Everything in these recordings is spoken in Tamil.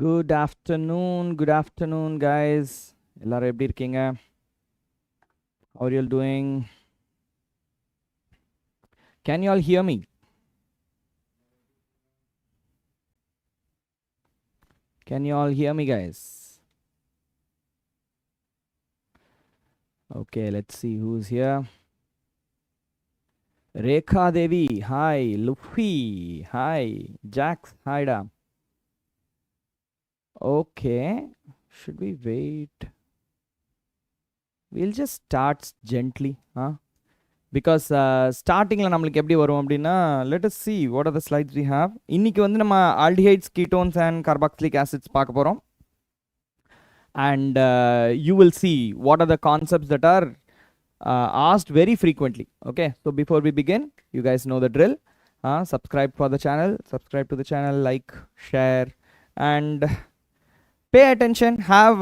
Good afternoon guys. எல்லாரும் எப்படி இருக்கீங்க? How are you all doing? Can you all hear me? Can you all hear me guys? Okay, let's see who's here. Rekha Devi, hi. Luffy, hi. Jax, hi da. Okay, should we wait? We'll just start gently, huh? Because starting la namalukku eppadi varum appadina, let us see what are the slides we have. Inniki vandu nama aldehydes, ketones and carboxylic acids paaka porom, and you will see what are the concepts that are asked very frequently. Okay, so before we begin, you guys know the drill. Subscribe to the channel, like, share, and pay attention. Have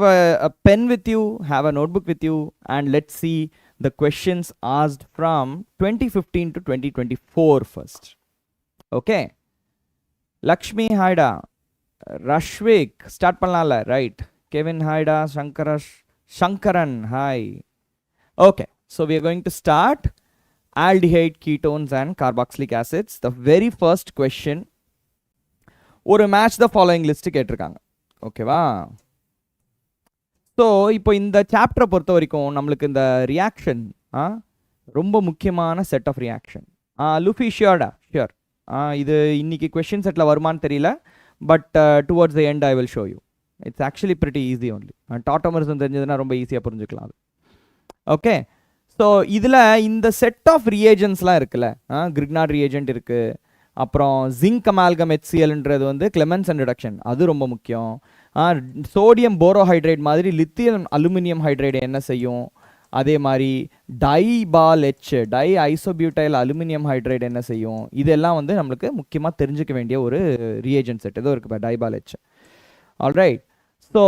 a pen with you, have a notebook with you, and let's see the questions asked from 2015 to 2024 first. Okay, Lakshmi haida, Rashvik start pannala, right? Kevin haida, Shankaran hi. Okay, so we are going to start aldehyde, ketones and carboxylic acids. The very first question, ஒரு match the following list கேட்டிருக்காங்க. ஓகேவா? ஸோ இப்போ இந்த சாப்டரை பொறுத்த வரைக்கும் நம்மளுக்கு இந்த ரியாக்ஷன் ரொம்ப முக்கியமான செட் ஆஃப் ரியாக்ஷன். லூஃபி ஷியோர்டா? ஷியோர். இது இன்னைக்கு கொஷின் செட்டில் வருமானு தெரியல, but towards the end I will show you. It's actually pretty easy only. Tautomers தெரிஞ்சதுன்னா ரொம்ப ஈஸியாக புரிஞ்சுக்கலாம் அது. ஓகே, ஸோ இதில் இந்த செட் ஆஃப் ரியேஜன்ஸ்லாம் இருக்குல்ல, கிரிக்னார்ட் ரியேஜென்ட் இருக்குது, அப்புறம் ஜிங்க் அமால்கம் HClன்றது வந்து கிளெமென்சன் ரிடக்ஷன், அது ரொம்ப முக்கியம். சோடியம் போரோஹைட்ரேட் மாதிரி லித்தியம் அலுமினியம் ஹைட்ரேட் என்ன செய்யும், அதே மாதிரி டை ஐசோபியூட்டைல் அலுமினியம் ஹைட்ரேட் என்ன செய்யும், இதெல்லாம் வந்து நம்மளுக்கு முக்கியமாக தெரிஞ்சுக்க வேண்டிய ஒரு ரியேஜென்ட் செட் ஏதோ இருக்குது, DIBAL H. Alright, so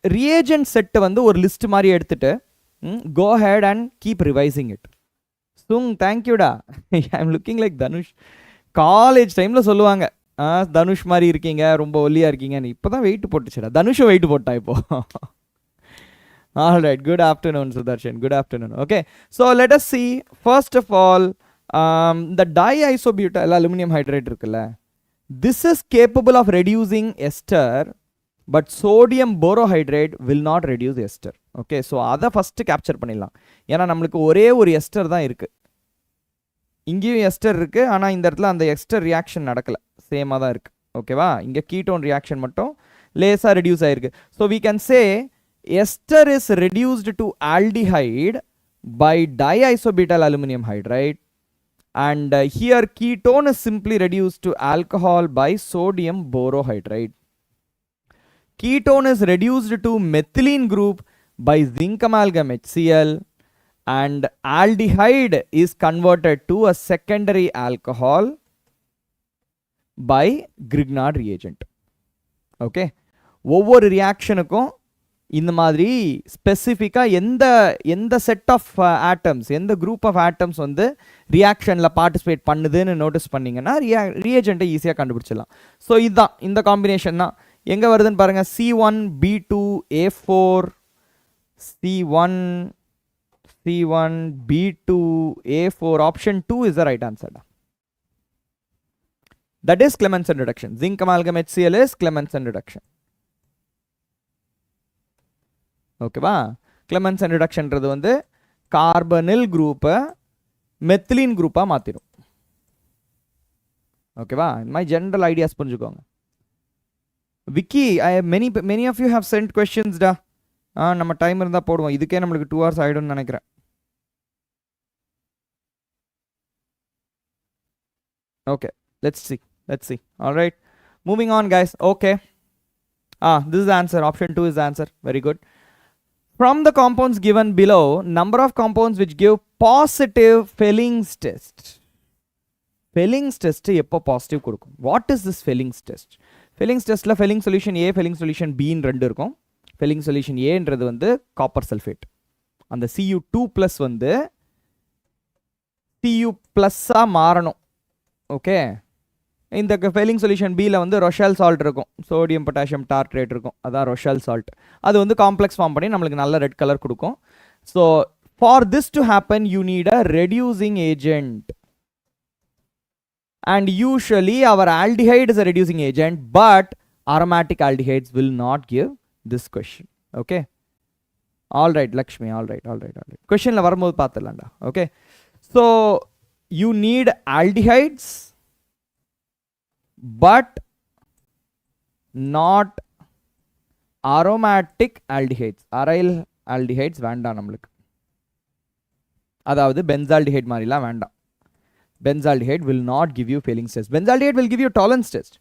reagent set வந்து ஒரு லிஸ்ட் மாதிரி எடுத்துட்டு go ahead and keep revising it. சுங் தேங்க்யூடா. I am looking like Dhanush. College டைமில் சொல்லுவாங்க, தனுஷ் மாதிரி இருக்கீங்க, ரொம்ப ஒல்லியாக இருக்கீங்கன்னு. இப்போ தான் வெயிட் போட்டுச்சுடா, தனுஷும் வெயிட் போட்டா இப்போ. All right, good afternoon Sudarshan, good afternoon. Okay, so let us see first of all the diisobutyl aluminum hydrate இருக்குல்ல, this is capable of reducing ester, but sodium borohydrate will not reduce ester. Okay, so அதை ஃபர்ஸ்ட் கேப்சர் பண்ணிடலாம். ஏன்னா நம்மளுக்கு ஒரே ஒரு எஸ்டர் தான் இருக்குது, இங்கேயும் எஸ்டர் இருக்குது, ஆனால் இந்த இடத்துல அந்த எஸ்டர் ரியாக்ஷன் நடக்கலை, சேமாக தான் இருக்குது. ஓகேவா? இங்கே கீட்டோன் ரியாக்ஷன் மட்டும் லேசாக ரெடியூஸ் ஆகிருக்கு. So we can say ester is reduced to aldehyde by diisobutyl aluminum hydride, and here ketone is simply reduced to alcohol by sodium borohydride. Ketone is reduced to methylene group by zinc amalgam HCl, and aldehyde is converted to a secondary alcohol by Grignard reagent. Okay, ஒவ்வொரு ரியாக்ஷனுக்கும் இந்த மாதிரி ஸ்பெசிஃபிக்காக எந்த செட் ஆஃப் ஆட்டம்ஸ், எந்த குரூப் ஆஃப் ஆட்டம்ஸ் வந்து ரியாக்ஷனில் பார்ட்டிசிபேட் பண்ணுதுன்னு நோட்டீஸ் பண்ணிங்கன்னா ரியேஜெண்ட்டை ஈஸியாக கண்டுபிடிச்சிடலாம். ஸோ இதுதான் இந்த காம்பினேஷன் தான். எங்கே வருதுன்னு பாருங்கள், C1B2A4, C1B2A4, option 2 is the right answer. That is Clemmensen reduction. Zinc amalgam HCl is Clemmensen reduction. Okay ba? Clemmensen reduction ன்றது வந்து கார்பனில் குரூப்பை மெத்திலின் குரூப்பாக மாற்றிடும். ஓகேவா? my general ideas புரிஞ்சுக்கோங்க. Vicky, many of you have sent questions da. நம்ம டைம் இருந்தால் போடுவோம், இதுக்கே நம்மளுக்கு 2 hours ஆகிடும்னு நினைக்கிறேன். Okay, let's see. All right, moving on guys. Okay, this is the answer. Option 2 is the answer. Very good. From the compounds given below, number of compounds which give positive Felling's test. Felling's test எப்போ பாசிட்டிவ் கொடுக்கும்? What is this Felling's test? Felling's testல Felling solution A, Felling solution B ரெண்டு இருக்கும். Felling solution Aன்றது வந்து காப்பர் சல்ஃபேட், அந்த Cu2+ வந்து Cu+ மாறணும். ஓகே, இந்த ஃபெயிலிங் சொல்யூஷன் பியில் வந்து ரொஷால் சால்ட் இருக்கும், சோடியம் பொட்டாசியம் டார்ட்ரேட் இருக்கும், அதான் ரொஷால் சால்ட். அது வந்து காம்ப்ளெக்ஸ் ஃபார்ம் பண்ணி நம்மளுக்கு நல்ல ரெட் கலர் கொடுக்கும். So for this to happen you need a reducing agent, and usually our aldehyde is a reducing agent, but aromatic aldehydes will not give this question. Okay, all right Lakshmi, all right question la varumbodhu paathalamda. Okay, so you need aldehydes but not aromatic aldehydes. aryl aldehydes வேண்டா நம்மளுக்கு, அதாவது பென்சால்டிஹைட் மாதிரிலாம் வேண்டாம். Benzaldehyde will not give you failings test. Benzaldehyde will give you tolerance test,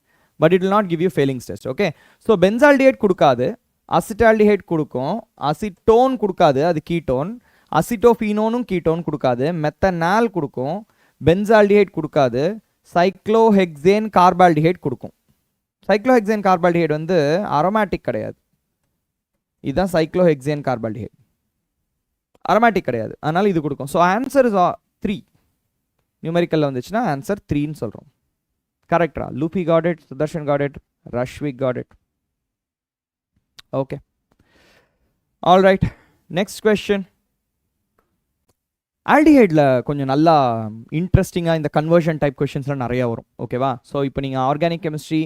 but it will not give you failings test. Okay, so benzaldehyde கொடுக்காது, acetaldehyde கொடுக்கும், acetone கொடுக்காது, அது ketone, acetophenone ketone கொடுக்காது, methanol கொடுக்கும், benzaldehyde கொடுக்காது, cyclohexane carbaldehyde கொடுக்கும். cyclohexane carbaldehyde வந்து aromatic கிடையாது, இதுதான் cyclohexane carbaldehyde, aromatic கிடையாது, அதனால இது கொடுக்கும். So answer is 3. நியூமெரிக்கல்ல வந்துச்சுன்னா ஆன்சர் 3ன்னு சொல்கிறோம். கரெக்டா? Luffy got it, Sudarshan got it, Rashvik got it. Okay, all right. Next question. ஆல்டிஹைடில் கொஞ்சம் நல்லா இன்ட்ரெஸ்டிங்காக இந்த கன்வர்ஷன் டைப் கொஷின்ஸ்லாம் நிறையா வரும். ஓகேவா? ஸோ இப்போ நீங்கள் ஆர்கானிக் கெமிஸ்ட்ரி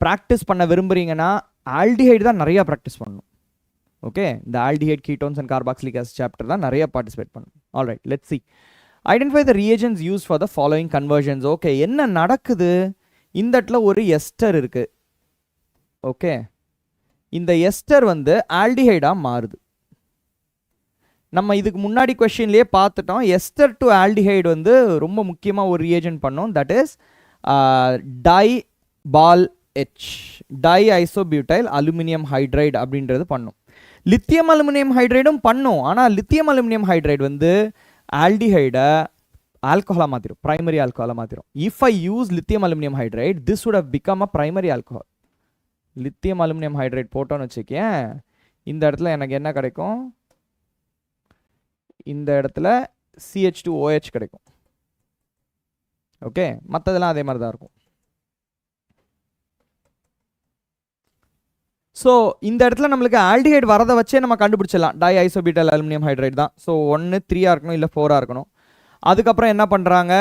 ப்ராக்டிஸ் பண்ண விரும்புகிறீங்கன்னா ஆல்டிஹைடு தான் நிறையா ப்ராக்டிஸ் பண்ணணும். ஓகே, இந்த aldehyde ketones and carboxylic acid chapter தான் நிறைய பார்ட்டிசிபேட் பண்ணணும். All right, let's see. Identify the reagents used for the following conversions. Okay, என்ன நடக்குது? இந்த இடத்துல ஒரு எஸ்டர் இருக்கு. ஓகே, இந்த எஸ்டர் வந்து ஆல்டிஹைடா மாறுது. நம்ம இதுக்கு முன்னாடி கொஸ்டின்லேயே பார்த்துட்டோம், எஸ்டர் டு ஆல்டிஹைடு வந்து ரொம்ப முக்கியமாக ஒரு ரியேஜென்ட் பண்ணோம், that is DIBAL H, di isobutyl aluminium hydride அப்படின்றது பண்ணோம். லித்தியம் அலுமினியம் ஹைட்ரைடும் பண்ணோம், ஆனால் லித்தியம் அலுமினியம் ஹைட்ரைடு வந்து ஆல்டிஹைடை ஆல்கஹாலாக மாற்றிடும், ப்ரைமரி ஆல்கஹாலாக மாற்றிடும். If I use lithium aluminium hydride, this would have become a primary alcohol. Lithium aluminium hydride போட்டோன்னு வச்சுக்கேன், இந்த இடத்துல எனக்கு என்ன கிடைக்கும்? இந்த இடத்துல CH2OH கிடைக்கும். ஓகே, மற்றதெல்லாம் அதே மாதிரி தான் இருக்கும். ஸோ இந்த இடத்துல நம்மளுக்கு ஆல்டிஹைட் வரதை வச்சே நம்ம கண்டுபிடிச்சிடலாம், டை ஐசோபியூட்டைல் அலுமினியம் ஹைட்ரைட் தான். ஸோ 1 3 இருக்கணும், இல்லை 4 இருக்கணும். அதுக்கப்புறம் என்ன பண்ணுறாங்க,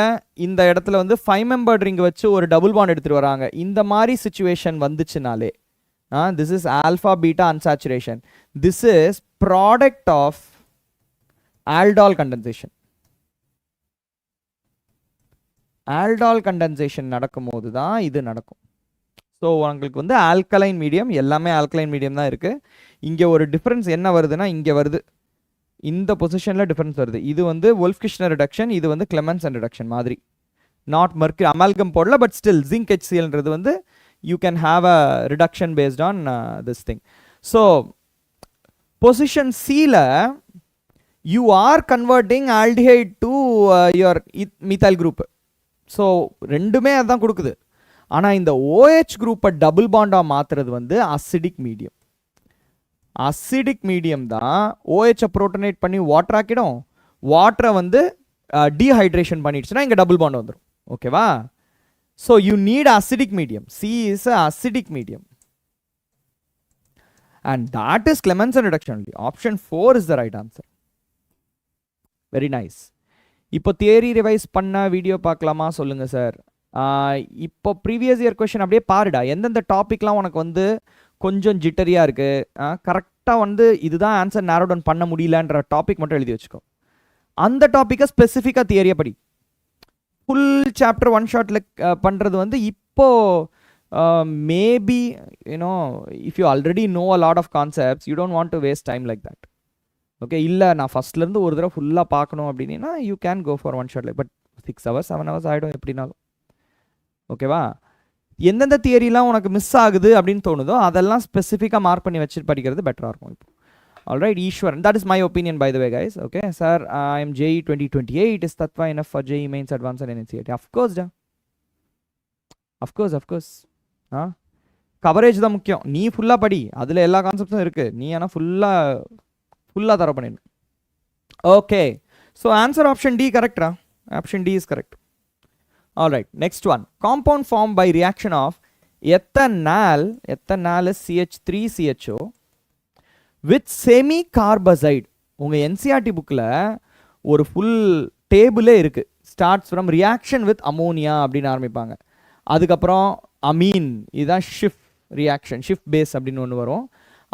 இந்த இடத்துல வந்து 5 மெம்பர்ட் ரிங் வச்சு ஒரு டபுள் பாண்ட் எடுத்துகிட்டு வராங்க. இந்த மாதிரி சுச்சுவேஷன் வந்துச்சுனாலே this is alpha beta unsaturation, this is product of aldol condensation. Aldol condensation நடக்கும் போது தான் இது நடக்கும். ஸோ உங்களுக்கு வந்து ஆல்கலைன் மீடியம், எல்லாமே ஆல்கலைன் மீடியம் தான் இருக்குது. இங்கே ஒரு டிஃப்ரென்ஸ் என்ன வருதுன்னா, இங்கே வருது, இந்த பொசிஷனில் டிஃப்ரென்ஸ் வருது. இது வந்து வோல்ஃப்-கிருஷ்ணர் ரிடக்ஷன், இது வந்து கிளெமென்சன் ரிடக்ஷன் மாதிரி. நாட் மர்க்யூரி அமால்கம் போடல, பட் ஸ்டில் ஜிங்க் HClன்றது வந்து you can have a reduction based on this thing. So position சியில் you are converting aldehyde to your methyl group. So ரெண்டுமே அதான் கொடுக்குது. ஆனால் இந்த OH குரூப்பை டபுள் பாண்டாக மாற்றுறது வந்து அசிடிக் மீடியம். அசிடிக் மீடியம் தான் OH புரோட்டனேட் பண்ணி வாட்டர் ஆக்கிடும், வாட்டரை வந்து டீஹைட்ரேஷன் பண்ணிடுச்சுன்னா இங்கே டபுள் பாண்ட் வந்துடும். ஓகேவா? So you need acidic medium. C is a acidic medium and that is Clemmensen reduction only. Option 4 is the right answer. Very nice. இப்போ தியரி ரிவைஸ் பண்ண வீடியோ பார்க்கலாமா சொல்லுங்கள் சார். இப்போ ப்ரீவியஸ் இயர் கொஷின் அப்படியே பாருடா, எந்தெந்த டாப்பிக்லாம் உனக்கு வந்து கொஞ்சம் ஜிட்டரியாக இருக்குது, கரெக்டாக வந்து இதுதான் ஆன்சர் நேரோ டவுன் பண்ண முடியலன்ற டாபிக் மட்டும் எழுதி வச்சுக்கோ. அந்த டாப்பிக்கை ஸ்பெசிஃபிக்காக தியரியை படி. ஃபுல் சாப்டர் ஒன் ஷாட்டில் பண்ணுறது வந்து இப்போது maybe you know if you already know a lot of concepts, you don't want to waste time like that. Okay, இல்லை நான் ஃபஸ்ட்லேருந்து ஒரு தடவை ஃபுல்லாக பார்க்கணும் அப்படின்னா you can go for one shot like, but 6 hours 7 hours ஆகிடும் எப்படினாலும். ஓகேவா? எந்தெந்த தியரிலாம் உனக்கு மிஸ் ஆகுது அப்படின்னு தோணுதோ அதெல்லாம் ஸ்பெசிஃபிக்காக மார்க் பண்ணி வச்சு படிக்கிறது பெட்டராக இருக்கும். இப்போ alright Eswaran, that is my opinion by the way guys. Okay sir, I am JEE 2028, is Tattva enough for JEE mains advance and NCERT? அஃப்கோர்ஸ்டா, அஃப்கோர்ஸ். கவரேஜ் தான் முக்கியம். நீ ஃபுல்லாக படி, அதில் எல்லா கான்செப்ட்ஸும் இருக்குது, நீ ஆனால் ஃபுல்லாக தர பண்ணிடணும். Okay, so answer option D கரெக்டா? Option D is correct. Alright, next one. Compound formed by reaction of ethanol is CH3CHO with semi-carbazide. உங்க NCERT bookல ஒரு full table இருக்கு. Starts from reaction with ammonia அப்படின்னு ஆரம்பிப்பாங்க. அதுக்கப்புறம் amine இதுதான் Schiff reaction, Schiff base அப்படின்னு ஒன்று வரும்.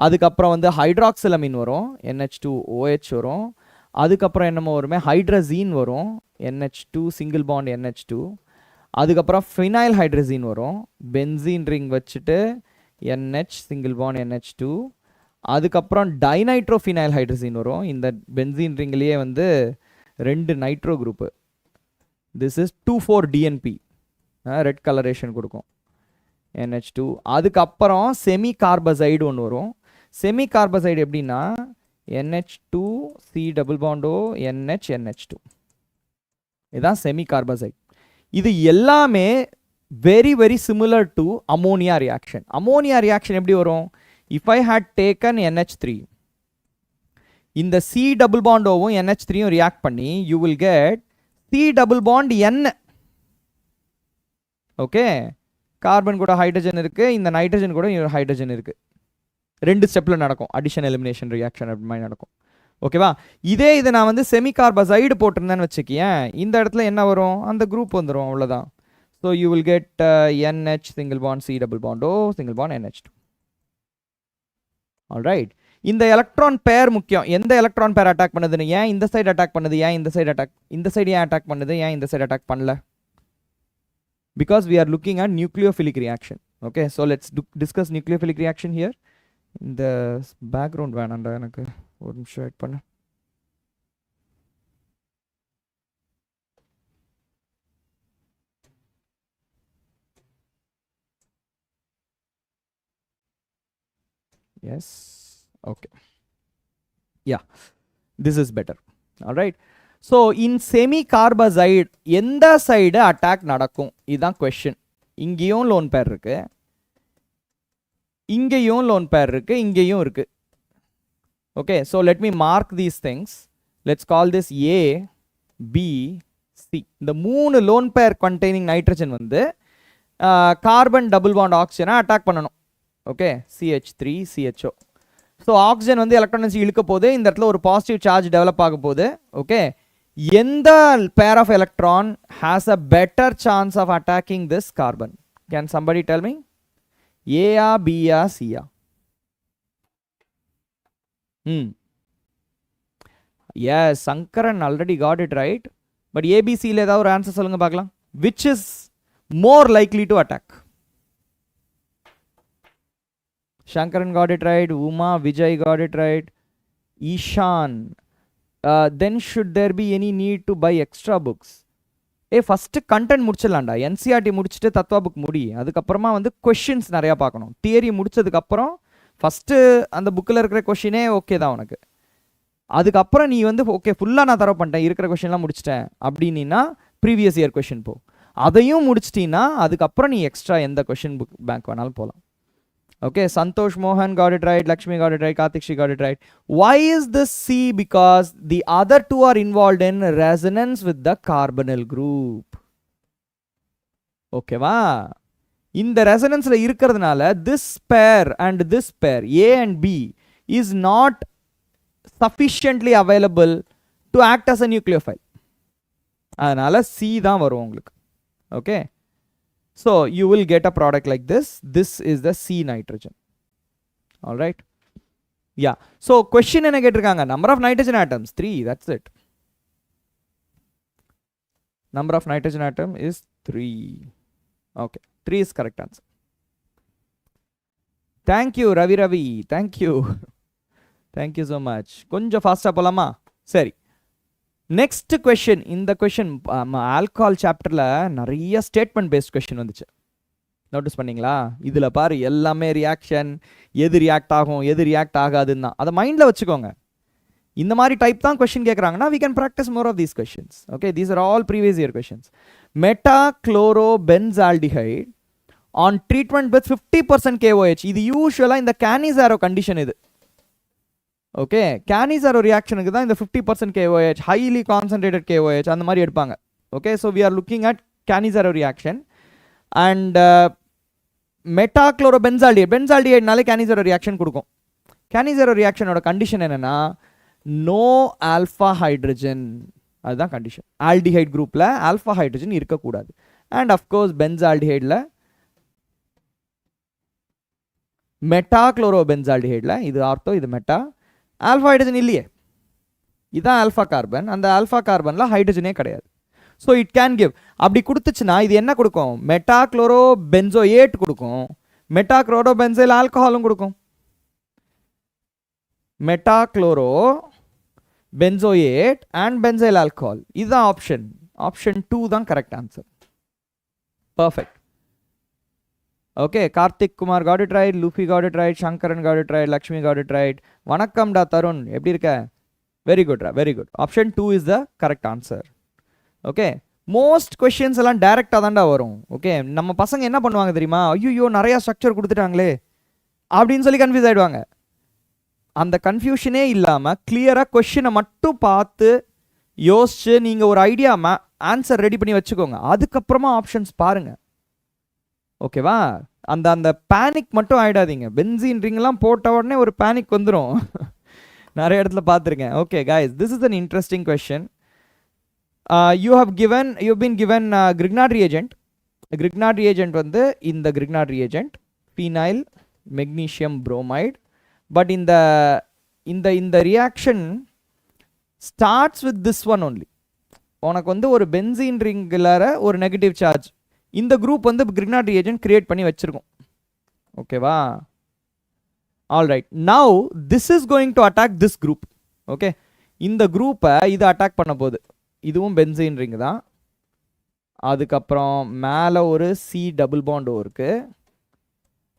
அதுக்கப்புறம் வந்து ஹைட்ராக்சிலமின் வரும், NH2OH வரும். அதுக்கப்புறம் என்னமோ வருமே ஹைட்ரசீன் வரும், NH2 சிங்கிள் பாண்ட் NH2. அதுக்கப்புறம் ஃபினைல் ஹைட்ரசீன் வரும், பென்சீன் ரிங் வச்சுட்டு NH சிங்கிள் பாண்ட் NH2. அதுக்கப்புறம் டைநைட்ரோஃபினைல் ஹைட்ரசீன் வரும். இந்த பென்சீன் ரிங்லேயே வந்து 2 nitro group. This is 2,4-DNP, red colouration கொடுக்கும் NH2. அதுக்கப்புறம் செமி கார்பசைடு ஒன்று வரும். செமி கார்பசைடு எப்படின்னா NH2 C டபுள் பாண்டோ NH2. இதுதான் செமி கார்பசைடு. இது எல்லாமே very very similar to ammonia reaction. Ammonia reaction எப்படி வரும்? If I had taken NH3, இந்த C டபுள் பாண்டோவும் NH3யும் ரியாக்ட் பண்ணி you will get C double bond N. Okay, carbon கூட ஹைட்ரஜன் இருக்கு, இந்த நைட்ரஜன் கூட ஹைட்ரஜன் இருக்கு. 2 ஸ்டெப்ல நடக்கும் அடிஷன் எலிமினேஷன் ரியாக்ஷன் அப்படி மாதிரி நடக்கும். ஓகேவா? இதே இதை நான் வந்து செமி கார்பசைடு போட்டிருந்தேன்னு வச்சுக்கேன், இந்த இடத்துல என்ன வரும்? அந்த குரூப் வந்துடும், அவ்வளோதான். So you will get NH single bond C double Pandu single bond NH2. Alright, இந்த எலக்ட்ரான் பேர் முக்கியம். எந்த எலக்ட்ரான் பேர் அட்டாக் பண்ணுதுன்னு, ஏன் இந்த சைடு அட்டாக் பண்ணுது, ஏன் இந்த சைடு அட்டாக், இந்த சைடு ஏன் அட்டாக் பண்ணுது, ஏன் இந்த சைடு அட்டாக் பண்ணல? Because we are looking at nucleophilic reaction. Okay, so let's discuss nucleophilic reaction here. இந்த பேக்ரவுண்ட் வேணாண்டா எனக்கு, ஒரு நிமிஷம் வெயிட் பண்ண. Yes, okay, yeah, this is better. All right, so in semi carbazide எந்த சைடு அட்டாக் நடக்கும், இதுதான் question. இங்கேயும் லோன் பேர் இருக்கு, இங்கேயும் லோன் பேர் இருக்கு, இங்கேயும் இருக்கு. Okay, so let me mark these things. Let's call this A, B, C. இந்த 3 லோன் பேர் கண்டெய்னிங் நைட்ரஜன் வந்து கார்பன் டபுள் பாண்ட் ஆக்சிஜனை அட்டாக் பண்ணணும். Okay, CH3CHO. ஸோ ஆக்சிஜன் வந்து எலக்ட்ரான்ஸ் இழுக்க போது, இந்த இடத்துல ஒரு பாசிட்டிவ் சார்ஜ் டெவலப் ஆக போகுது. ஓகே, எந்த pair of electron has a better chance of attacking this carbon? Can somebody tell me? A, B, C? Yes, Sankaran already got it right. But A, B, C ல ஏதாவது ஒரு ஆன்சர் சொல்லுங்க பார்க்கலாம். Which is more likely to attack? Shankaran got it right. Uma, Vijay got it right. Ishan. Then should there be any need to buy extra books? First content முடிச்சிடலாம்டா. என்சிஆர்டி முடிச்சுட்டு தத்வா புக் முடி, அதுக்கப்புறமா வந்து கொஷின்ஸ் நிறையா பார்க்கணும். தியரி முடிச்சதுக்கப்புறம் ஃபஸ்ட்டு அந்த புக்கில் இருக்கிற கொஷினே ஓகே தான் உனக்கு. அதுக்கப்புறம் நீ வந்து ஓகே ஃபுல்லாக நான் தரவு பண்ணிட்டேன், இருக்கிற கொஷின்லாம் முடிச்சிட்டேன் அப்படின்னா ப்ரீவியஸ் இயர் கொஷின் போ. அதையும் முடிச்சிட்டின்னா அதுக்கப்புறம் நீ எக்ஸ்ட்ரா எந்த கொஷின் புக் பேங்க் வேணாலும் போகலாம். Okay, Santosh Mohan got it right, Lakshmi got it right, Karthik got it right. Why is this C? Because the other two are involved in resonance with the carbonyl group. Okay va? In the resonance la irukradanaala this pair and this pair A and B is not sufficiently available to act as a nucleophile. Adanaala C dhaan varum ungalku. Okay, so you will get a product like this. This is the C nitrogen. All right, yeah. So question enna ketirukanga, number of nitrogen atoms 3, that's it. Number of nitrogen atom is 3. Okay, 3 is correct answer. Thank you Ravi, thank you. Thank you so much. Konja fast polama. Seri, next question. இந்த கொஷின் ஆல்கஹால் சாப்டரில் நிறைய ஸ்டேட்மெண்ட் பேஸ்ட் கொஷின் வந்துச்சு, நோட்டீஸ் பண்ணிங்களா? இதில் பாரு எல்லாமே ரியாக்ஷன், எது ரியாக்ட் ஆகும் எது ரியாக்ட் ஆகாதுன்னு தான். அதை மைண்டில் வச்சுக்கோங்க. இந்த மாதிரி டைப் தான் கொஷின் கேட்குறாங்கன்னா we can practice more of these questions. Okay, these are all previous year questions. Metachlorobenzaldehyde on treatment with 50% KOH. இது யூஸ்வலாக இந்த Cannizzaro கண்டிஷன் இது. ஓகே, Cannizzaro ரியாக்ஷனுக்கு தான் இந்த 50% KOH, ஹைலி கான்சன்ட்ரேட்டட் KOH அந்த மாதிரி எடுப்பாங்க. Okay, so we are looking at 𝒕𝒕𝒏 reaction. And metachlorobenzaldehyde, benzaldehydeனாலே 𝒕𝒕𝒏 reaction கொடுக்கும். 𝒕𝒕𝒏 reaction ஓட condition என்னன்னா no alpha hydrogen, அதுதான் condition. aldehyde groupல alpha hydrogen இருக்கக்கூடாது. And of course benzaldehydeல metachlorobenzaldehydeல இது ஆர்த்தோ, இது மெட்டா, ஆல்ஃபா ஹைட்ரஜன் இல்லையே, இதுதான் ஆல்ஃபா கார்பன், அந்த ஆல்ஃபா கார்பன்ல ஹைட்ரஜனே கிடையாது. ஸோ இட் கேன் கிவ், அப்படி கொடுத்துச்சுன்னா இது என்ன கொடுக்கும், மெட்டாக்ளோரோபென்சோயேட் கொடுக்கும், மெட்டாக்ளோரோபென்சைல் ஆல்கஹாலும் கொடுக்கும். மெட்டாக்ளோரோபென்சோயேட் அண்ட் பென்சைல் ஆல்கஹால், இதுதான் ஆப்ஷன். ஆப்ஷன் 2 தான் correct answer. Perfect. Okay, Karthik Kumar got it right, Luffy got it right, Sankaran got it right, Lakshmi got it right. வணக்கம்டா தருண், எப்படி இருக்க? வெரி குட்ரா, very good. Option 2 is the correct answer. Okay, most questions எல்லாம் டைரெக்டாக தான்டா வரும். ஓகே, நம்ம பசங்க என்ன பண்ணுவாங்க தெரியுமா, ஐயோ நிறையா ஸ்ட்ரக்சர் கொடுத்துட்டாங்களே அப்படின்னு சொல்லி கன்ஃபியூஸ் ஆகிடுவாங்க. அந்த கன்ஃபியூஷனே இல்லாமல் கிளியராக கொஸ்டினை மட்டும் பார்த்து யோசிச்சு நீங்கள் ஒரு ஐடியா ஆன்சர் ரெடி பண்ணி வச்சுக்கோங்க. அதுக்கப்புறமா ஆப்ஷன்ஸ் பாருங்கள். ஓகேவா, அந்த பேனிக் மட்டும் ஆகிடாதீங்க. பென்சீன் ரிங்லாம் போட்ட உடனே ஒரு பேனிக் வந்துடும், நிறைய இடத்துல பார்த்துருக்கேன். Okay guys, this is an interesting question. You've been given Grignard reagent. Grignard reagent வந்து இந்த Grignard reagent phenyl magnesium bromide, but இந்த reaction starts with this one only. உனக்கு வந்து ஒரு பென்சீன் ரிங்கில் ஒரு நெகட்டிவ் சார்ஜ் இந்த குரூப் வந்து Grignard reagent கிரியேட் பண்ணி வச்சிருக்கோம். ஓகேவா, alright. Now this is going to attack this group. Okay, இந்த குரூப்பை இது அட்டாக் பண்ண போகுது. இதுவும் பென்சீன் ரிங் தான். அதுக்கப்புறம் மேலே ஒரு C டபுள் பாண்ட் இருக்கு.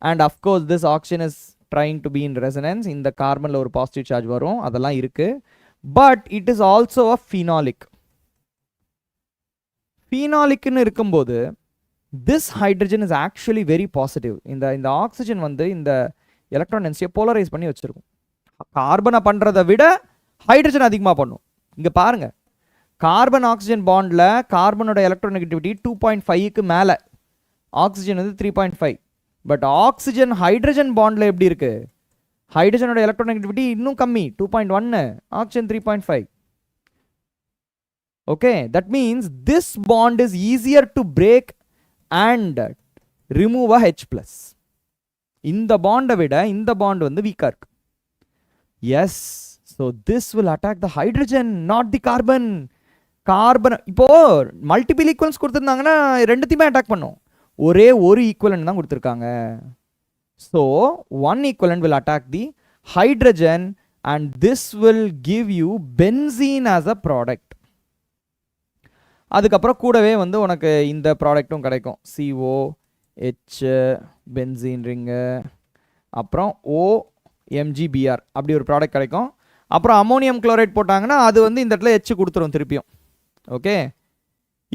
And of course this oxygen is trying to be in resonance. இந்த கார்பனில் ஒரு பாசிட்டிவ் சார்ஜ் வரும், அதெல்லாம் இருக்கு. But it is also a phenolic. ஃபினாலிக்னு இருக்கும்போது this hydrogen is actually very positive. இந்த ஆக்சிஜன் வந்து இந்த எலக்ட்ரான் டென்சிட்டியை போலரைஸ் பண்ணி வச்சிருக்கும். கார்பனை பண்ணுறதை விட ஹைட்ரஜன் அதிகமாக பண்ணும். இங்கே பாருங்க, கார்பன் ஆக்சிஜன் பாண்டில் கார்பனோட எலக்ட்ரோநெகட்டிவிட்டி 2.5க்கு மேலே, ஆக்சிஜன் வந்து 3.5. பட் ஆக்சிஜன் ஹைட்ரஜன் பாண்டில் எப்படி இருக்கு, ஹைட்ரஜனோட எலக்ட்ரோநெகட்டிவிட்டி இன்னும் கம்மி, 2.1, oxygen 3.5. Okay, that means this bond is easier to break and remove a H+. இந்த பாண்டை விட இந்த பாண்ட் வந்து வீக்கா இருக்கு. Yes, so this will attack the hydrogen, not the carbon. Carbon இப்போ மல்டிபிள் ஈக்குவலன்ஸ் கொடுத்துருந்தாங்கன்னா ரெண்டுத்தையுமே அட்டாக் பண்ணும். ஒரே ஒரு ஈக்குவலன்ட் தான் கொடுத்துருக்காங்க. So one equivalent will attack the hydrogen and this will give you benzene as a product. அதுக்கப்புறம் கூடவே வந்து உனக்கு இந்த ப்ராடக்ட்டும் கிடைக்கும், COH பென்சீன் ரிங்கு, அப்புறம் OMGBr அப்படி ஒரு ப்ராடக்ட் கிடைக்கும். அப்புறம் அமோனியம் குளோரைட் போட்டாங்கன்னா அது வந்து இந்த இடத்துல H கொடுத்துரும் திருப்பியும். ஓகே,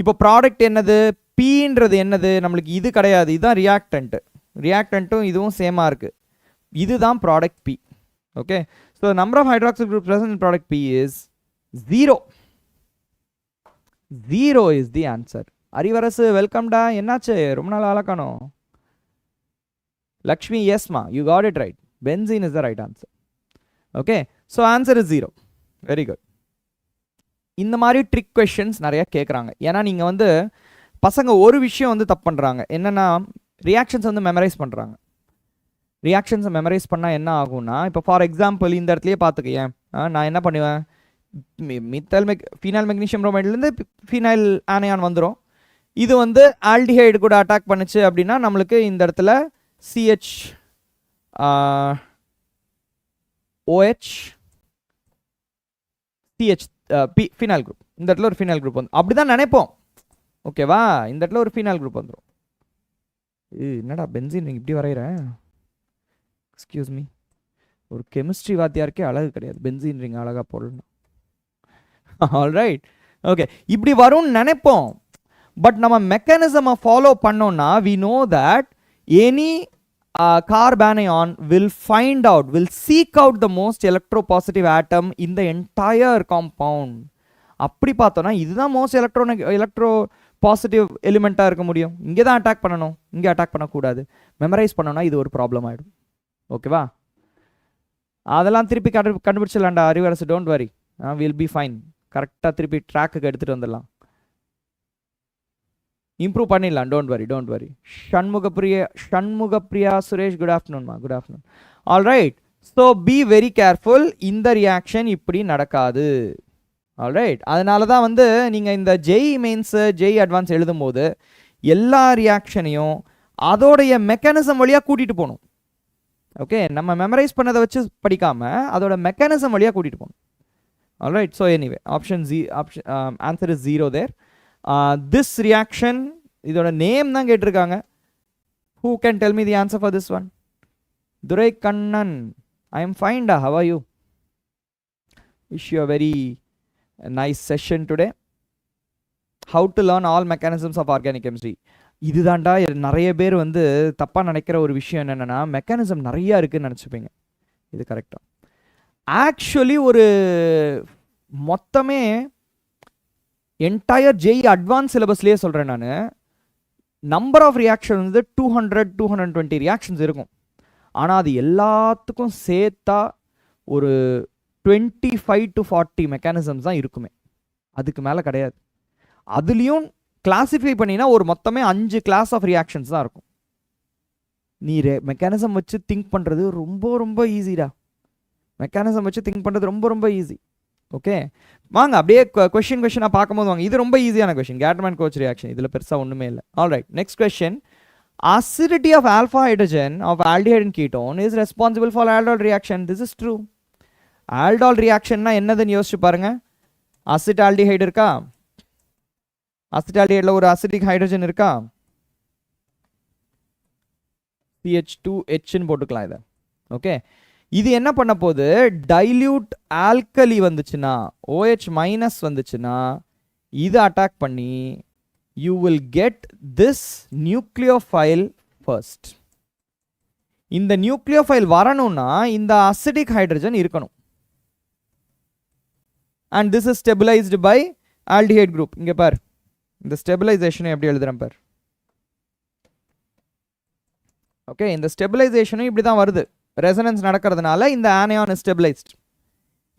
இப்போ ப்ராடக்ட் என்னது, Pன்றது என்னது, நம்மளுக்கு இது கிடையாது, இதுதான் ரியாக்டன்ட்டும் இதுவும் சேமாக இருக்குது. இதுதான் product P. Okay, so number of hydroxyl group present in product P is 0. 0 is the answer. Arivarasu வெல்கம்டா, என்னாச்சு ரொம்ப நாள் ஆளக்கானோம். லக்ஷ்மி, எஸ்மா, you got it right. Benzene is the right answer. Okay, so answer is 0. Very good. இந்த மாதிரி ட்ரிக் கொஷின்ஸ் நிறைய கேட்குறாங்க. ஏன்னா நீங்கள் வந்து பசங்க ஒரு விஷயம் வந்து தப்பு பண்ணுறாங்க, என்னென்னா ரியாக்ஷன்ஸ் வந்து மெமரைஸ் பண்ணுறாங்க. ரியாக்ஷன்ஸை மெமரைஸ் பண்ணால் என்ன ஆகும்னா, இப்போ ஃபார் எக்ஸாம்பிள் இந்த இடத்துலையே பார்த்துக்கேன், நான் என்ன பண்ணுவேன், ஃபீனால் மெக்னீஷியம் புரோமைட்லேருந்து ஃபீனைல் ஆனையான் வந்துடும். இது வந்து ஆல்டிஹைடு கூட அட்டாக் பண்ணுச்சு அப்படின்னா நம்மளுக்கு இந்த இடத்துல CH OH CH P phenol group, இந்த இடத்துல ஒரு ஃபீனால் குரூப் வந்து அப்படி தான் நினைப்போம். ஓகேவா, இந்த இடத்துல ஒரு ஃபீனால் குரூப் வந்துடும். என்னடா பென்சீன் இப்படி வரைகிறேன், எக்ஸ்கியூஸ் மீ, ஒரு கெமிஸ்ட்ரி வாத்தியாருக்கே அழகு கிடையாது, பென்சீன் ரிங் அழகாக போடணும். ஆல்ரைட், ஓகே, இப்படி வரும்னு நினைப்போம். பட் நம்ம மெக்கானிசமை ஃபாலோ பண்ணோம்னா we know that any carbanion will seek out the most electropositive atom in the entire compound. அப்படி பார்த்தோம்னா இதுதான் மோஸ்ட் எலக்ட்ரோ பாசிட்டிவ் எலிமெண்ட்டாக இருக்க முடியும். இங்கே தான் அட்டாக் பண்ணணும், இங்கே அட்டாக் பண்ணக்கூடாது. மெமரைஸ் பண்ணோன்னா இது ஒரு ப்ராப்ளம் ஆகிடும். ஓகேவா? அதெல்லாம் திருப்பி கண்டுபிடிச்சிடலாம்டா Arivarasu, don't worry, will be fine. கரெக்டாக திருப்பி ட்ராக்குக்கு எடுத்துகிட்டு வந்துடலாம், இம்ப்ரூவ் பண்ணிடலாம். Don't worry. Shanmugapriya Suresh, good ஆஃப்டர்நூன்மா, good afternoon. All right, so be very careful. இந்த ரியாக்ஷன் இப்படி நடக்காது. ஆல்ரைட், அதனால தான் வந்து நீங்கள் இந்த JEE மெயின்ஸு JEE அட்வான்ஸ் எழுதும் போது எல்லா ரியாக்ஷனையும் அதோடைய மெக்கானிசம் வழியாக கூட்டிகிட்டு போகணும். ஓகே, நம்ம மெமரைஸ் பண்ணதை வச்சு படிக்காமல் அதோட மெக்கானிசம் வழியாக கூட்டிகிட்டு போகணும். Alright, so anyway answer is 0 there. This reaction, இதோட நேம் தான் கேட்டிருக்காங்க. Who can tell me the answer for this one? Durai Kannan, I am fine டா, how are you? Wish you a very nice session today. How to learn all mechanisms of organic chemistry. இதுதான்டா நிறைய பேர் வந்து தப்பாக நினைக்கிற ஒரு விஷயம். என்னென்னா, மெக்கானிசம் நிறையா இருக்குதுன்னு நினச்சிப்பீங்க. இது கரெக்டாக ஆக்சுவலி ஒரு மொத்தமே என்டையர் JEE அட்வான்ஸ் சிலபஸ்லேயே சொல்கிறேன் நான். நம்பர் ஆஃப் ரியாக்ஷன் வந்து 200-220 ரியாக்ஷன்ஸ் இருக்கும். ஆனால் அது எல்லாத்துக்கும் சேர்த்தா ஒரு 25 to 40 மெக்கானிசம்ஸ் தான் இருக்குமே, அதுக்கு மேலே கிடையாது. அதுலேயும் கிளாஸிஃபை பண்ணினா ஒரு மொத்தமே 5 கிளாஸ் ஆஃப் ரியாக்ஷன்ஸ் தான் இருக்கும். நீ மெக்கானிசம் வச்சு திங்க் பண்ணுறது ரொம்ப ஈஸிடா. மெக்கானிசம் வச்சு திங்க் பண்ணுறது ரொம்ப ஈஸி. ஓகே, வாங்க அப்படியே கொஷினாக பார்க்கும்போது வாங்க. இது ரொம்ப ஈஸியான கொஷின், கேட்மேன் கோச் ரியாக்ஷன். இதில் பெருசாக ஒன்றுமே இல்லை. Alright, next question. Acidity of alpha hydrogen of aldehyde and ketone is responsible for aldol reaction. This is true. Aldol ரியாக்ஷன்னா என்னதுன்னு யோசிச்சு பாருங்க. அசிட்டால்டிஹைடு இருக்கா? அசிட்டால்டிஹைடில் ஒரு அசிட்டிக் ஹைட்ரஜன் இருக்கா? CH2Hன்னு போட்டுக்கலாம் இதை. ஓகே, இது என்ன பண்ண போகுது? டைல்யூட் ஆல்கலி வந்துச்சுன்னா, OH மைனஸ் வந்துச்சுன்னா, இது அட்டாக் பண்ணி you will get this nucleophile first. இந்த நியூக்ளியோஃபைல் வரணும்னா இந்த அசிட்டிக் ஹைட்ரஜன் இருக்கணும். and this is stabilized by aldehyde group. இங்க பார், இந்த ஸ்டெபிலைசேஷன் எப்படி எழுதுறேன் பார். ஓகே, இந்த ஸ்டெபிலைசேஷனும் இப்படி தான் வருது. ரெசனன்ஸ் நடக்கிறதுனால இந்த ஆனியான் இஸ் ஸ்டெபிலைஸ்ட்.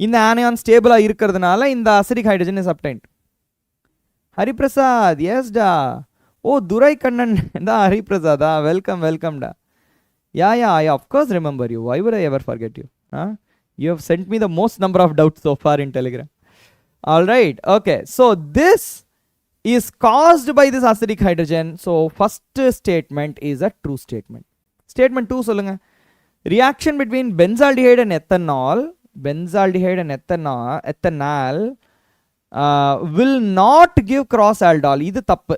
இந்த ஆனியான் ஸ்டேபிளாக இருக்கிறதுனால இந்த acetic hydrogen is obtained. Hariprasad, yes டா. ஓ, துரை கண்ணன் தான் ஹரிபிரசாதா. வெல்கம் டா. Yeah, I of course remember you. Why would I ever forget you? You have sent me the most number of doubts so far in Telegram. All right, okay, so this is caused by this acidic hydrogen. So first statement is a true statement. Statement 2 சொல்லுங்க. Reaction between benzaldehyde and ethanol will not give cross aldol. இது தப்பு.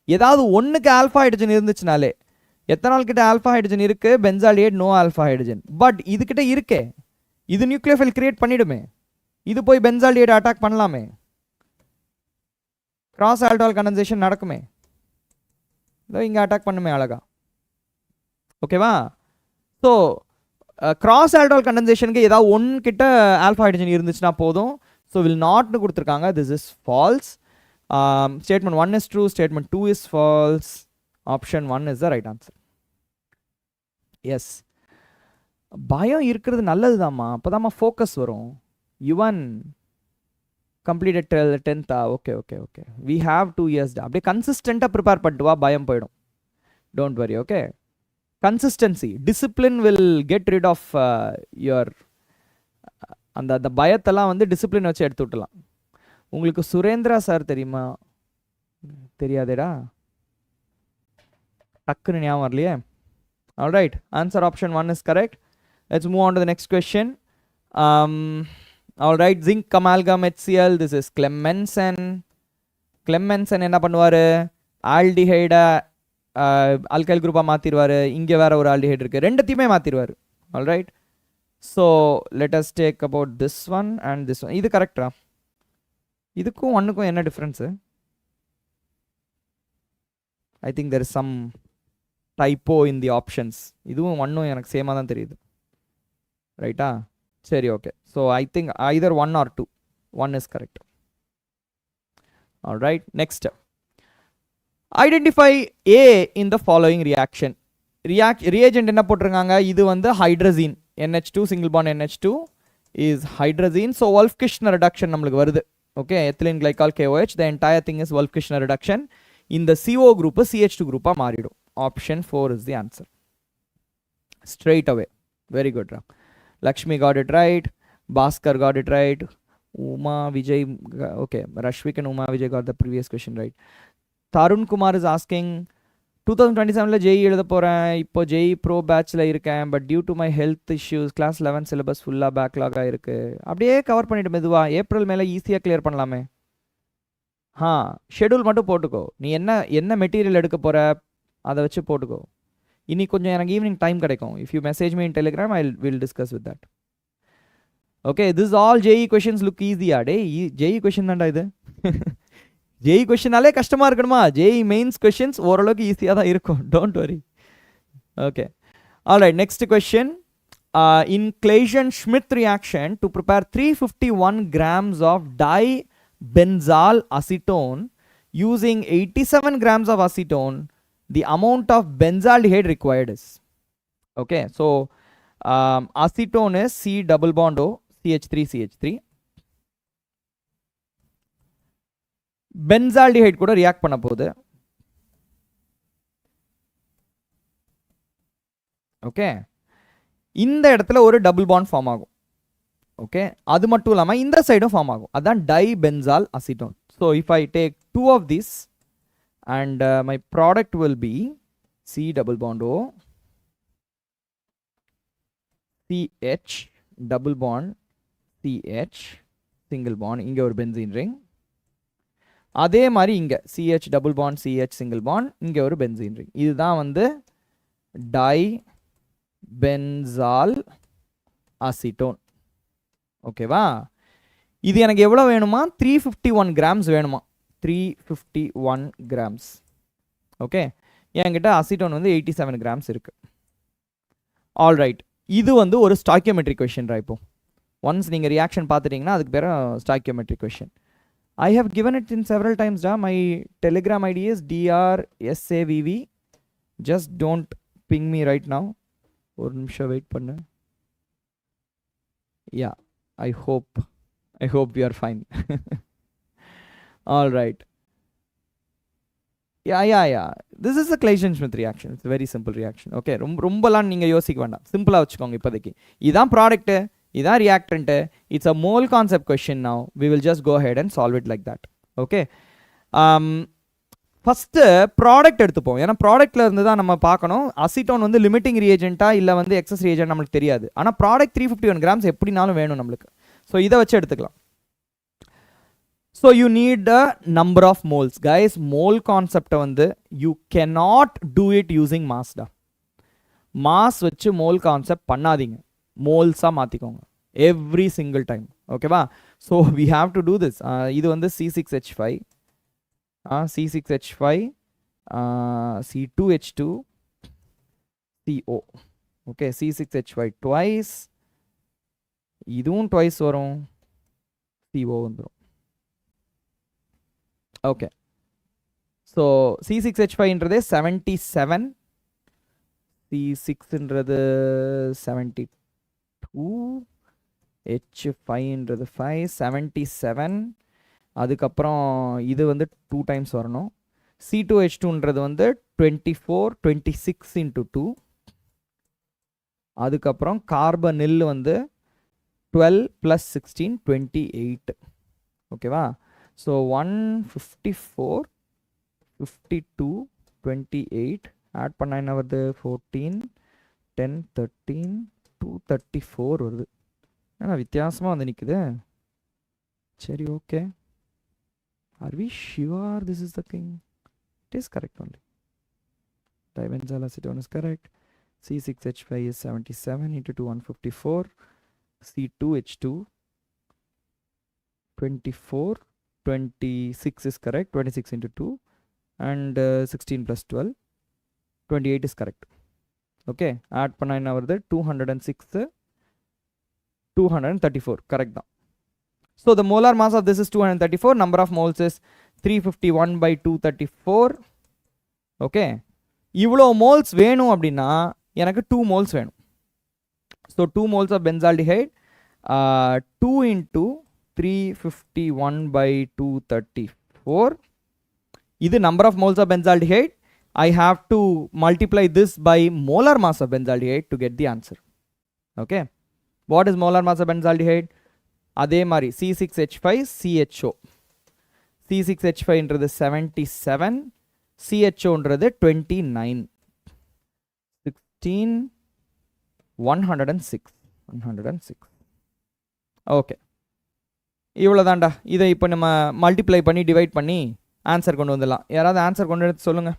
ஏதாவது ஒன்றுக்கு ஆல்ஃபா ஹைட்ரஜன் இருந்துச்சுனாலே, எத்தனால் கிட்ட ஆல்ஃபா ஹைட்ரஜன் இருக்கு, benzaldehyde no alpha hydrogen. But இதுகிட்ட இருக்கே, இது நியூக்ளியோஃபைல் கிரியேட் பண்ணிடுமே, இது போய் பென்சால்டிஹைடு அட்டாக் பண்ணலாமே, கிராஸ் ஆல்டால் கண்டென்சேஷன் நடக்குமே, இதோ இங்கே அட்டாக் பண்ணுமே அழகா. ஓகேவா? ஸோ கிராஸ் ஆல்டால் கண்டென்சேஷனுக்கு ஏதாவது ஒன்று கிட்ட ஆல்ஃபா ஹைட்ரஜன் இருந்துச்சுன்னா போதும். ஸோ வில் நாட்னு கொடுத்துருக்காங்க. This is falls. Statement 1 is true, statement 2 is false, option 1 is the right answer. Yes, பயம் இருக்கிறது நல்லது தாம்மா, அப்போதாம்மா ஃபோக்கஸ் வரும். Yuvan completed 10th. Okay, we have 2 years. அப்படியே கன்சிஸ்டண்ட்டாக ப்ரிப்பேர் பண்ணிட்டு வா, பயம் போயிடும். Don't worry. Okay, consistency, discipline will get rid of your அந்த பயத்தெல்லாம் வந்து டிசிப்ளின் வச்சு எடுத்து விட்டலாம். உங்களுக்கு சுரேந்திரா சார் தெரியுமா? தெரியாதேடா, டக்குன்னு ஞாபகம் வரலையே. Alright, answer option 1 is correct. Let's move on to the next question. Alright, zinc amalgam HCl, this is Clemmensen. Clemmensen என்ன பண்ணுவார்? ஆல்டிஹைடை ஆல்கைல் குரூப்பாக மாற்றிடுவார். இங்கே வேற ஒரு ஆல்டிஹைட் இருக்குது, ரெண்டுத்தையுமே மாற்றிடுவார். Alright, so let us take about this one and this one. இது கரெக்டா? இதுக்கும் ஒன்றுக்கும் என்ன difference? I think there is some typo in the options. இதுவும் ஒன்றும் எனக்கு சேமாக தான் தெரியுது. ரைட்டா? சரி, okay. So I think either 1 or 2. 1 is correct. All right, next. Identify A in the following reaction. Reagent என்ன போட்டிருக்காங்க, இது வந்து ஹைட்ரஜீன், NH2 single bond NH2 is hydrazine. So Wolff-Kishner reduction நம்மளுக்கு வருது. Okay, ethylene glycol KOH, the entire thing is Wolff-Kishner reduction. இந்த CO group CH2 group மாறிடும். Option 4 is the answer. Straight away. Very good. Lakshmi got it right. Bhaskar got it right. Uma Vijay, okay, Rashvik and Uma Vijay got the previous question right. Tarun Kumar is asking, 2027 JEE எழுத போறேன், இப்போ JEE Pro batchல இருக்கேன், but due to my health issues class 11 syllabus ஃபுல்லா backlog ஆயிருக்கு. அப்படியே கவர் பண்ணிட்டு மெதுவா ஏப்ரல் மேல ஈஸியா கிளியர் பண்ணலாமே. ஷெட்யூல் மட்டும் போட்டுக்கோ, நீ என்ன மெட்டீரியல் எடுக்க போற அதை வச்சு போட்டுக்கோ. இனி கொஞ்சம் எனக்கு ஈவினிங் டைம் கிடைக்கும். If you message me in Telegram I will discuss with that. Okay, this all JEE questions look ஈஸியா? டே JEE கொஷின் தான்டா இது. JEE கொஷினாலே கஷ்டமாக இருக்கணுமா? JEE மெயின்ஸ் கொஷின்ஸ் ஓரளவுக்கு ஈஸியாக தான் இருக்கும். Don't worry. Okay, alright, next question. In Claisen-Schmidt reaction to prepare 351 grams of dibenzyl acetone using 87 grams of acetone, the amount of benzaldehyde required is. Okay, so acetone is C double bond O CH3 benzaldehyde கூட ரியாக்ட் பண்ண போகுது. ஓகே, இந்த இடத்துல ஒரு டபுள் பாண்ட் ஃபார்ம் ஆகும். ஓகே, அது மட்டும் இல்லாமல் இந்த சைடும் ஃபார்ம் ஆகும். அதான் dibenzyl acetone. So if I take two of these and my product will be C double bond O CH double bond CH single bond, இங்க ஒரு benzene ring. அதே மாதிரி இங்க CH double bond CH single bond, இங்க ஒரு benzene ring. இதுதான் வந்து dibenzyl acetone. ஓகேவா? இது எனக்கு எவ்வளவு வேணுமா? 351 கிராம்ஸ் வேணுமா? 351 கிராம்ஸ். ஓகே, என்கிட்ட அசிட்டோன் வந்து 87 கிராம்ஸ் இருக்கு. ஆல் ரைட், இது வந்து ஒரு ஸ்டாக்கியோமெட்ரிக் கொஷின். இப்போ ஒன்ஸ் நீங்கள் ரியாக்ஷன் பார்த்துட்டீங்கன்னா அதுக்கு பேர் stoichiometric question. I have given it in several times. My Telegram ID is _DRSAVV. Just don't ping me right now. ஒரு நிமிஷம் வெயிட் பண்ணு. Yeah, I hope you are fine. All right. Yeah. This is a Claisen-Schmidt reaction. It's a very simple reaction. Okay, ரொம்பலாம் நீங்கள் யோசிக்க வேண்டாம். சிம்பிளாக வச்சுக்கோங்க இப்போதைக்கு. இதான் ப்ராடக்ட்டு, இதான் reactant. It's a mole concept question. Now we will just go ahead and solve it like that. Okay, first product எடுத்துப்போம். ஏன்னா ப்ராடக்ட்ல இருந்து தான் நம்ம பார்க்கணும். அசிட்டோன் வந்து லிமிட்டிங் ரியேஜென்ட்டா இல்லை வந்து எக்ஸஸ் ரியேஜென்ட் நம்மளுக்கு தெரியாது. ஆனால் ப்ராடக்ட் 351 கிராம்ஸ் எப்படினாலும் வேணும் நம்மளுக்கு. ஸோ இதை வச்சு எடுத்துக்கலாம். So you need the number of moles. Guys, mole concept வந்து you cannot do it using mass da. Mass வச்சு mole concept பண்ணாதீங்க. Moles-ஆ மாற்றிக்கோங்க every single time. ஓகேவா? So we have to do this. இது வந்து C6H5 C6H5 C2H2 CO. Okay, C6H5 twice, இதுவும் twice வரும், CO வந்துடும். ஓகே, ஸோ C6H5ன்றது 77, C6ன்றது 72, H5ன்றது 5, 77. அதுக்கப்புறம் இது வந்து 2 டைம்ஸ் வரணும். C2H2ன்றது வந்து 24, 26 into 2. அதுக்கப்புறம் கார்பனில் வந்து 12 + 16, 28. ஓகேவா? So 154, 52, 28 add பண்ணா என்ன வருது? 14, 10, 13, 234 வருது. ஏன்னா வித்தியாசமாக வந்து நிற்குது. சரி, okay. Are we sure this is the thing? It is correct only. Dibenzyl acetone is correct. C6H5 is 77 into 2, 154. C2H2 24, 26 is correct. 26 into 2 and 16 plus 12, 28 is correct. Okay, add பண்ணா என்ன வருது? 206, 234 correct தான். So the molar mass of this is 234. Number of moles is 351 by 234. Okay, இவ்வளோ மோல்ஸ் வேணும் அப்படின்னா எனக்கு 2 moles வேணும். So 2 moles of benzaldehyde, 2 into 351/234. இது number of moles of benzaldehyde. I have to multiply this by molar mass of benzaldehyde to get the answer. Okay, what is molar mass of benzaldehyde? அதே மாதிரி C6H5CHO. C6H5ன்றது 77, CHOன்றது 29, 16, 106. ஓகே, இவ்வளோ தான்டா. இதை இப்போ நம்ம மல்டிப்ளை பண்ணி டிவைட் பண்ணி ஆன்சர் கொண்டு வந்துடலாம். யாராவது ஆன்சர் கொண்டு எடுத்து சொல்லுங்கள்.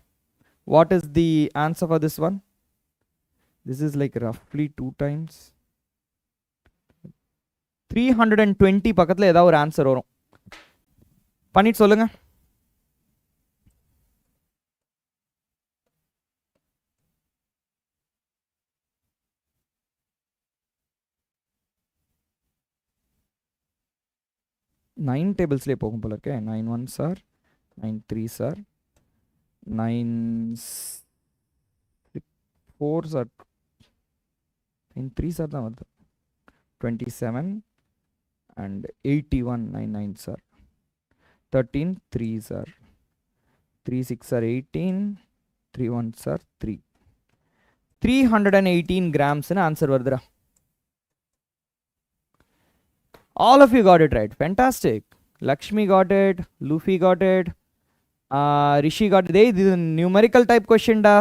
What is the answer for this one? This is like ரஃப்லி 2 times 320 பக்கத்தில் ஏதாவது ஒரு ஆன்சர் வரும். பண்ணிட்டு சொல்லுங்க. நைன் டேபிள்ஸ்லேயே போகும் போல இருக்கே. 9 1 சார், 9 3 சார், 9 4 சார், 9 3 சார் தான் வருது. 27 and 81, 9 9 sir, 13 3 sir, 3 6 sir 18, 3 1 sir 3, 318 grams answer வருதுடா. All of you got it right. Fantastic. Lakshmi got it, Luffy got it, Rishi got it. This is numerical type question da.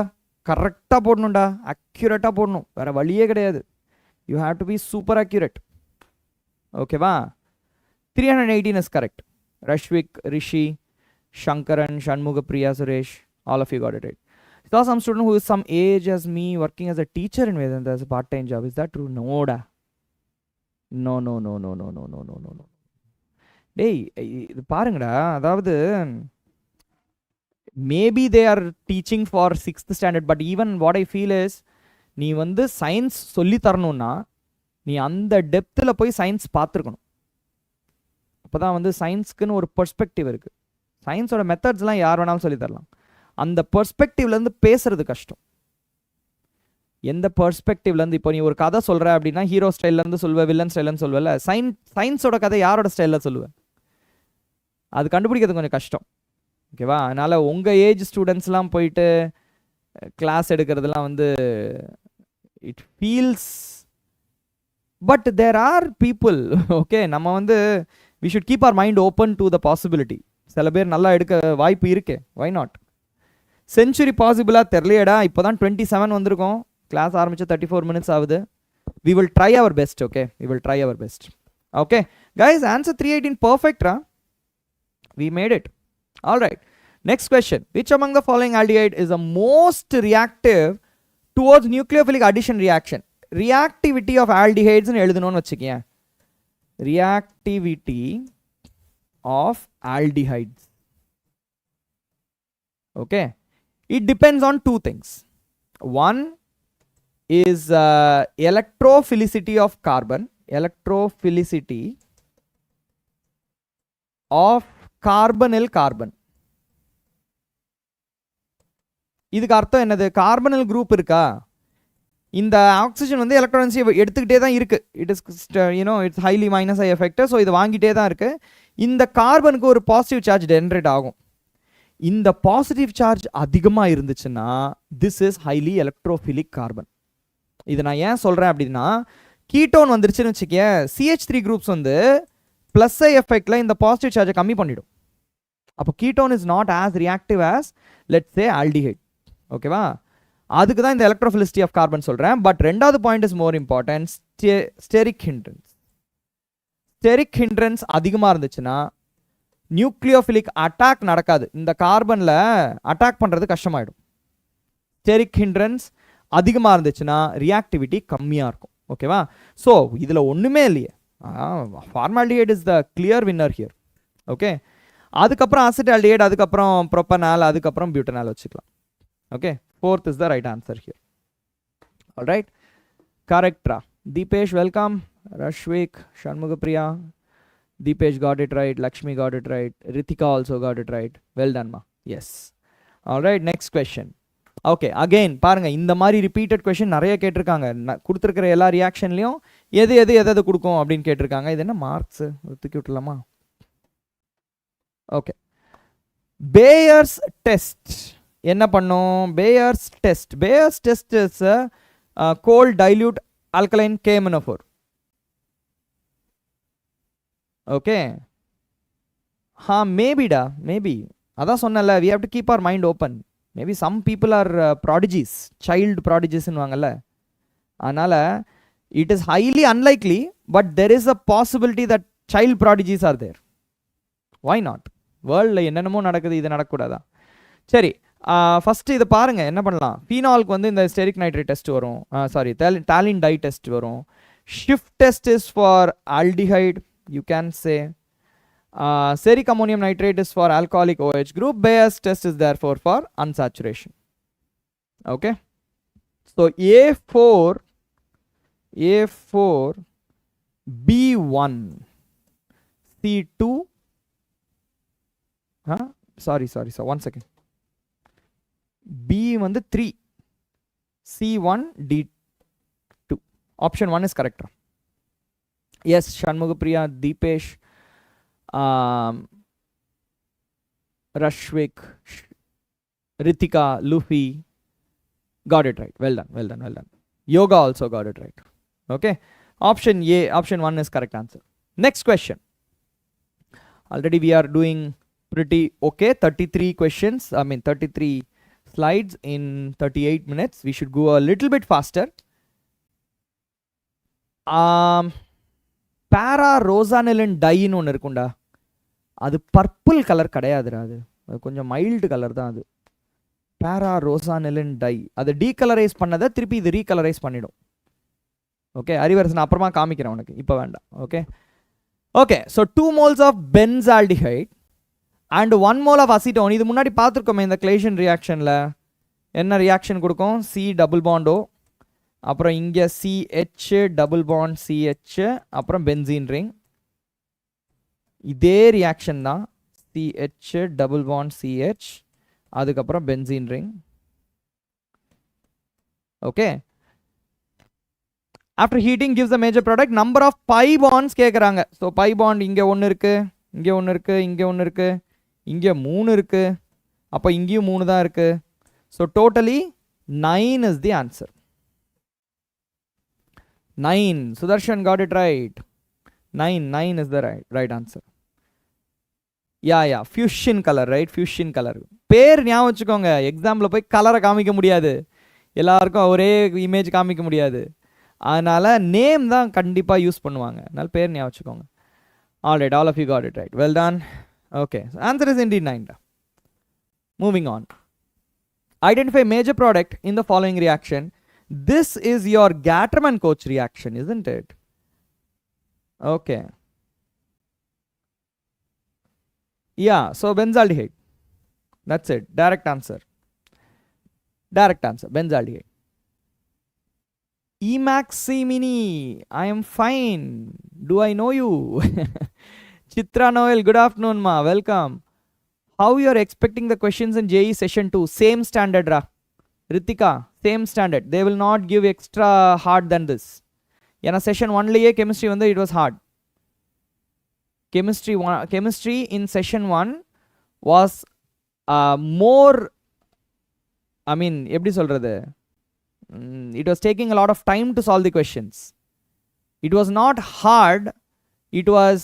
கரெக்டாக போடணும்டா, அக்யூரேட்டாக போடணும், வேறு வழியே கிடையாது. You have to be super accurate. ஓகேவா? 318 is correct. Rashvik, Rishi, Shankaran, Shanmugapriya, Suresh, all of you got it right. I saw some student who is some age as me working as a teacher in Vedanta as a part-time job. Is that true? No da. No. டேய், இது பாருங்கடா, அதாவது maybe they are teaching for 6th standard, but even what I feel is, நீ வந்து சயின்ஸ் சொல்லி தரணும்னா நீ அந்த டெப்த்தில் போய் சயின்ஸ் பார்த்துருக்கணும். அப்போ தான் வந்து சயின்ஸ்க்குன்னு ஒரு பெர்ஸ்பெக்டிவ் இருக்குது. சயின்ஸோட மெத்தட்ஸ்லாம் யார் வேணாலும் சொல்லி தரலாம். அந்த பெர்ஸ்பெக்டிவ்லேருந்து பேசுறது கஷ்டம். எந்த பெர்ஸ்பெக்டிவ்லேருந்து, இப்போ நீ ஒரு கதை சொல்கிற அப்படின்னா ஹீரோ ஸ்டைல்லேருந்து சொல்லுவேன், வில்லன் ஸ்டைல்லேருந்து சொல்லுவேல. சயின்ஸோட கதை யாரோட ஸ்டைலில் சொல்லுவேன்? அது கண்டுபிடிக்கிறது கொஞ்சம் கஷ்டம். ஓகேவா? அதனால் உங்கள் ஏஜ் ஸ்டூடெண்ட்ஸ்லாம் போயிட்டு கிளாஸ் எடுக்கிறதுலாம் வந்து it feels, but there are people. Okay, நம்ம வந்து we should keep our mind open to the possibility. சில பேர் நல்லா எடுக்க வாய்ப்பு இருக்கு. Why not? செஞ்சுரி பாசிபிளாக தெரியலையடா. இப்போ தான் 27 வந்திருக்கோம். கிளாஸ் ஆரம்பிச்சு 34 minutes ஆகுது. We will try our best. Okay, we will try our best. Okay guys, answer 318 perfect, huh? We made it. All right, next question. Which among the following aldehyde is the most reactive towards nucleophilic addition reaction? Reactivity of aldehydes nu eludunonu vechikkiya. Reactivity of aldehydes. Okay, it depends on two things. One is electrophilicity of carbon. Electrophilicity of carbonyl carbon. இதுக்கு அர்த்தம் என்னது? கார்பனல் குரூப் இருக்கா, இந்த ஆக்சிஜன் வந்து எலக்ட்ரான்ஸை எடுத்துக்கிட்டே தான் இருக்கு. It is it's highly minus I effect. So இது வாங்கிட்டே தான் இருக்கு. இந்த கார்பனுக்கு ஒரு பாசிட்டிவ் சார்ஜ் ஜென்ரேட் ஆகும். இந்த பாசிட்டிவ் சார்ஜ் அதிகமாக இருந்துச்சுன்னா this is highly electrophilic carbon. இதை நான் ஏன் சொல்கிறேன் அப்படின்னா, கீட்டோன் வந்துருச்சுன்னு வச்சுக்கேன், CH3 குரூப்ஸ் வந்து ப்ளஸ் ஐ எஃபெக்டில் இந்த பாசிட்டிவ் சார்ஜை கம்மி பண்ணிடும். அப்போ ketone is not as reactive as let's say aldehyde. ஓகேவா? அதுக்கு தான் இந்த எலக்ட்ரோஃபிலிசிட்டி ஆஃப் கார்பன் சொல்கிறேன். பட் ரெண்டாவது point is more important, steric hindrance. Steric hindrance அதிகமாக இருந்துச்சுன்னா நியூக்ளியோஃபிலிக் அட்டாக் நடக்காது. இந்த கார்பனில் அட்டாக் பண்ணுறது கஷ்டமாயிடும். ஸ்டெரிக் ஹிண்ட்ரன்ஸ் அதிகமாக இருந்துச்சுன்னா ரியாக்டிவிட்டி கம்மியாக இருக்கும். ஓகேவா? ஸோ இதில் ஒன்றுமே இல்லையே, formaldehyde is the clear winner here. Okay, அதுக்கப்புறம் அசிட்டால்டிஹைட், அதுக்கப்புறம் ப்ரோப்பனால், அதுக்கப்புறம் பியூட்டனால் வச்சுக்கலாம். Okay, 4th is the right answer here. All right, correct ra. Deepesh, welcome. Rashvik, Shanmugapriya, Deepesh got it right. Lakshmi got it right. Ritika also got it right. Well done ma. Yes. Alright, next question. Okay, again பாருங்க, இந்த மாதிரி ரிப்பீட்டட் கொஸ்டின் நிறைய கேட்டிருக்காங்க. கொடுத்துருக்கிற எல்லா ரியாக்ஷன்லையும் எது கொடுக்கும் அப்படின்னு கேட்டிருக்காங்க. இது என்ன மார்க்ஸ் தூக்கி விட்டுலாமா? ஓகே, பேயர்ஸ் டெஸ்ட் என்ன பண்ணும்? Baeyer's test is cold dilute alkaline KMnO4. Okay, maybe அதான் சொன்னல, we have to keep our mind open. Maybe some people are prodigies, child prodigies வாங்கல்ல. அதனால it is highly unlikely, but there is a possibility that child prodigies are there. Why not? வேர்ல்டில் என்னென்னமோ நடக்குது, இது நடக்கக்கூடாதா? சரி, ஃபஸ்ட்டு இதை பாருங்கள், என்ன பண்ணலாம்? ஃபீனாலுக்கு வந்து இந்த ஸ்டெரிக் நைட்ரேட் டெஸ்ட் வரும், சாரி டாலின் டை டெஸ்ட் வரும். Shift test is for aldehyde, you can say. Steric ammonium nitrate is for alcoholic OH group. Bayes test is therefore for unsaturation. Okay, so A4 B1 C2 sorry 1 second. B வந்து 3 C1 D2. Option 1 is correct. Yes, Shanmugapriya, Deepesh, Rashvik, Ritika, Luffy got it right. Well done. Yoga also got it right. Okay, option 1 is correct answer. Next question. Already we are doing pretty okay. 33 questions, 33 slides in 38 minutes. We should go a little bit faster. Para rosanilin dye னு ஒன்று இருக்குண்டா, அது பர்பிள் கலர் கிடையாதுடா, அது கொஞ்சம் மைல்டு கலர் தான் அது. பேரா ரோசானிலின் டை, அதை டீகலரைஸ் பண்ணதை திருப்பி இது ரீகலரைஸ் பண்ணிடும். ஓகே, அறிவரசன் அப்புறமா காமிக்கிறேன் உனக்கு, இப்போ வேண்டாம். Okay, so 2 moles of benzaldehyde and 1 mole of acetone. இது முன்னாடி பார்த்துருக்கோமே இந்த கிளேஷன் ரியாக்ஷனில். என்ன ரியாக்ஷன் கொடுக்கும்? C டபுள் பாண்டோ, அப்புறம் இங்கே CH டபுள் பாண்ட் CH, அப்புறம் பென்சீன் ரிங். இதே ரியாக்ஷன் தான், CH டபுள் பாண்ட் CH, அதுக்கப்புறம் benzene ring. Okay, after heating gives the major product. Number of pi bonds கேட்குறாங்க. ஸோ பை பாண்ட் இங்கே ஒன்று இருக்குது, இங்கே ஒன்று இருக்குது, இங்கே ஒன்று இருக்குது, இங்கே 3 இருக்குது, அப்போ இங்கேயும் 3 தான் இருக்குது. So totally 9 is the answer. 9. Sudarshan got it right. 9 is the right answer. Yeah, fusion color, right? Fusion color. பேர் ஞாபகம் வச்சுக்கோங்க, எக்ஸாம்பிள் போய் கலரை காமிக்க முடியாது, எல்லாருக்கும் ஒரே இமேஜ் காமிக்க முடியாது. அதனால நேம் தான் கண்டிப்பாக யூஸ் பண்ணுவாங்க, அதனால பேர் ஞாபகம் வச்சுக்கோங்க. Alright, all of you got it right. Well done. Okay, so answer is indeed 9. Moving on. Identify major product in the following reaction. This is your Gatterman-Koch reaction, isn't it? Okay. Yeah, so benzaldehyde. That's it. Direct answer. Benzaldehyde. 𝒉𝒐 I am fine. Do I know you? Chitra Noel, good afternoon ma. Welcome. How you are expecting the questions in JEE session 2? Same standard ra. Ritika, same standard. They will not give extra hard than this. Yana session 1 liye chemistry வந்து it was hard. Chemistry in session 1 was more, எப்படி சொல்றது, it was taking a lot of time to solve the questions. It was not hard, it was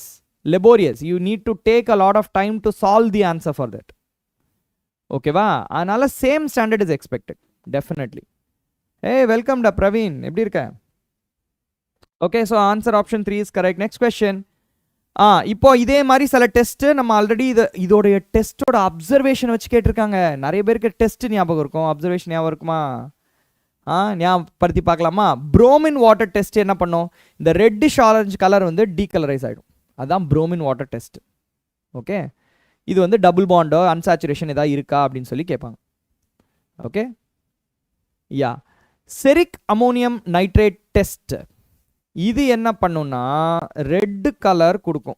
laborious. You need to take a lot of time to solve the answer for that. Okay va? அதனால same standard is expected, definitely. Hey, welcome da Praveen, எப்படி இருக்க? Okay, so answer option 3 is correct. Next question. இப்போ இதே மாதிரி சில டெஸ்ட் நம்ம ஆல்ரெடி இதோடைய டெஸ்டோட அப்சர்வேஷன் வச்சு கேட்டிருக்காங்க. நிறைய பேருக்கு டெஸ்ட் ஞாபகம் இருக்கும், அப்சர்வேஷன் ஞாபகம் இருக்குமா? ஞாபகப்படுத்தி பார்க்கலாமா? புரோமின் வாட்டர் டெஸ்ட் என்ன பண்ணும்? இந்த ரெட்டிஷ் ஆரஞ்சு கலர் வந்து டீகலரைஸ் ஆகிடும், அதுதான் புரோமின் வாட்டர் டெஸ்ட். ஓகே, இது வந்து டபுள் பாண்டோ அன்சாச்சுரேஷன் ஏதாவது இருக்கா அப்படின்னு சொல்லி கேட்பாங்க. ஓகே, யா. செரிக் அமோனியம் நைட்ரேட் டெஸ்ட், இது என்ன பண்ணுன்னா ரெட் கலர் கொடுக்கும்.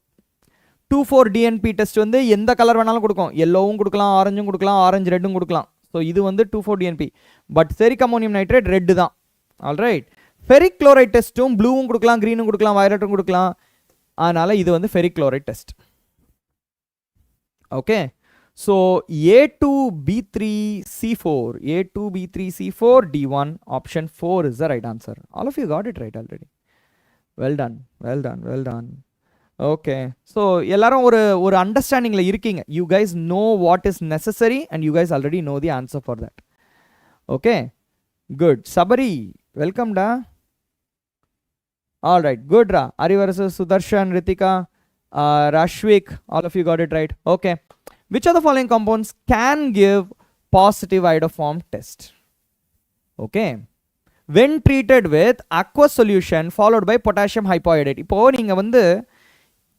2,4-DNP டெஸ்ட் வந்து எந்த கலர் வேணாலும் கொடுக்கும், எல்லோவும் கொடுக்கலாம், ஆரஞ்சும் கொடுக்கலாம், ஆரஞ்சு ரெட்டும் கொடுக்கலாம். ஸோ இது வந்து 2,4-DNP. But ferric ammonium nitrate red தான். ஆல்ரைட், ஃபெரிக் குளோரைட் டெஸ்ட்டும் ப்ளூவும் கொடுக்கலாம், க்ரீனும் கொடுக்கலாம், வயலட்டும் கொடுக்கலாம். அதனால் இது வந்து ferric chloride test. Okay, so A2B3C4, A2B3C4 D1, option 4 is the right answer. All of you got it right already. Well done, well done, well done. Okay, so எல்லாரும் ஒரு அண்டர்ஸ்டாண்டிங்ல இருக்கீங்க. You guys know what is necessary and you guys already know the answer for that. Okay, good. Sabari, welcome da. All right, good ra. Ari versus Sudarshan, Ritika, Rashwik, all of you got it right. Okay, which of the following compounds can give positive iodoform test? Okay, when treated with aqueous solution followed by potassium hypoiodate. இப்போ நீங்க வந்து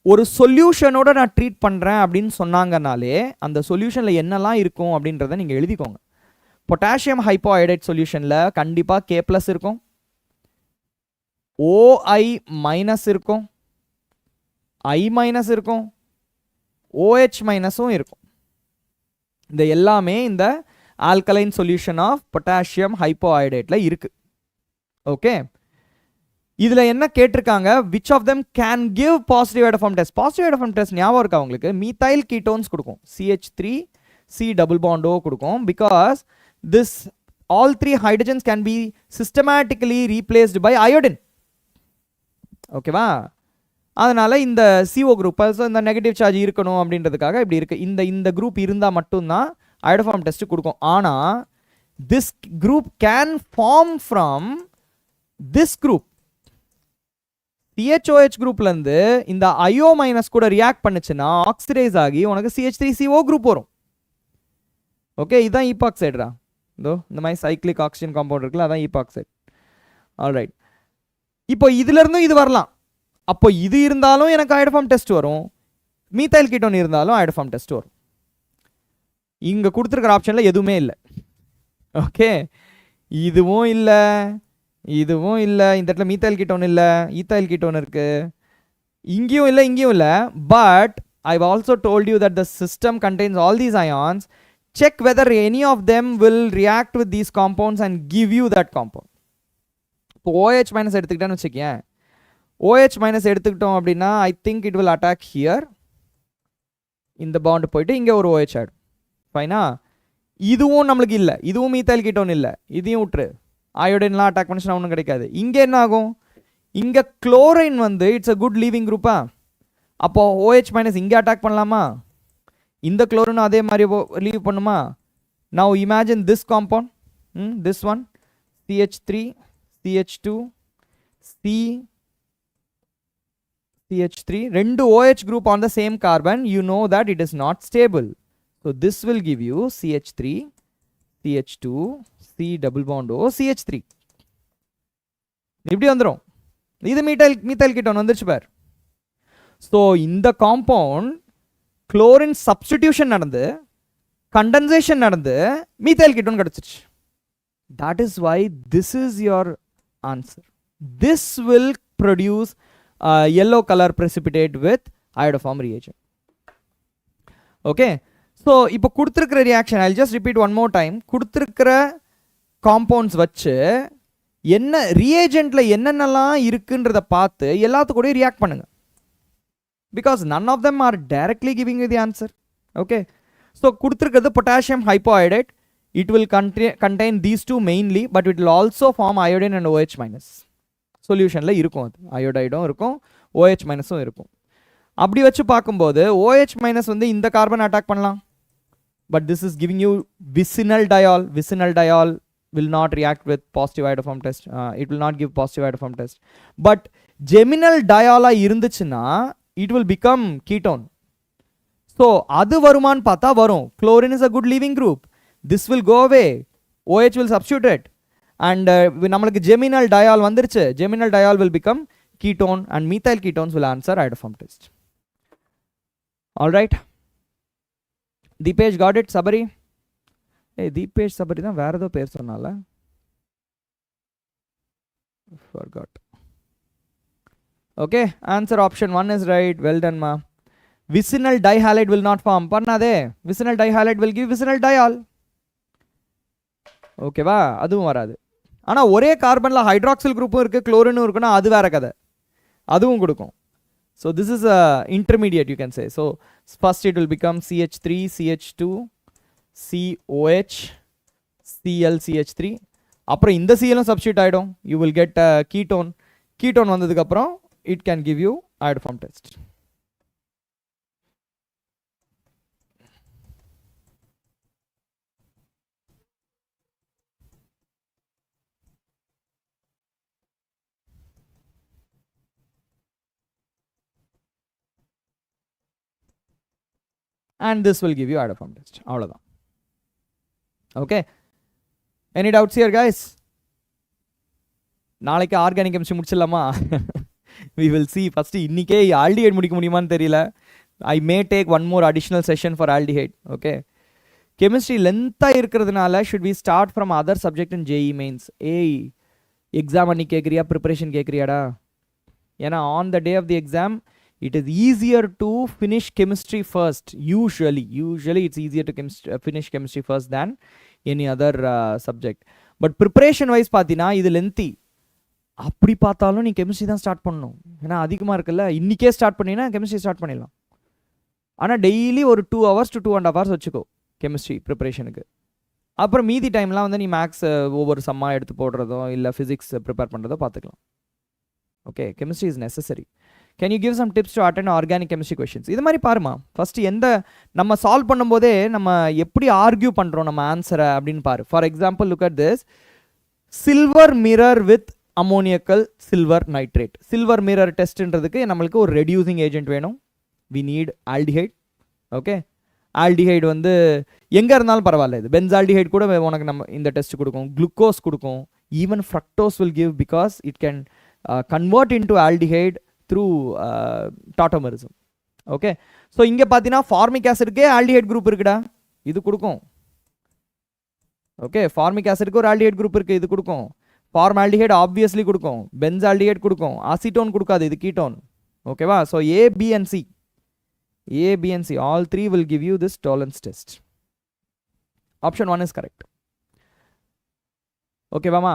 ஒரு சொல்யூஷனோட நான் ட்ரீட் பண்ணுறேன் அப்படின்னு சொன்னாங்கனாலே அந்த சொல்யூஷனில் என்னெல்லாம் இருக்கும் அப்படின்றத நீங்கள் எழுதிக்கோங்க. பொட்டாசியம் ஹைப்போஐடேட் சொல்யூஷனில் கண்டிப்பாக K+ இருக்கும், OI- இருக்கும், I- இருக்கும், OH- இருக்கும். இந்த எல்லாமே இந்த ஆல்கலைன் சொல்யூஷன் ஆஃப் பொட்டாசியம் ஹைப்போஐடேட்டில் இருக்குது. ஓகே, இதில் என்ன கேட்டிருக்காங்க, which of them can give positive iodoform test. Positive iodoform test ஞாபகம் இருக்கா உங்களுக்கு? மீத்தைல் கீட்டோன்ஸ் கொடுக்கும், CH3 C double bond O கொடுக்கும். Because this all 3 hydrogens can be systematically replaced by iodine. ஓகேவா? அதனால இந்த CO குரூப், இந்த நெகட்டிவ் சார்ஜ் இருக்கணும் அப்படின்றதுக்காக இப்படி இருக்கு. இந்த குரூப் இருந்தால் மட்டும்தான் ஐடோஃபார்ம் டெஸ்ட் கொடுக்கும். ஆனால் this group can form from this group. CHOH குரூப்லேருந்து இந்த IO- கூட ரியாக்ட் பண்ணுச்சுன்னா ஆக்சிடைஸ் ஆகி உனக்கு CH3CO குரூப் வரும். ஓகே, இதுதான் ஈபாக்சைடுரா. இந்த மாதிரி சைக்ளிக் ஆக்சிஜன் காம்பவுண்ட் இருக்குல்ல, அதான் ஈபாக்சைடு. ஆல்ரைட், இப்போ இதுலேருந்தும் இது வரலாம். அப்போ இது இருந்தாலும் எனக்கு ஐடோஃபார்ம் டெஸ்ட் வரும், மீத்தைல் கீட்டோன் இருந்தாலும் ஐடோஃபார்ம் டெஸ்ட் வரும். இங்கே கொடுத்துருக்கிற ஆப்ஷனில் எதுவுமே இல்லை. ஓகே, இதுவும் இல்லை, இதுவும் இல்லை, இந்த இடத்துல மீத்தைல் கீட்டோன் இல்லை, ஈத்தைல் கீட்டோன் இருக்கு, இங்கேயும் இல்லை, இங்கேயும் இல்லை. But I've also told you that the system contains all these ions. Check whether any of them will react with these compounds and give you that compound. இப்போ OH- எடுத்துக்கிட்டேன்னு வச்சுக்கேன், OH- எடுத்துக்கிட்டோம் அப்படின்னா I think it will attack here. இந்த பாண்ட் போயிட்டு இங்கே ஒரு OH ஆகிடும். ஃபைனா? இதுவும் நம்மளுக்கு இல்லை, இதுவும் மீத்தைல் கீட்டோன் இல்லை, இதையும் விட்டுரு. அயோடின்லாம் அட்டாக் பண்ணிச்சுன்னா ஒன்றும் கிடைக்காது. இங்கே என்ன ஆகும், இங்கே குளோரைன் வந்து இட்ஸ் அ குட் லீவிங் குரூப்பா. அப்போ OH- இங்கே அட்டாக் பண்ணலாமா? இந்த குளோரினும் அதே மாதிரி லீவ் பண்ணுமா? Now imagine this compound, this one CH3 CH2 CH3, ரெண்டு OH group on the same carbon, you know that it is not stable. So this will give you CH3 CH2 C double bond O CH3. இப்படி வந்துரும். இது மீத்தைல் கீட்டோன் வந்துருச்சு பார். ஸோ இந்த காம்பவுண்ட் குளோரின் சப்ஸ்டிடியூஷன் நடந்து, கண்டென்சேஷன் நடந்து, மீத்தைல் கீட்டோன் கிடைச்சிருச்சு. That is why this is your answer. This will produce yellow color precipitate with iodoform reagent. Okay, so இப்போ கொடுத்துருக்கிற reaction I'll just repeat one more time. கொடுத்துருக்கிற காம்பவுண்ட்ஸ் வச்சு என்ன ரியேஜென்ட்ல என்னென்னலாம் இருக்குன்றத பார்த்து எல்லாத்துக்கூட ரியாக்ட் பண்ணுங்க. Because none of them are directly giving you the answer. Okay, so கொடுத்துருக்கிறது potassium ஹைப்போஐடேட். It will contain these two mainly, but it will also form iodine and OH-. சொல்யூஷனில் இருக்கும், அது அயோடைடும் இருக்கும், OH- இருக்கும். அப்படி வச்சு பார்க்கும்போது OH- வந்து இந்த கார்பன் அட்டாக் பண்ணலாம். But this is giving you vicinal diol. Vicinal diol will not react with positive iodoform test. It will not give positive iodoform test. But geminal diol இருந்துச்சுன்னா it will become ketone. So அது வருமான்னு பார்த்தா வரும். Chlorine is a good leaving group. This will go away. OH will substitute it. And நம்மளுக்கு geminal diol வந்துருச்சு. Geminal diol will become ketone and methyl ketones will answer iodoform test. Alright. Deepesh got it? Sabari? Hey, Deepesh Sabari தான் வேற ஏதோ பேர் சொன்னால. Forgot. Okay, answer option 1 is right. Well done ma. Vicinal dihalide will not form. பண்ணாதே. Vicinal dihalide will give vicinal diol. ஓகேவா, அதுவும் வராது. ஆனால் ஒரே கார்பனில் ஹைட்ராக்சில் குரூப்பும் இருக்குது, குளோரினும் இருக்குன்னா அது வேற கதை, அதுவும் கொடுக்கும். So this is a intermediate you can say. So first it will become CH3 CH2 COH Cl CH3. அப்புறம் இந்த சிஎலும் சப்ஸ்டியூட் ஆகிடும். You will get ketone. Ketone வந்ததுக்கப்புறம் it can give you iodopharm test. And this will give you iodopharm test. அவ்வளோதான். Okay. Any doubts here, guys? நாளைக்கு ஆர்கானிக் கெமிஸ்ட்ரி முடிச்சிடலாமா? We will see. ஃபர்ஸ்ட் இன்னைக்கே ஆல்டிஹைட் முடிக்க முடியுமான்னு தெரியல. I may take one more additional session for aldehyde. Okay. Chemistry லென்த்தாக இருக்கிறதுனால should we start from other subject in JEE mains? ஏய், எக்ஸாம் அன்னைக்கு கேட்குறியா, ப்ரிப்பரேஷன் கேட்குறியாடா? ஏன்னா on the day of the exam it is easier to finish chemistry first. Usually it's easier to finish chemistry first than any other subject. But preparation wise பார்த்தீங்கன்னா இது லென்த்தி. அப்படி பார்த்தாலும் நீ கெமிஸ்ட்ரி தான் ஸ்டார்ட் பண்ணணும். ஏன்னா அதிகமாக இருக்குல்ல. இன்றைக்கே ஸ்டார்ட் பண்ணினா கெமிஸ்ட்ரி ஸ்டார்ட் பண்ணிடலாம். ஆனால் டெய்லி ஒரு 2 hours to 2.5 hours வச்சுக்கோ கெமிஸ்ட்ரி ப்ரிப்பரேஷனுக்கு. அப்புறம் மீதி டைம்லாம் வந்து நீ மேக்ஸ் ஒவ்வொரு சம்மாக எடுத்து போடுறதோ இல்லை ஃபிசிக்ஸ் ப்ரிப்பேர் பண்ணுறதோ பார்த்துக்கலாம். Okay, chemistry is necessary. Can you give some tips to attend organic chemistry questions? இது மாதிரி பாருமா, ஃபஸ்ட்டு எந்த நம்ம சால்வ் பண்ணும்போதே நம்ம எப்படி ஆர்கியூ பண்ணுறோம் நம்ம ஆன்சரை அப்படின்னு பாரு. For example look at this, silver mirror with ammoniacal silver nitrate. Silver mirror டெஸ்ட்ன்றதுக்கு நம்மளுக்கு ஒரு ரெடியூசிங் ஏஜென்ட் வேணும். We need aldehyde. Okay, aldehyde வந்து எங்கே இருந்தாலும் பரவாயில்ல, இது பென்சால்டிஹைட் கூட உனக்கு நம்ம இந்த டெஸ்ட் கொடுக்கும், குளுக்கோஸ் கொடுக்கும், even fructose will give because it can convert into aldehyde through tautomerism. Okay, so இங்கே பார்த்தீங்கன்னா ஃபார்மிக் ஆசிட்கே ஆல்டிஹைட் குரூப் இருக்குடா, இது கொடுக்கும். ஓகே, ஃபார்மிக் ஆசிட்க்கு ஒரு ஆல்டிஹைட் குரூப் இருக்குது, இது கொடுக்கும். ஃபார்மால்டிஹைட் ஆப்வியஸ்லி கொடுக்கும், பென்சால்டிஹைட் கொடுக்கும், அசிட்டோன் கொடுக்காது, இது கீட்டோன். ஓகேவா, so A, B and C all three will give you this tolerance test. Option 1 is correct. ஓகேவாமா?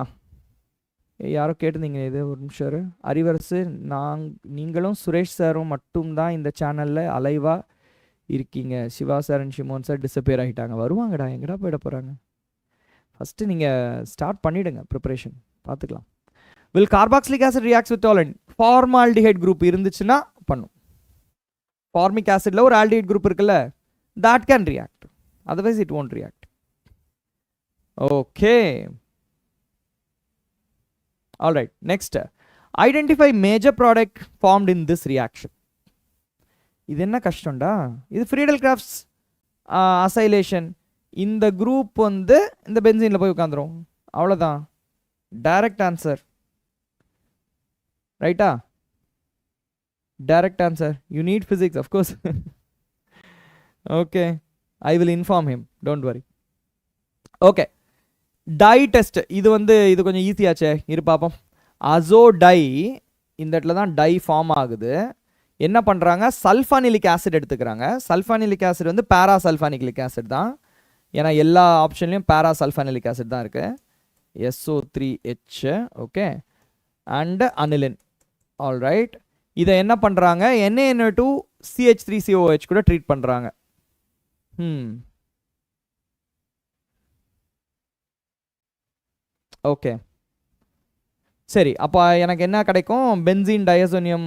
யாரோ கேட்டிருந்தீங்க, இது ஒரு நிமிஷம். அறிவரசு, நீங்களும் சுரேஷ் சாரும் மட்டும்தான் இந்த சேனலில் அலைவாக இருக்கீங்க. Siva sir and Shimon sir disappear ஆகிட்டாங்க. வருவாங்கடா, எங்கடா போயிட போகிறாங்க? ஃபஸ்ட்டு நீங்கள் ஸ்டார்ட் பண்ணிவிடுங்க ப்ரிப்பரேஷன், பார்த்துக்கலாம். Will carboxylic acid reacts with tolerant? Formaldehyde group இருந்துச்சுன்னா பண்ணும். ஃபார்மிக் ஆசிடில் ஒரு ஆல்டிஹைட் குரூப் இருக்குல்ல, that can react, otherwise it won't react. Okay. All right, next, identify major product formed in this reaction. இது என்ன கஷ்டம்டா, இது ஃப்ரீடல் கிராஃப்ட்ஸ் அசைலேஷன். இந்த குரூப் வந்து இந்த பென்சீனில் போய் உட்காந்துரும், அவ்வளோதான். டைரக்ட் ஆன்சர், ரைட்டா? Direct answer. You need physics, of course. Okay, I will inform him, don't worry. Okay, dye test. இது வந்து இது கொஞ்சம் ஈஸியாச்சே, இரு பார்ப்போம். அசோ டை, இந்த இடத்துல தான் டை ஃபார்ம் ஆகுது. என்ன பண்ணுறாங்க, சல்ஃபானிலிக் ஆசிட் எடுத்துக்கிறாங்க. சல்ஃபானிலிக் ஆசிட் வந்து பேராசல்ஃபானிலிக் ஆசிட் தான், ஏன்னா எல்லா ஆப்ஷன்லையும் பேராசல்ஃபானிலிக் ஆசிட் தான் இருக்குது. SO3H. Okay, and aniline. All right, இதை என்ன பண்ணுறாங்க, NaNO2CH3COH கூட ட்ரீட் பண்ணுறாங்க. ஓகே, சரி. அப்போ எனக்கு என்ன கிடைக்கும், பென்சீன் டயசோனியம்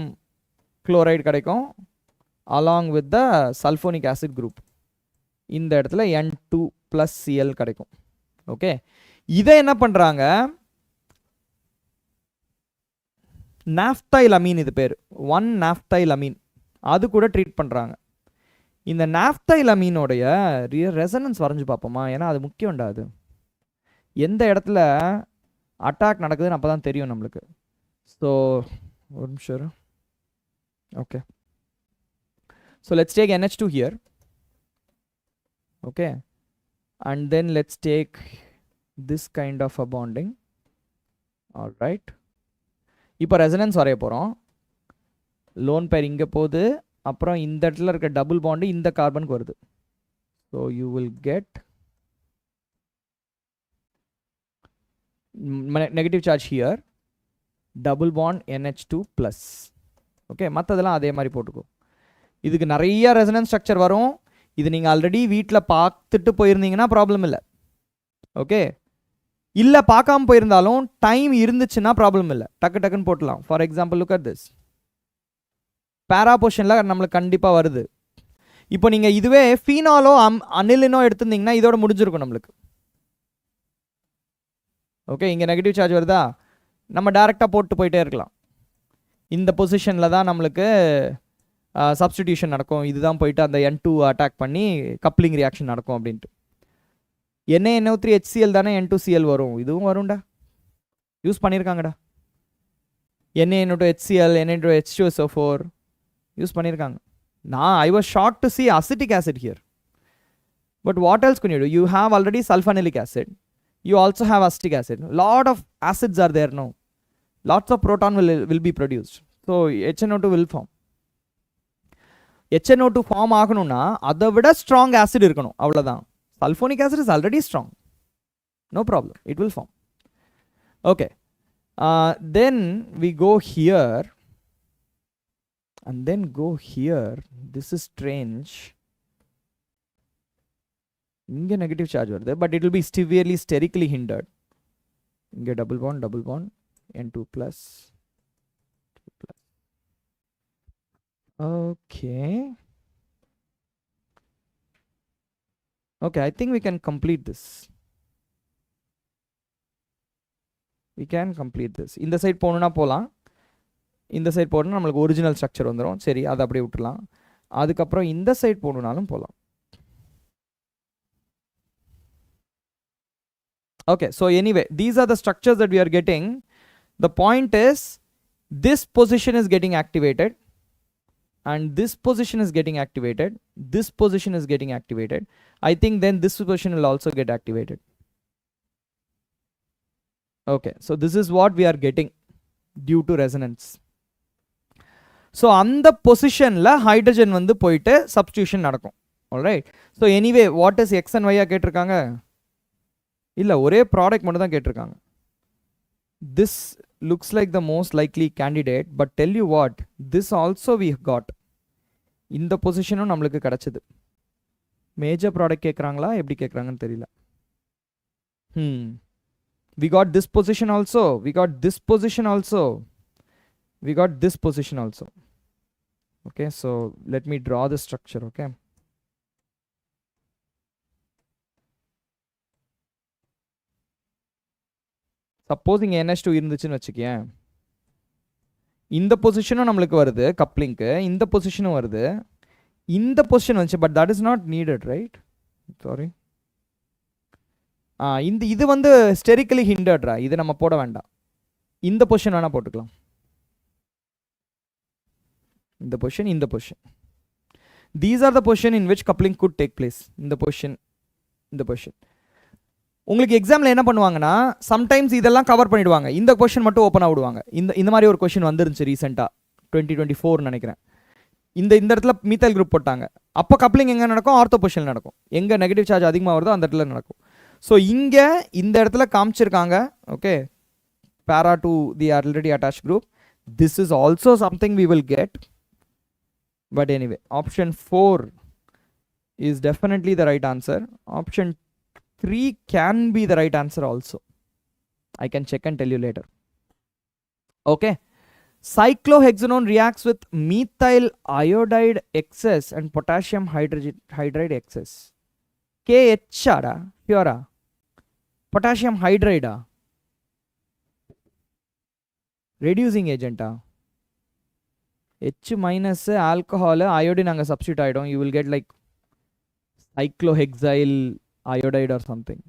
குளோரைடு கிடைக்கும் along with the sulphonic acid group. இந்த இடத்துல N2+Cl கிடைக்கும். ஓகே, இதை என்ன பண்ணுறாங்க, நாஃப்தைல் அமீன், இது பேர் 1-நாஃப்தைல் அமீன், அது கூட ட்ரீட் பண்ணுறாங்க. இந்த நாஃப்தைல் அமீனோடைய ரெசனன்ஸ் வரைஞ்சு பார்ப்போமா, ஏன்னா அது முக்கியம்டா. அது எந்த இடத்துல அட்டாக் நடக்குதுன்னு அப்போ தான் தெரியும் நம்மளுக்கு. ஸோ ஒரு நிமிஷம். Okay, so let's take NH2 here. Okay, and then let's take this kind of a bonding. All right, இப்போ ரெசனன்ஸ் வரைய போகிறோம். லோன் பேர் இங்கே போகுது, அப்புறம் இந்த இடத்துல இருக்க டபுள் பாண்டு இந்த கார்பனுக்கு வருது. So you will get negative charge here, double bond NH2 plus. Okay, மற்றதெல்லாம் அதே மாதிரி போட்டுக்கோ. இதுக்கு நிறைய ரெசனன்ஸ் ஸ்ட்ரக்சர் வரும். இது நீங்கள் ஆல்ரெடி வீட்டில் பார்த்துட்டு போயிருந்தீங்கன்னா ப்ராப்ளம் இல்லை. ஓகே, இல்லை பார்க்காம போயிருந்தாலும் டைம் இருந்துச்சுன்னா ப்ராப்ளம் இல்லை, டக்கு டக்குன்னு போட்டலாம். For example look at this, para போர்ஷனில் நம்மளுக்கு கண்டிப்பாக வருது. இப்போ நீங்கள் இதுவே ஃபீனாலோ அனிலினோ எடுத்திருந்தீங்கன்னா இதோட முடிஞ்சிருக்கும் நம்மளுக்கு. ஓகே, இங்கே நெகட்டிவ் சார்ஜ் வருதா, நம்ம டேரெக்டாக போட்டு போயிட்டே இருக்கலாம். இந்த பொசிஷனில் தான் நம்மளுக்கு சப்ஸ்டிடியூஷன் நடக்கும். இதுதான் போயிட்டு அந்த N2 அட்டாக் பண்ணி கப்ளிங் ரியாக்ஷன் நடக்கும் அப்படின்ட்டு. NaNO3 HCl தானே N2Cl வரும், இதுவும் வரும்டா, யூஸ் பண்ணியிருக்காங்கடா. NaNO2 HCl, Na2 H2SO4 use பண்ணியிருக்காங்க. I was shocked to see acetic acid here. But what else can you do? You have already sulfonilic acid. You also have acetic acid. Lot of acids are there now. Lots of proton will be produced. So HNO2 will form. HNO2 form ஆகணும்னா அதை விட strong acid இருக்கணும், அவ்வளோதான். Sulfonic acid is already strong. No problem. It will form. Okay. Then we go here. And then go here. This is strange. இங்கே நெகட்டிவ் சார்ஜ் வருது, but it will be severely sterically hindered. இங்கே double bond N2 plus. Okay. Okay, I think we can complete this. We can complete this. இந்த சைட் போகணுன்னா போகலாம், இந்த சைட் போகணுன்னா நம்மளுக்கு ஒரிஜினல் ஸ்ட்ரக்சர் வந்துடும். சரி, அதை அப்படியே விட்டுலாம். அதுக்கப்புறம் இந்த சைட் போகணுன்னாலும் போகலாம். Okay, so anyway, these are the structures that we are getting. The point is, this position is getting activated, and this position is getting activated, this position is getting activated. I think then this position will also get activated. Okay, so this is what we are getting due to resonance. So அந்த பொசிஷனில் ஹைட்ரஜன் வந்து போயிட்டு சப்ஸ்டியூஷன் நடக்கும். Alright, so anyway what is X and ஒய்யாக கேட்டிருக்காங்க? இல்லை, ஒரே ப்ராடக்ட் மட்டும் தான் கேட்டிருக்காங்க. This looks like the most likely candidate, but tell you what, this also we got. இந்த பொசிஷனும் நம்மளுக்கு கிடச்சிது. மேஜர் ப்ராடக்ட் கேட்குறாங்களா எப்படி கேட்குறாங்கன்னு தெரியல. We got this position also, we got this position also, we got this position also. Okay, so let me draw the structure. Okay, suppose இங்கே NH2 இருந்துச்சுன்னு வச்சுக்கேன், இந்த பொசிஷனும் நம்மளுக்கு வருது கப்ளிங்க்கு, இந்த பொசிஷனும் வருது, இந்த பொசிஷன் வந்துச்சு, but that is not needed, right? Sorry, இது வந்து ஸ்டெரிக்கலி ஹிண்டர்ட்ரா, இது நம்ம போட வேண்டாம். இந்த பொசிஷன் வேணால் போட்டுக்கலாம். இந்த பொசிஷன், இந்த position, these are the position in which coupling good take place. இந்த பொசிஷன், இந்த பொசிஷன். உங்களுக்கு எக்ஸாமில் என்ன பண்ணுவாங்கன்னா, சம்டைம்ஸ் இதெல்லாம் கவர் பண்ணிவிடுவாங்க, இந்த கொஷின் மட்டும் ஓப்பனாக விடுவாங்க. இந்த மாதிரி ஒரு கொஷின் வந்துருந்துச்சு ரீசெண்டாக, 2024 நினைக்கிறேன். இந்த இடத்துல மீத்தல் குரூப் போட்டாங்க. அப்போ கப்ளிங் எங்கே நடக்கும்? ஆர்த்தோ பொசிஷன் நடக்கும். எங்கே நெகட்டிவ் சார்ஜ் அதிகமாக வருதோ அந்த இடத்துல நடக்கும். ஸோ இங்கே இந்த இடத்துல காமிச்சிருக்காங்க. Okay, para to the already attached group. This is also something we will get. But anyway, option 4 is definitely the right answer. Option 3 can be the right answer also. I can check and tell you later. Okay. Cyclohexanone reacts with methyl iodide excess and potassium hydride excess. KH ada pure potassium hydride reducing agent H minus alcohol iodine anga substitute aidum, you will get like cyclohexyl iodide or something.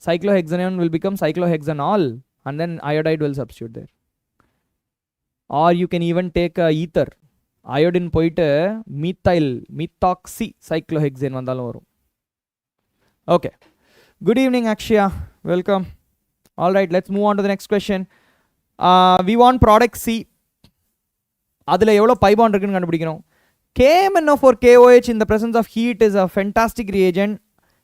Cyclohexanone will become cyclohexanol and then iodide will substitute there. Or you can even take ether, iodine poite methoxy cyclohexane vandalum varum. Okay, good evening Akshaya, welcome. All right, let's move on to the next question. We want product C. adula evlo pi bond irukku kandupidikkom. KMNO4 KOH in the presence of heat is a fantastic reagent.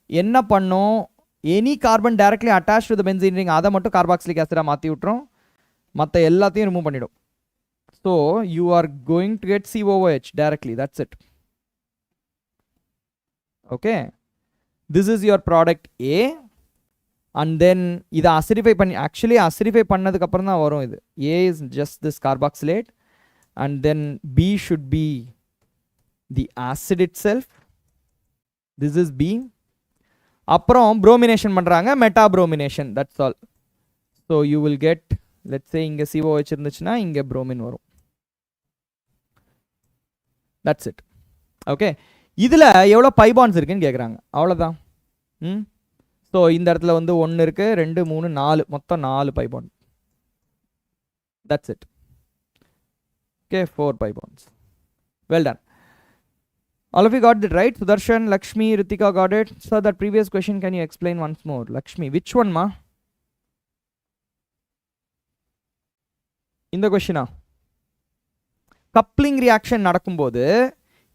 enna pannum, any carbon directly attach to the benzene ring அதை மட்டும் கார்பாக்சிலிக் ஆசிடாக மாற்றி விட்டுரும், மற்ற எல்லாத்தையும் ரிமூவ் பண்ணிடும். So you are going to get COOH directly, that's it. Okay, this is your product A. And then இதை அசிடிஃபை பண்ணி, ஆக்சுவலி அசிடிஃபை பண்ணதுக்கப்புறம் தான் வரும் இது. A is just this carboxylate and then B should be the acid itself. This is B. அப்புறம் ப்ரோமினேஷன் பண்ணுறாங்க, meta bromination, that's all. So you will get, let's say இங்கே COH இருந்துச்சுன்னா இங்கே ப்ரோமின் வரும். That's it. ஓகே, இதில் எவ்வளோ பை பாண்ட்ஸ் இருக்குன்னு கேட்குறாங்க, அவ்வளோதான். ஸோ இந்த இடத்துல வந்து 1 இருக்குது, 2, 3, 4, மொத்தம் 4 pi bond. That's it. Okay, 4 pi bonds. Well done. All of you got it right. Sudarshan, Lakshmi, Ritika got it. So that previous question, can you explain once more? Lakshmi, which one ma? இந்த கொஸ்டினா, கப்ளிங் ரியாக்ஷன் நடக்கும்போது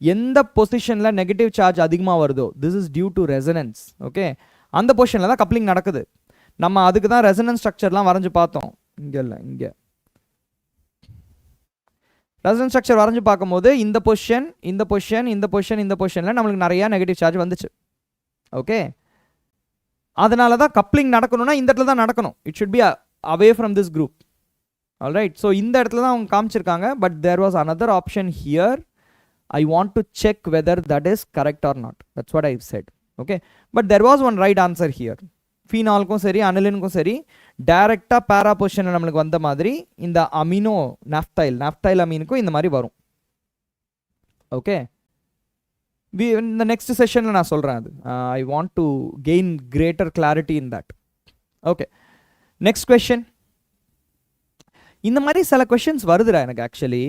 எந்த பொசிஷனில் நெகட்டிவ் சார்ஜ் அதிகமாக வருதோ, this is due to resonance. Okay, அந்த பொசிஷனில் தான் கப்ளிங் நடக்குது. நம்ம அதுக்கு தான் ரெசனன்ஸ் ஸ்ட்ரக்சர்லாம் வரைஞ்சு பார்த்தோம். இங்கே இல்லை, இங்கே ரெசனன்ஸ் ஸ்ட்ரக்சர் வரைஞ்சு பார்க்கும்போது இந்த பொசிஷன், இந்த பொசிஷன், இந்த பொசிஷன், இந்த பொசிஷனில் நம்மளுக்கு நிறையா நெகட்டிவ் சார்ஜ் வந்துச்சு. ஓகே, அதனால தான் கப்ளிங் நடக்கணும்னா இந்த இடத்துல தான் நடக்கணும். It should be away from this group. Alright, so இந்த இடத்துல தான் அவங்க காமிச்சிருக்காங்க. But there was another option here. I want to check whether that is correct or not. That's what I've said. Okay, but there was one right answer here. ஃபீனாலுக்கும் சரி அனிலினுக்கும் சரி டைரெக்டாக பேரா பொசிஷனில் நம்மளுக்கு வந்த மாதிரி இந்த அமினோ நாப்தைல் அமீனுக்கும் இந்த மாதிரி வரும். ஓகே, இந்த நெக்ஸ்ட் செஷனில் நான் சொல்கிறேன் அது. I want to gain greater clarity in that. Okay, next question. இந்த மாதிரி சில கொஷின்ஸ் வருதுடா எனக்கு. ஆக்சுவலி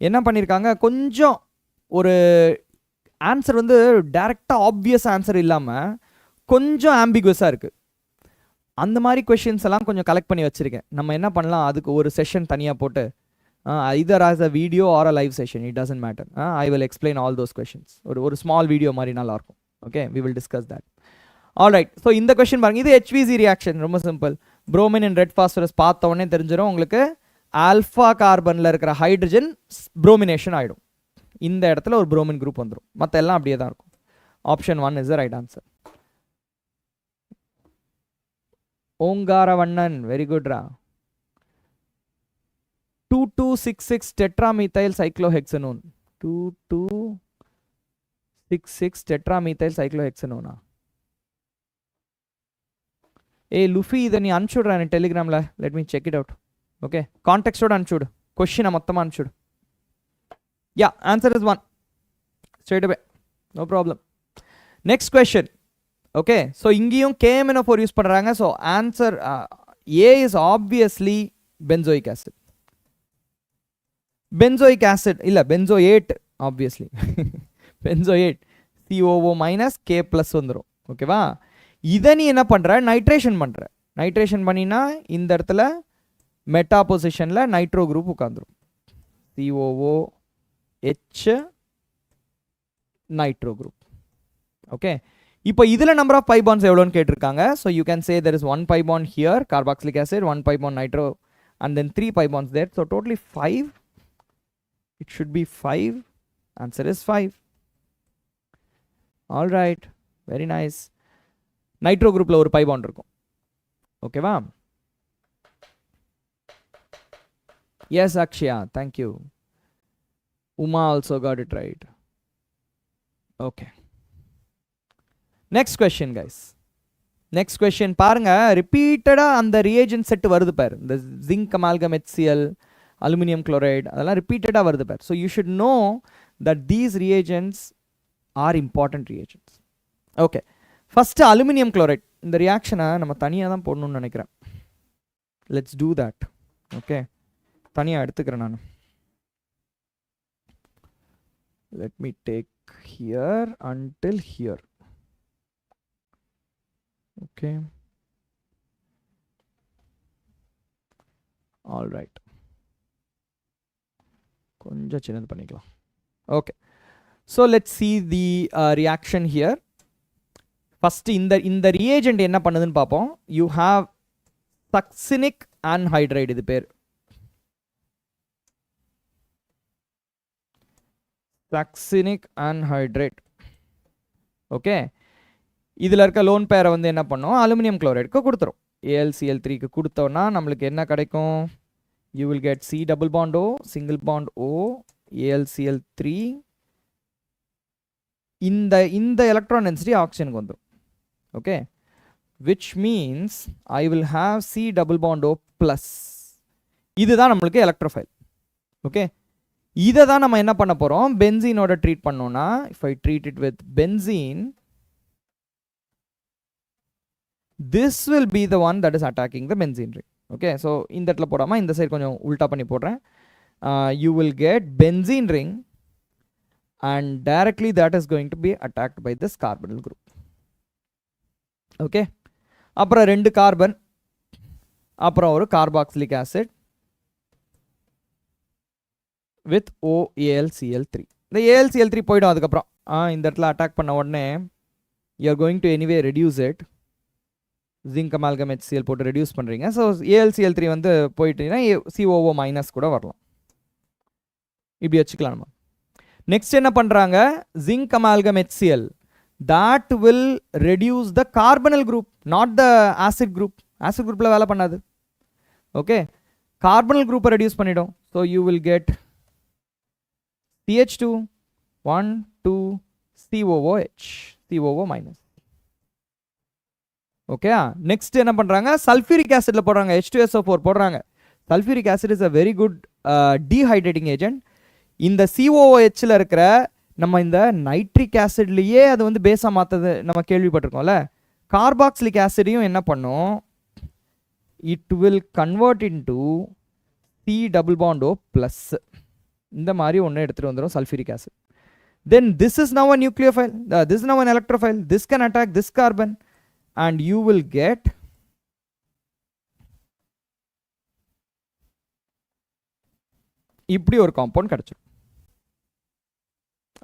என்ன பண்ணியிருக்காங்க, கொஞ்சம் ஒரு ஆன்சர் வந்து டைரெக்டாக ஆப்வியஸ் ஆன்சர் இல்லாமல் கொஞ்சம் ஆம்பிகுவஸாக இருக்குது. அந்த மாதிரி கொஷின்ஸ் எல்லாம் கொஞ்சம் கலெக்ட் பண்ணி வச்சுருக்கேன். நம்ம என்ன பண்ணலாம், அதுக்கு ஒரு செஷன் தனியாக போட்டு either as a video or a live session, it doesn't matter. I will explain all those questions. ஒரு ஸ்மால் வீடியோ மாதிரி நல்லாயிருக்கும். Okay, we will discuss that. Alright, so இந்த கொஷின் பாருங்கள். இது HVC ரியாக்ஷன், ரொம்ப simple. Bromine and red phosphorus பார்த்த உடனே தெரிஞ்சிடும் உங்களுக்கு. ஆல்ஃபா கார்பனில் இருக்கிற ஹைட்ரஜன் ப்ரோமினேஷன் ஆகிடும். இந்த இடத்துல ஒரு புரோமின் குரூப் வந்துடும். மற்ற எல்லாம் அப்படியே தான் இருக்கும். Option 1 is the right answer. Onkaravannan, very குட்ரா. 2266 டெட்ராமீத்தைல் சைக்ளோஹெக்சனோன். 2266 டெட்ராமீத்தைல் சைக்ளோஹெக்சனோனா? லுஃபி, இதை நீ அனுப்பிச்சுடுறா எனக்கு டெலிகிராமில். Let me check it out. Okay, கான்டெக்ஸ்டோட அனுப்பிச்சுடு, கொஷினை மொத்தமாக அனுப்பிச்சுடு. Yeah, answer is 1 straight away, no problem. Next question. Okay, so இங்கேயும் KMNO4 யூஸ் பண்ணுறாங்க. So answer A is obviously benzoic acid. Benzoic acid இல்லை, benzoate obviously. Benzoate COO minus K plus வந்துடும். ஓகேவா? இதை நீ என்ன பண்ணுற, நைட்ரேஷன் பண்ணுற. நைட்ரேஷன் பண்ணினா இந்த இடத்துல மெட்டா பொசிஷனில் நைட்ரோ குரூப் உட்காந்துரும். COOH nitro group. ஓகே, இப்போ இதில் நம்பர் ஆஃப் பை பாண்ட்ஸ் எவ்வளோன்னு கேட்டிருக்காங்க. So you can say there is 1 pi bond here, carboxylic acid, 1 pi bond nitro, and then 3 pi bonds there. So totally 5. It should be 5. Answer is 5. All right, very nice. Nitro குரூப்பில் ஒரு பை பாண்ட் இருக்கும். ஓகேவா? Yes, Akshya, thank you. Uma also got it right. Okay. Next question, guys. Next question பாருங்க, ரிப்பீட்டடா அந்த ரியேஜென்ட் செட் வருது பாரு. இந்த zinc amalgam HCl, aluminium chloride, அதெல்லாம் ரிப்பீட்டடா வருது பாரு. So you should know that these reagents are important reagents. Okay, first aluminium chloride. இந்த ரியாக்ஷனை நம்ம தனியாக தான் போடணும்னு நினைக்கிறேன். Let's do that. ஓகே, தனியாக எடுத்துக்கிறேன் நான். Let me take here until here. Okay. All right. கொஞ்சம் சின்னது பண்ணிக்கலாம். Okay. So let's see the reaction here. First இந்த ரியேஜென்ட் என்ன பண்ணுதுன்னு பார்ப்போம். யூ ஹாவ் சக்சினிக் ஆன்ஹைட்ரைடு, இது பேர் சக்சினிக் ஆன்ஹைட்ரேட். ஓகே, இதில் இருக்க லோன் பேரை வந்து என்ன பண்ணோம், அலுமினியம் குளோரைடுக்கு கொடுத்துரும். AlCl3க்கு கொடுத்தோன்னா நம்மளுக்கு என்ன கிடைக்கும், you will get C double bond O, single bond O, AlCl3. இந்த எலக்ட்ரான் டென்சிட்டி ஆக்சிஜனுக்கு வந்துடும். Okay, which means I will have C double bond O plus. இதுதான் நம்மளுக்கு எலக்ட்ரோஃபைல். ஓகே, இதை தான் நம்ம என்ன பண்ண போகிறோம், பென்சீனோட ட்ரீட் பண்ணோன்னா, if I treat it with benzene, this will be the one that is attacking the benzene ring. Okay, so இந்த இடத்துல போடாமல் இந்த சைடு கொஞ்சம் உல்டா பண்ணி போடுறேன். You will get benzene ring and directly that is going to be attacked by this carbonyl group. Okay, அப்புறம் 2 கார்பன், அப்புறம் ஒரு கார்பாக்சிலிக் ஆசிட் with OAlCl3. இந்த AlCl3 போய்டும். அதுக்கப்புறம் இந்த இடத்துல அட்டாக் பண்ண உடனே you are going to anyway reduce it. Zinc amalgam HCl போட்டு ரெடியூஸ் பண்ணுறீங்க. ஸோ AlCl3 வந்து போயிட்டீங்கன்னா COO மைனஸ் கூட வரலாம். இப்படி வச்சுக்கலாம் நம்ம. நெக்ஸ்ட் என்ன பண்ணுறாங்க, zinc amalgam HCl that will reduce the carbonyl group, not the acid group. acid groupல வேலை பண்ணாது. ஓகே, carbonyl group ரெடியூஸ் பண்ணிடும். So you will get CH2 1 2 COOH, COO minus. Okay, next என்ன பண்ணுறாங்க, சல்ஃபியூரிக் ஆசிடில் போடுறாங்க, H2SO4 போடுறாங்க. Sulphuric acid is a very good dehydrating agent. இந்த COOHல இருக்கிற நம்ம இந்த நைட்ரிக் ஆசிட்லேயே அது வந்து பேஸாக மாற்றது நம்ம கேள்விப்பட்டிருக்கோம்ல. கார்பாக்சிலிக் ஆசிடையும் என்ன பண்ணும், it will convert into C double bond O plus. இந்த மாதிரி ஒன்று எடுத்துகிட்டு வந்துடும் sulphuric acid. Then this is now a nucleophile, this is now an electrophile, this can attack this carbon and you will get இப்படி ஒரு காம்பவுண்ட் கிடைச்சிடும்.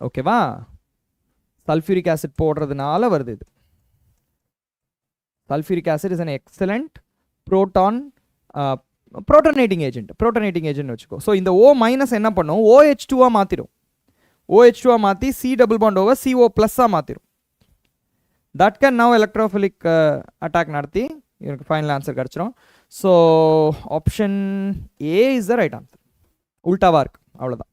ஓகேவா, சல்ஃபியூரிக் ஆசிட் போடுறதுனால வருது இது. Sulphuric acid is an excellent protonating agent. வச்சுக்கோ. ஸோ இந்த O மைனஸ் என்ன பண்ணும், OH2 மாற்றிடும். OH2 மாற்றி C double bond over CO plus மாற்றிடும். that can now electrophilic attack நடத்தி எனக்கு ஃபைனல் ஆன்சர் கிடச்சிரும். So option A is the right answer. உல்டாவா இருக்கு, அவ்வளோதான்.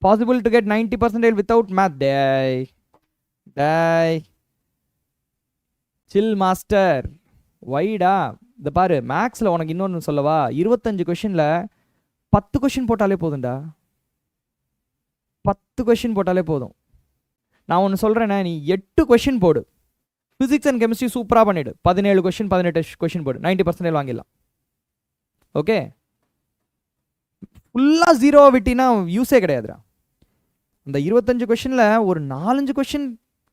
possible to get 90% without math. chill master, வைடா. இந்த பாரு, மேக்ஸில் உனக்கு இன்னொன்று சொல்லவா, 25 கொஷினில் 10 கொஷின் போட்டாலே போதும்டா. 10 கொஷின் போட்டாலே போதும். நான் ஒன்று சொல்கிறேன்னா, நீ 8 கொஷின் போடு, ஃபிசிக்ஸ் அண்ட் கெமிஸ்ட்ரி சூப்பராக பண்ணிவிடு. 17 கொஷின் 18 கொஷின் போடு, 90% வாங்கிடலாம். ஓகே, ஃபுல்லாக 0 விட்டினா யூஸே கிடையாதுடா. அந்த 25 கொஷினில் ஒரு 4-5 கொஷின்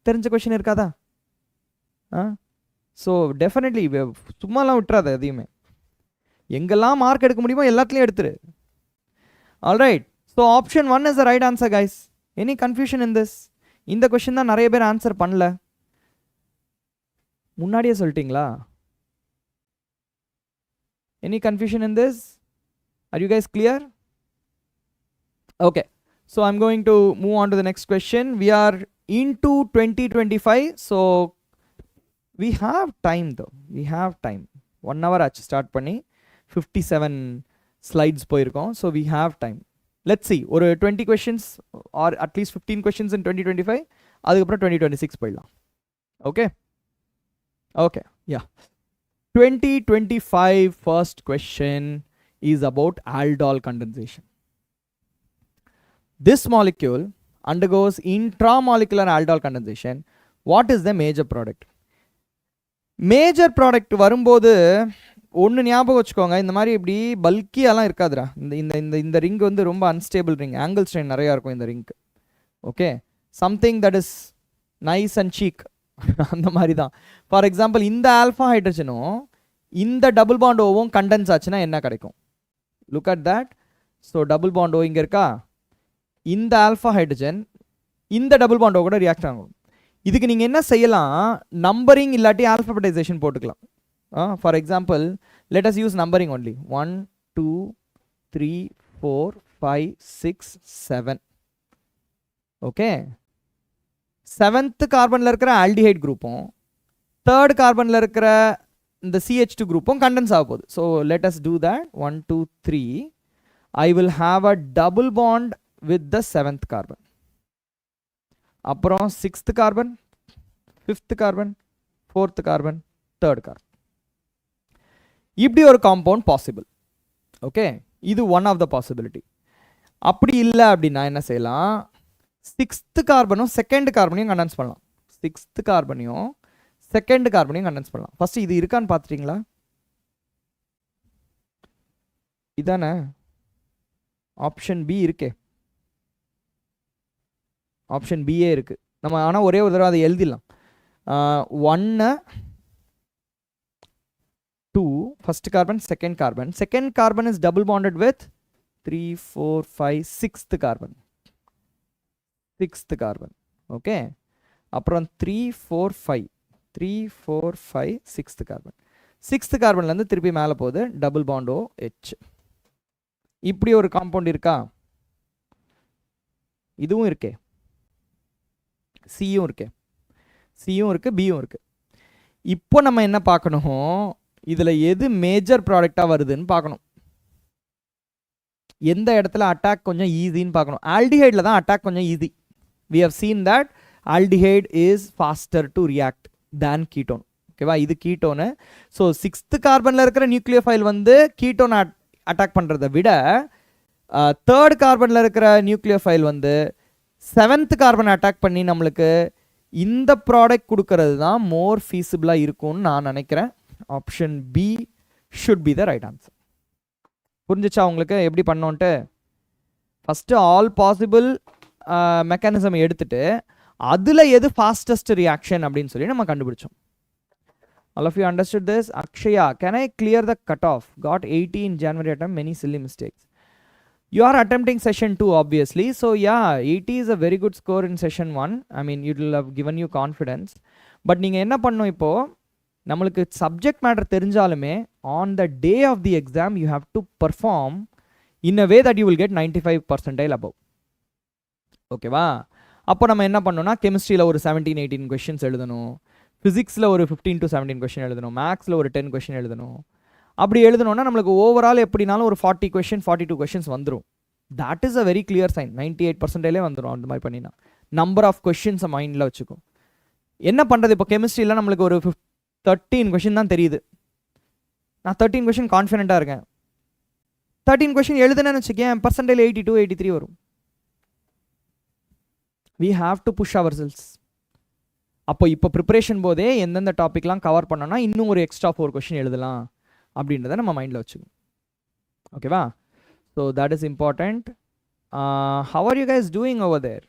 தெரிஞ்ச கொஷின் இருக்காதா? ஸோ டெஃபினெட்லி சும்மாலாம் விட்டுறாது. எதையுமே எங்கெல்லாம் மார்க் எடுக்க முடியுமோ எல்லாத்துலேயும் எடுத்துரு. Alright, so option 1 is the right answer guys. Any confusion in this? இந்த கொஷின் தான் நிறைய பேர் ஆன்சர் பண்ணல. முன்னாடியே சொல்லிட்டீங்களா? Any confusion in this? Are you guys clear? Okay, so I'm going to move on to the next question. We are into 2025. So we have time though, we have time. 1 hour ஆச்சு ஸ்டார்ட் பண்ணி, 57 ஸ்லைட்ஸ் போயிருக்கோம். So we have time. let's see, ஒரு 20 questions or at least 15 questions in 2025. அதுக்கப்புறம் 2026 போயிடலாம். Okay okay, yeah. 2025 first question is about aldol condensation. This molecule undergoes intramolecular aldol condensation. What is the major product? Major product வரும்போது ஒன்று ஞாபகம் வச்சுக்கோங்க, இந்த மாதிரி இப்படி பல்கியாலாம் இருக்காதுடா. இந்த ரிங் வந்து ரொம்ப அன்ஸ்டேபிள் ரிங், ஆங்கிள் ஸ்ட்ரெயின் நிறையா இருக்கும் இந்த ரிங்க்கு. Okay, something that is nice and chic, அந்த மாதிரி தான். ஃபார் எக்ஸாம்பிள், இந்த ஆல்ஃபா ஹைட்ரஜனும் இந்த டபுள் பாண்ட் ஓவும் கண்டென்ஸ் ஆச்சுன்னா என்ன கிடைக்கும்? Look at that. So double bond O இங்கே இருக்கா, இந்த ஆல்ஃபா ஹைட்ரஜன் இந்த டபுள் பாண்ட் ஓ கூட ரியாக்ட் ஆகும். இதுக்கு நீங்கள் என்ன செய்யலாம், நம்பரிங் இல்லாட்டி ஆல்ஃபபெட்டைசேஷன் போட்டுக்கலாம். For example let us use numbering only. 1 2 3 4 5 6 7. Okay, 7th கார்பனில் இருக்கிற ஆல்டிஹைட் குரூப்பும் 3rd கார்பனில் இருக்கிற இந்த CH2 குரூப்பும் கண்டென்ஸ் ஆக போகுது. So let us do that. 1 2 3. I will have a double bond with the 7th carbon. அப்புறம் 6th carbon, 5th carbon, 4th carbon, 3rd carbon. இப்படி ஒரு காம்பவுண்ட் பாசிபிள். ஓகே, இது ஒன் ஆஃப் த பாசிபிலிட்டி. அப்படி இல்லை அப்படின்னா என்ன செய்யலாம், 6th கார்பனும் 2nd கார்பனையும் கண்டென்ஸ் பண்ணலாம். 6th கார்பனையும் 2nd கார்பனையும் கண்டென்ஸ் பண்ணலாம். ஃபர்ஸ்ட் இது இருக்கான்னு பார்த்துட்டீங்களா? இதானே ஆப்ஷன் பி இருக்கே, ஆப்ஷன் பியே இருக்கு. நம்ம ஆனால் ஒரே ஒரு தடவை அதை எழுதிடலாம். 1 2 first carbon, second carbon. Second carbon is double bonded with 3 4 5 6th carbon. 6th carbon. Okay, அப்புறம் 3 4 5 3 4 5 6th carbon. 6th carbonலேருந்து திருப்பி மேலே போகுது, டபுள் பாண்ட் OH. இப்படி ஒரு காம்பவுண்ட் இருக்கா? இதுவும் இருக்கே, சியும் இருக்கே, சியும் இருக்கு, பியும் இருக்கு. இப்போ நம்ம என்ன பார்க்கணும், இதில் எது மேஜர் ப்ராடக்டாக வருதுன்னு பார்க்கணும். எந்த இடத்துல அட்டாக் கொஞ்சம் ஈஸின்னு பார்க்கணும். ஆல்டிஹைடில் தான் அட்டாக் கொஞ்சம் easy. we have seen that aldehyde is faster to react than ketone. ஓகேவா, இது கீட்டோனு. ஸோ 6th கார்பனில் இருக்கிற நியூக்ளியோஃபைல் வந்து கீட்டோனை அட்டாக் பண்ணுறதை விட 3rd கார்பனில் இருக்கிற நியூக்ளியோஃபைல் வந்து 7th கார்பனை அட்டாக் பண்ணி நம்மளுக்கு இந்த ப்ராடக்ட் கொடுக்கறது தான் மோர் ஃபீஸிபிளாக இருக்கும்னு நான் நினைக்கிறேன். Option B should be the right answer. புரிஞ்சிச்சா உங்களுக்கு எப்படி பண்ணோன்ட்டு? ஃபஸ்ட்டு ஆல் பாசிபிள் மெக்கானிசம் எடுத்துட்டு அதில் எது ஃபாஸ்டஸ்ட் ரியாக்ஷன் அப்படின்னு சொல்லி நம்ம கண்டுபிடிச்சோம். All of you understood this? Akshaya, can I clear the cutoff? Got 80 in January attempt, many silly mistakes. You are attempting session 2 obviously. So yeah, 80 is a very good score in session 1. I mean, it will have given you confidence. But நீங்கள் என்ன பண்ணணும், இப்போ நம்மளுக்கு சப்ஜெக்ட் மேட்டர் தெரிஞ்சாலுமே on the day of the exam you have to perform in a way that you will get 95% above. ஓகேவா? அப்போ நம்ம என்ன பண்ணோம்னா, கெமிஸ்ட்ரியில் ஒரு 17-18 கொஷின்ஸ் எழுதணும், ஃபிசிக்ஸில் ஒரு 15 to 17 கொஷின் எழுதணும், மேக்ஸில் ஒரு 10 கொஷின் எழுதணும். அப்படி எழுதணும்னா நம்மளுக்கு ஓவரால் எப்படினாலும் ஒரு 40 கொஷின் 42 கொஷின்ஸ் வந்துடும். That is a very clear sign. 98% வந்துடும். அந்த மாதிரி பண்ணினா நம்பர் ஆஃப் கொஷின்ஸை மைண்டில் வச்சுக்கும். என்ன பண்ணுறது, இப்போ கெமிஸ்ட்ரியில் நம்மளுக்கு ஒரு 13 கொஷின் தான் தெரியுது. நான் 13 கொஷின் கான்ஃபிடென்ட்டாக இருக்கேன். 13 கொஷின் எழுதுனேன்னு வச்சுக்கேன், பர்சன்டேஜ் 82 83 வரும். we have to push ourselves. அப்போ இப்போ ப்ரிப்பரேஷன் போதே எந்தெந்த டாபிக்லாம் கவர் பண்ணோன்னா இன்னும் ஒரு எக்ஸ்ட்ரா 4 கொஷின் எழுதலாம் அப்படின்றத நம்ம மைண்டில் வச்சுக்கணும். ஓகேவா? So that is important. How are you guys doing over there?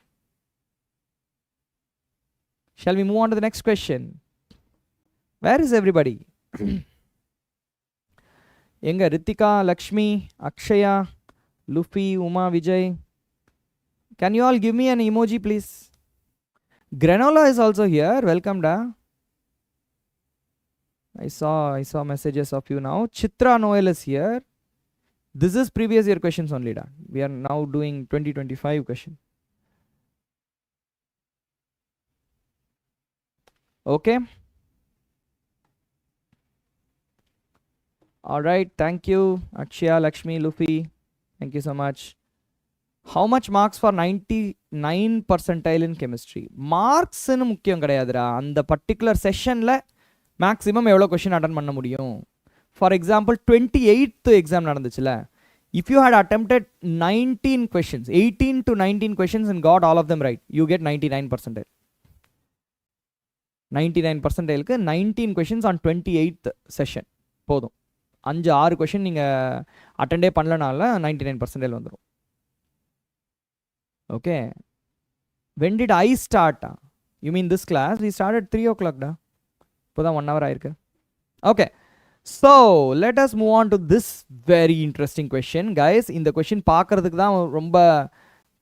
Shall we move on to the next question? Where is everybody? எங்க Ritika, Lakshmi, Akshaya, லுஃபி, Uma, Vijay, can you all give me an emoji please? Granola is also here. Welcome da. I saw messages of you now. Chitra Noel is here. This is previous year questions only da. We are now doing 2025 question. Okay. All right. Thank you Akshaya, Lakshmi, Luffy. Thank you so much. How much marks for 99 percentile in chemistry? Marks ன்னு முக்கியம் கிடையாதுடா. அந்த பர்டிகுலர் செஷனில் மேக்ஸிமம் எவ்வளோ கொஷின் அட்டன் பண்ண முடியும். ஃபார் எக்ஸாம்பிள் 28th எக்ஸாம் நடந்துச்சுல, if you had attempted 19 questions, 18 to 19 questions and got all of them right, you get 99 percentile. 99 percentileக்கு 19 questions on 28th session போதும். 5-6 கொஷின் நீங்கள் அட்டெண்டே பண்ணலனால 99 percentile வந்துடும். Okay, when did I start? You mean this class? We started 3 o'clock da. இப்போதான் 1 hour ஆயிருக்கு. Okay, so let us move on to this very interesting question guys. இந்த question பார்க்கறதுக்கு தான் ரொம்ப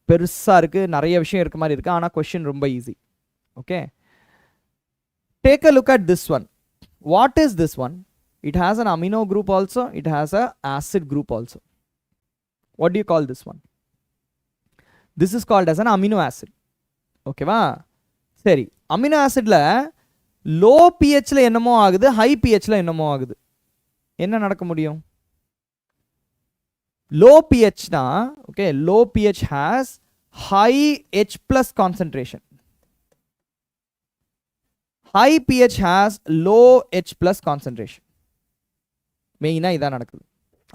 பெருசாக இருக்குது, நிறைய விஷயம் இருக்க மாதிரி இருக்குது, ஆனால் question ரொம்ப easy. Okay, take a look at this one. What is this one? It has an amino group also, it has a acid group also. What do you call this one? This is called as an amino acid. Okay va? Seri, amino acid la low pH la ennamo agudhu, high pH la ennamo agudhu. Enna nadakka mudiyum? Low pH na, okay, low pH has high H plus concentration. High pH has low H plus concentration. மெயினா இதான் நடக்குது.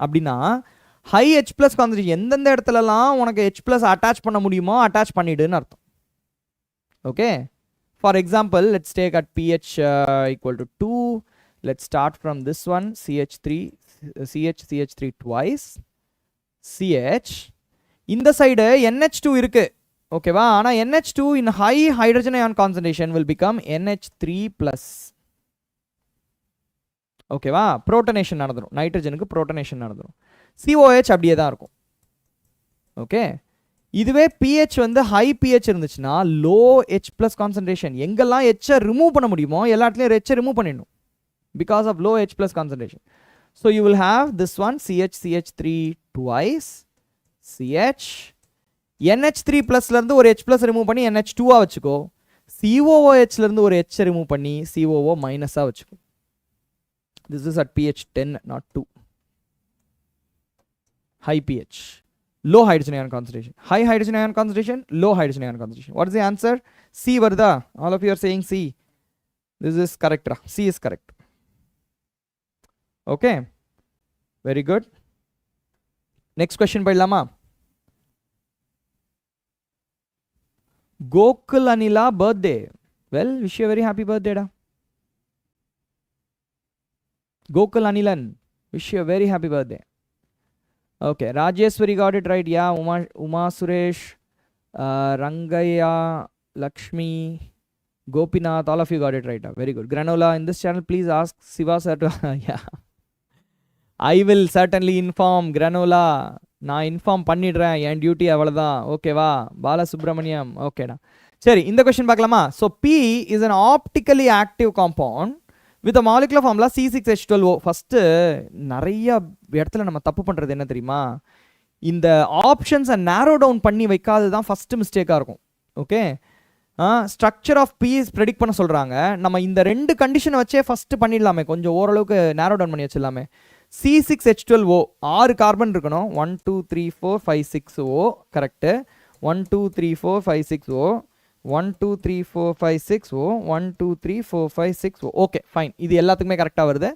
அப்படின்னா ஹை H plus கான்சன்ட்ரேஷன் எந்தெந்த இடத்துலலாம் உனக்கு H plus அட்டாச் பண்ண முடியுமோ அட்டாச் பண்ணிடுன்னு அர்த்தம். Okay, for example let's take at pH equal to 2. Let's start from this one, CH3 twice, CH. இந்த சைடு NH2 இருக்கு, ஓகேவா? ஆனால் NH2 in high hydrogen ion concentration will become NH3 plus. ஓகேவா? புரோட்டனேஷன் நடந்துடும், நைட்ரஜனுக்கு புரோட்டனேஷன் நடந்துடும். COH அப்படியே தான் இருக்கும். ஓகே, இதுவே pH வந்து ஹை pH இருந்துச்சுன்னா லோ H plus கான்சன்ட்ரேஷன், எங்கெல்லாம் H ரிமூவ் பண்ண முடியுமோ எல்லா இடத்துலையும் H ரிமூவ் பண்ணிடணும் because of low H plus concentration. So you will have this one CH3 twice, CH. NH3 ப்ளஸ்லேருந்து ஒரு H plus ரிமூவ் பண்ணி NH2 வச்சுக்கோ. COOHலேருந்து ஒரு H ரிமூவ் பண்ணி COO மைனஸாக வச்சுக்கோ. This is at pH 10, not 2. High pH, low hydrogen ion concentration. High hydrogen ion concentration, low hydrogen ion concentration. What is the answer? C varda. All of you are saying C. This is correct. C is correct. Okay, very good. Next question by Lama. Gokul Anila birthday. Well, wish you a very happy birthday da. Gokul Anilan, wish you a very happy birthday. Okay, Rajeshwari got it right. Yeah, Uma Suresh, Rangaya, Lakshmi, Gopinath, all of you got it right. Very good. Granola, in this channel, please ask Siva sir to yeah. I will certainly inform Granola. நான் இன்ஃபார்ம் பண்ணிடுறேன், என் டியூட்டி அவ்வளோதான். ஓகேவா? பாலசுப்ரமணியம், ஓகேடா. சரி, இந்த கொஸ்டின் பார்க்கலாமா? So P is an optically active compound with a molecular formula C6H12O. First நிறைய இடத்துல நம்ம தப்பு பண்ணுறது என்ன தெரியுமா? இந்த ஆப்ஷன்ஸை நேரோ டவுன் பண்ணி வைக்காது தான் ஃபஸ்ட்டு மிஸ்டேக்காக இருக்கும். Okay, structure of P predict பண்ண சொல்கிறாங்க. நம்ம இந்த ரெண்டு கண்டிஷனை வச்சே ஃபஸ்ட்டு பண்ணிடலாமே, கொஞ்சம் ஓரளவுக்கு நேரோ டவுன் பண்ணி வச்சிடலாமே. C6H12O 6 கார்பன் இருக்கணும். 1 2 3 4 5 6 O correct. 1 2 3 4 5 6 O, 1 2 3 4 5 6 O, 1 2 3 4 5 6 O. Okay fine, இது எல்லாத்துக்குமே கரெக்டாக வருது.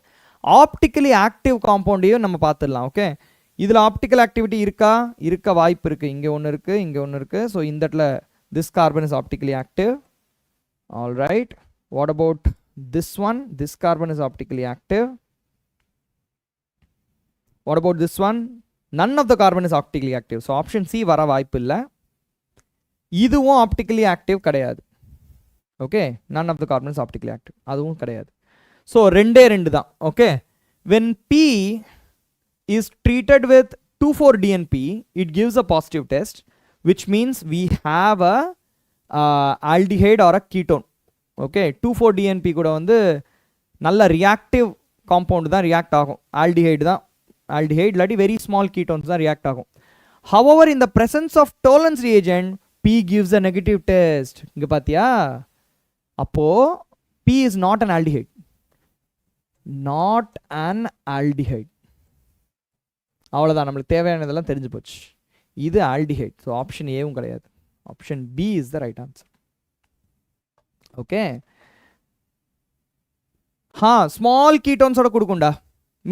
ஆப்டிக்கலி ஆக்டிவ் காம்பவுண்டையும் நம்ம பார்த்துடலாம். ஓகே, இதில் ஆப்டிக்கல் ஆக்டிவிட்டி இருக்க வாய்ப்பு இருக்குது. இங்கே ஒன்று இருக்குது, இங்கே ஒன்று இருக்குது. ஸோ இந்த இடத்துல this carbon is optically active. All right, what about this one? This carbon is optically active. What about this one? None of the carbon is optically active. So option C வர வாய்ப்பு இல்லை. இதுவும் ஆப்டிக்கலி ஆக்டிவ் கிடையாது. Okay, none of the carbon is optically active, அதுவும் கிடையாது. ஸோ ரெண்டே தான். Okay, when P is treated with 2,4-DNP, it gives a positive test, which means we have a aldehyde or a ketone. Okay, 2,4-DNP கூட வந்து நல்ல ரியாக்டிவ் காம்பவுண்ட் தான் ரியாக்ட் ஆகும். ஆல்டிஹைடு தான், aldehyde இல்லாட்டி வெரி ஸ்மால் ketones தான் ரியாக்ட் ஆகும். However, in the presence of Tollens reagent, P gives a negative test. இங்க பாத்தியா? அப்போ P is not an aldehyde. Not an aldehyde. அவ்வளோதான், நம்மளுக்கு தேவையானதெல்லாம் தெரிஞ்சு போச்சு. இது aldehyde. ஸோ ஆப்ஷன் ஏவும் கிடையாது. Option B is the right answer. Okay, small ketones-ஓட கொடுக்கும்டா.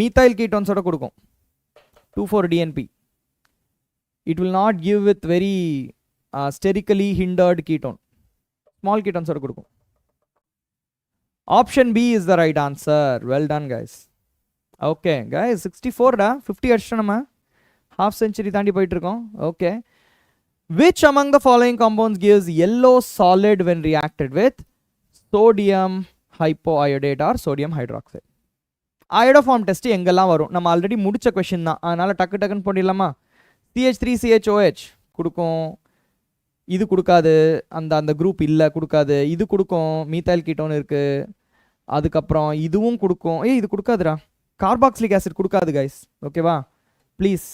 methyl ketones-ஓட கொடுக்கும் 2,4-DNP. It will not give with very sterically hindered ketone. Small ketones-ஓட கொடுக்கும். Option B is the right answer. Well done guys. Okay guys, 64 டா, 50 அடிச்சிட்டோம் நம்ம. half century தாண்டி போயிட்டு இருக்கோம். Okay, which among the following compounds gives yellow solid when reacted with sodium hypoiodate or sodium hydroxide? Iodoform test எங்கெல்லாம் வரும்? நம்ம ஆல்ரெடி முடிச்ச கொஷின் தான், அதனால் டக்குன்னு போட்டிடலாமா? CH3CHOH கொடுக்கும், இது கொடுக்காது, அந்த குரூப் இல்லை கொடுக்காது. இது கொடுக்கும், மீத்தைல் கீட்டோன் இருக்குது. அதுக்கப்புறம் இதுவும் கொடுக்கும். இது கொடுக்காதுடா, கார்பாக்சிலிக் ஆசிட் கொடுக்காது கைஸ். ஓகேவா, ப்ளீஸ்.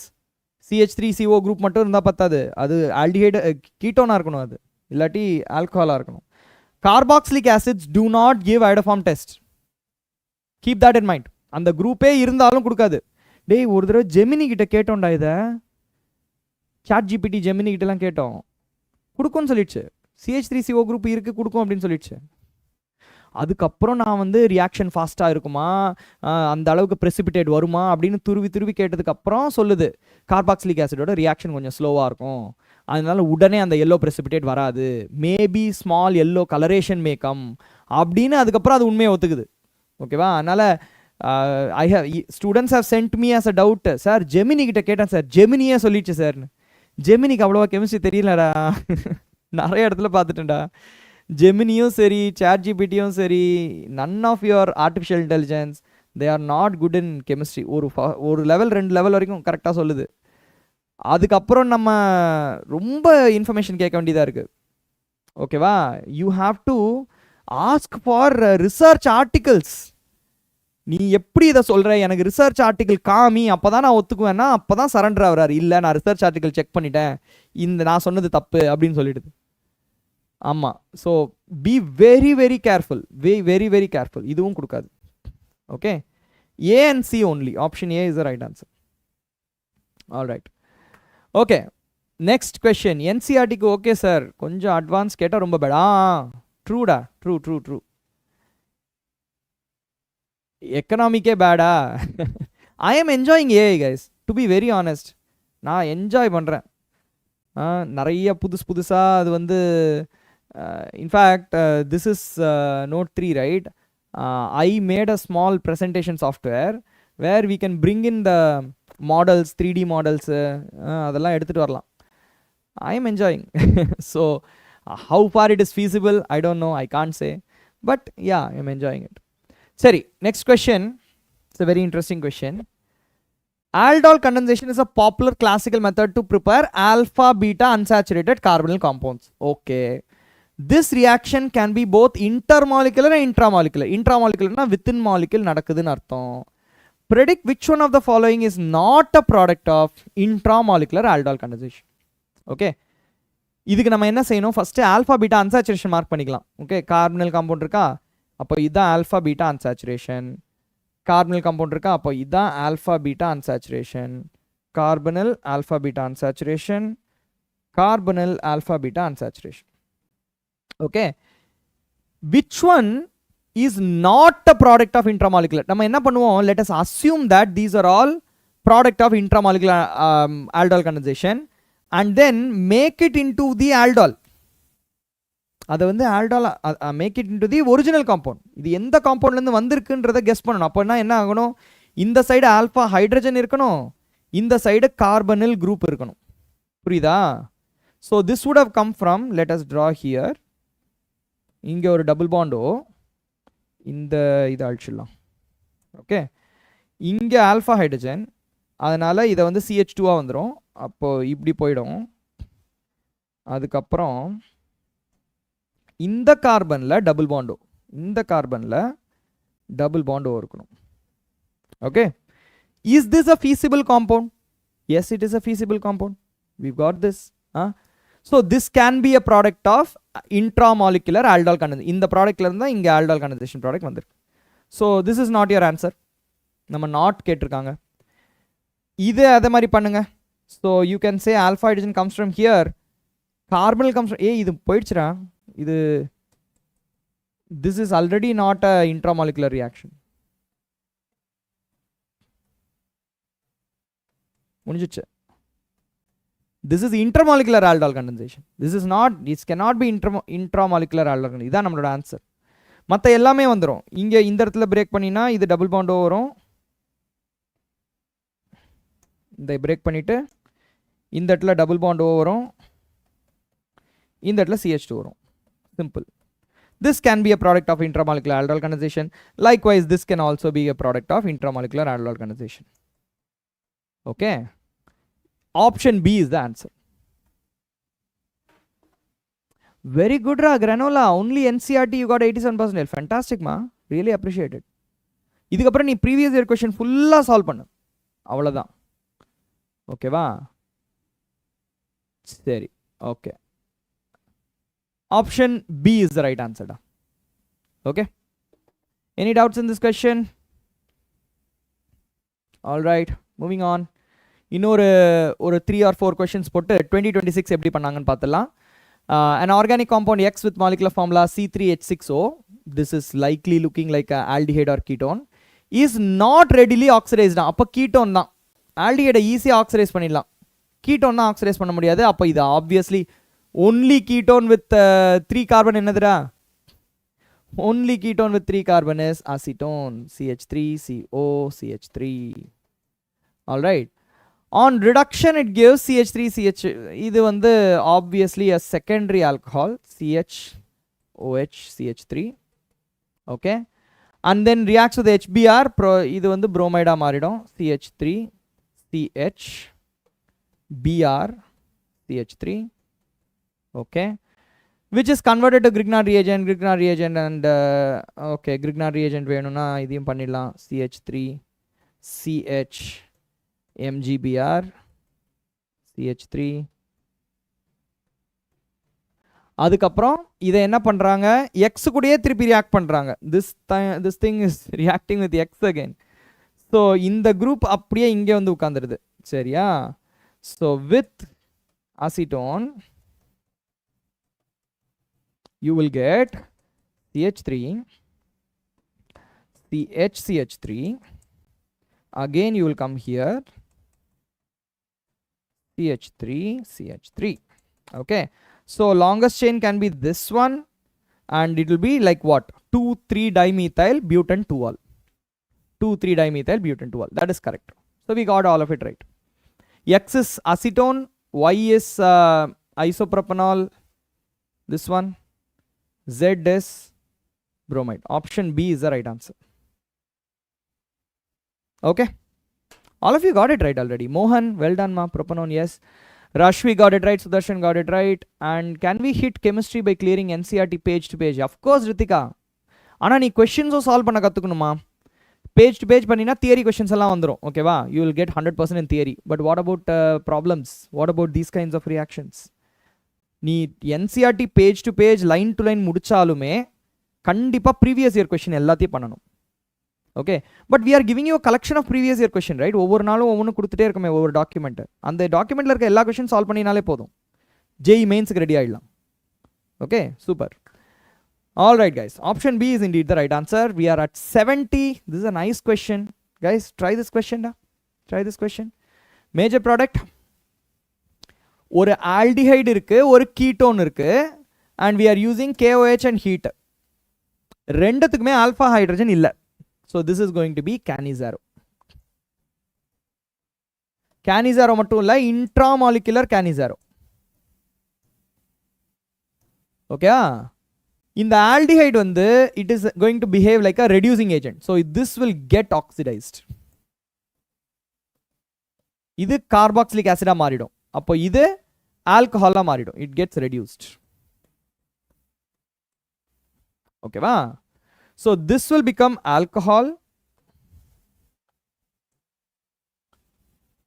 CH3CO குரூப் மட்டும் இருந்தால் பத்தாது, அது ஆல்டிஹைடு கீட்டோனாக இருக்கணும், அது இல்லாட்டி ஆல்கஹாலாக இருக்கணும். Carboxylic acids do not give iodoform test, keep that in mind. அந்த குரூப்பே இருந்தாலும் கொடுக்காது. டேய், ஒரு தடவை ஜெமினி கிட்ட கேட்டோம்டா, இதை ChatGPT ஜெமினி கிட்டலாம் கேட்டோம், கொடுக்கும்னு சொல்லிடுச்சு. CH3CO குரூப் இருக்குது, கொடுக்கும் அப்படின்னு சொல்லிடுச்சு. அதுக்கப்புறம் நான் வந்து ரியாக்ஷன் ஃபாஸ்ட்டாக இருக்குமா, அந்த அளவுக்கு ப்ரெசிபிடேட் வருமா அப்படின்னு துருவி கேட்டதுக்கப்புறம் சொல்லுது, கார்பாக்சிலிக் ஆசிடோட ரியாக்ஷன் கொஞ்சம் ஸ்லோவாக இருக்கும், அதனால உடனே அந்த எல்லோ ப்ரெசிபிடேட் வராது, maybe small yellow coloration may come அப்படின்னு அதுக்கப்புறம் அது உண்மையை ஒத்துக்குது. ஓகேவா, அதனால் students have sent me as a doubt, sir Gemini கிட்ட கேட்டேன் சார், ஜெமினியே சொல்லிடுச்சு சார்னு. ஜெமினிக்கு அவ்வளோவா கெமிஸ்ட்ரி தெரியலடா, நிறைய இடத்துல பார்த்துட்டேன்டா. ஜெமினியும் சரி, ChatGPTயும் சரி, none of your artificial intelligence, they are not good in chemistry. ஒரு லெவல் 2 லெவல் வரைக்கும் கரெக்டாக சொல்லுது. அதுக்கப்புறம் நம்ம ரொம்ப இன்ஃபர்மேஷன் கேட்க வேண்டியதாக இருக்குது. ஓகேவா, you have to ask for research articles. நீ எப்படி இதை சொல்கிற, எனக்கு ரிசர்ச் ஆர்டிக்கல் காமி, அப்போ தான் நான் ஒத்துக்குவேன்னா அப்போ தான் சரண்டர் ஆகிறாரு. இல்லை, நான் ரிசர்ச் ஆர்டிக்கல் செக் பண்ணிட்டேன், நான் சொன்னது தப்பு அப்படின்னு சொல்லிடுது. ஆமாம், so be very very careful, very careful. இதுவும் கொடுக்காது. Okay, A and C only. Option A is the right answer. All right. Okay, next question. NCERTக்கு ஓகே சார், கொஞ்சம் அட்வான்ஸ் கேட்டால் ரொம்ப பேடா. ட்ரூடா, ட்ரூ. எக்கனாமிக்கே பேடா. I am enjoying AI guys, to be very honest. நான் என்ஜாய் பண்ணுறேன். நிறைய புதுசாக அது வந்து in fact this is note 3, right? I made a small presentation software where we can bring in the models, 3D models, அதெல்லாம் எடுத்துட்டு வரலாம். I am enjoying. So how far it is feasible, I don't know, I can't say, but yeah, I am enjoying it. Sari, next question. It's a very interesting question. Aldol condensation is a popular classical method to prepare alpha beta unsaturated carbonyl compounds. Okay, this reaction can be both intermolecular and intramolecular. Intramolecular na within molecule nadakudunu artham. Predict which one of the following is not a product of intramolecular aldol condensation. Okay, இதுக்கு நம்ம என்ன செய்யணும், first alpha beta unsaturation mark பண்ணிக்கலாம். ஓகே, கார்பனல் காம்பவுண்ட் இருக்கா, அப்போ இதுதான் alpha beta unsaturation. Carbonyl compound இருக்கா, அப்போ இதுதான் alpha beta unsaturation. Carbonyl alpha beta unsaturation, carbonyl alpha beta unsaturation. Okay, which one is not a product of intramolecular? நம்ம என்ன பண்ணுவோம், let us assume that these are all product of intramolecular aldol condensation and then make it into the aldol. அதை வந்து aldol make it into the original compound. இது எந்த காம்பவுண்ட்லேருந்து வந்திருக்குன்றதை கெஸ் பண்ணணும். அப்போனா என்ன ஆகணும், இந்த சைடு ஆல்ஃபா ஹைட்ரஜன் இருக்கணும், இந்த சைடு கார்பனில் குரூப் இருக்கணும். புரியுதா? So this would have come from, let us draw here, இங்கே ஒரு டபுள் பாண்டோ, இந்த இதை அழிச்சிடலாம். ஓகே, இங்கே ஆல்ஃபா ஹைட்ரஜன், அதனால் இதை வந்து CH2 வந்துடும். அப்போது இப்படி போயிடும். அதுக்கப்புறம் இந்த கார்பனில் டபுள் பாண்டோ, இந்த கார்பனில் டபுள் பாண்டோ இருக்கணும். Okay, is this a feasible compound? Yes, it is a feasible compound. We've got this. So this can be a product of intramolecular aldol condensation. இந்த ப்ராடக்ட்ல இருந்தால் இங்கே aldol condensation ப்ராடக்ட் வந்திருக்கு. So this is not your answer. நம்ம நாட் கேட்டிருக்காங்க. இது அதே மாதிரி பண்ணுங்க. So you can say alpha hydrogen comes from here, carbonyl comes from, இது போயிடுச்சுடா, இது this is already not a intramolecular reaction. முடிஞ்சிச்சு. This is intermolecular aldol condensation. This is not, this cannot be intramolecular aldol condensation. இதான் நம்மளோட ஆன்சர். மற்ற எல்லாமே வந்துடும். இங்கே இந்த இடத்துல பிரேக் பண்ணினா இது டபுள் பாண்டோ வரும், இந்த பிரேக் பண்ணிவிட்டு இந்த இடத்துல டபுள் பாண்டோ வரும், இந்த இடத்துல CH2 வரும். Simple. This can be a product of intramolecular aldol condensation. Likewise, this can also be a product of intramolecular aldol condensation. Okay. Option B is the answer. Very good, Ra. Granola. Only NCERT you got 87%. Fantastic, ma. Really appreciated. இதுக்கப்புறம் நீ ப்ரீவியஸ் இயர் கொஷின் ஃபுல்லாக சால்வ் பண்ணு, அவ்வளோதான். ஓகேவா? சரி, okay. Option B is the right ஆன்சர்டா. Okay, any doubts in this question? All right, moving on. இன்னொரு 3 or 4 கொஷின்ஸ் போட்டு 2026 எப்படி பண்ணாங்கன்னு பார்த்துலாம். An organic compound X with molecular formula C3H6O, this is likely looking like a aldehyde or ketone, is not readily oxidized. அப்போ கீட்டோன் தான். ஆல்டிஹைடை ஈஸியாக ஆக்சிடைஸ் பண்ணிடலாம், கீட்டோன் தான் ஆக்சிடைஸ் பண்ண முடியாது. அப்போ இது obviously only ketone with 3 carbon என்னதுடா? Only ketone with 3 carbon is acetone, CH3CO CH3. All right. On reduction it gives CH3CH. இது வந்து obviously a secondary alcohol, CHOH CH3. Okay, and then reacts with HBr. இது வந்து bromide மாறிடும், CH3 CH Br CH3. Okay, which is converted to Grignard reagent and okay, Grignard reagent வேணும்னா இதையும் பண்ணிடலாம், CH3 CH MgBr CH3. அதுக்கப்புறம் இதை என்ன பண்ணுறாங்க, எக்ஸ் கூடயே திருப்பி ரியாக்ட் பண்ணுறாங்க. This thing is reacting with X again. So இந்த குரூப் அப்படியே இங்கே வந்து உட்காந்துருது, சரியா? So with acetone you will get CH3 CH3. Again you will come here CH3. Okay, so longest chain can be this one, and it will be like what, 2,3-dimethyl butane 2-ol. 2,3-dimethyl butane 2-ol. That is correct. So we got all of it right. X is acetone, Y is isopropanol, this one, Z is bromide. Option B is the right answer. Okay, all of you got it right already. Mohan, well done ma. Propanone, yes. Rashvi got it right, Sudarshan got it right. And can we hit chemistry by clearing NCERT page to page? Of course Ritika. Ana nee questions solve panna kattukanuma. Page to page pannina theory questions alla vandrum, okay va? You will get 100% in theory. But what about problems? What about these kinds of reactions? நீ NCERT page to page line to line முடிச்சாலுமே கண்டிப்பாக ப்ரீவியஸ் இயர் கொஷின் எல்லாத்தையும் பண்ணணும். Okay, but we are giving you collection of previous year question, right? ஒவ்வொரு நாளும் ஒவ்வொன்று கொடுத்துட்டே இருக்குமே, ஒவ்வொரு டாக்குமெண்ட். அந்த டாக்குமெண்ட்டில் இருக்க எல்லா கொஷின் சால்வ் பண்ணினாலே போதும், JEE மெயின்ஸுக்கு ரெடி ஆகிடலாம். Okay, super. All right guys, option B is indeed the right answer. We are at 70. This is a nice question guys. Try this question. Major product, ஒரு ஆல்டிஹைடு இருக்கு, ஒரு கீட்டோன் இருக்கு, and we are using KOH and heat. ரெண்டுத்துக்குமே ஆல்ஃபா ஹைட்ரஜன் இல்லை. So this is going to be Cannizzaro. Cannizzaro மட்டும் இல்லை, இன்ட்ராமாலிகுலர் கேனிசாரோ. ஓகே, இந்த ஆல்டிஹைடு வந்து it is going to behave like a reducing agent. So this will get oxidised. இது கார்பாக்சிலிக் ஆசிடா மாறிடும், அப்போ இது ஆல்கஹாலா மாறிடும், இட் கெட்ஸ் ரெடியூஸ்ட். ஓகேவா? So this will become alcohol,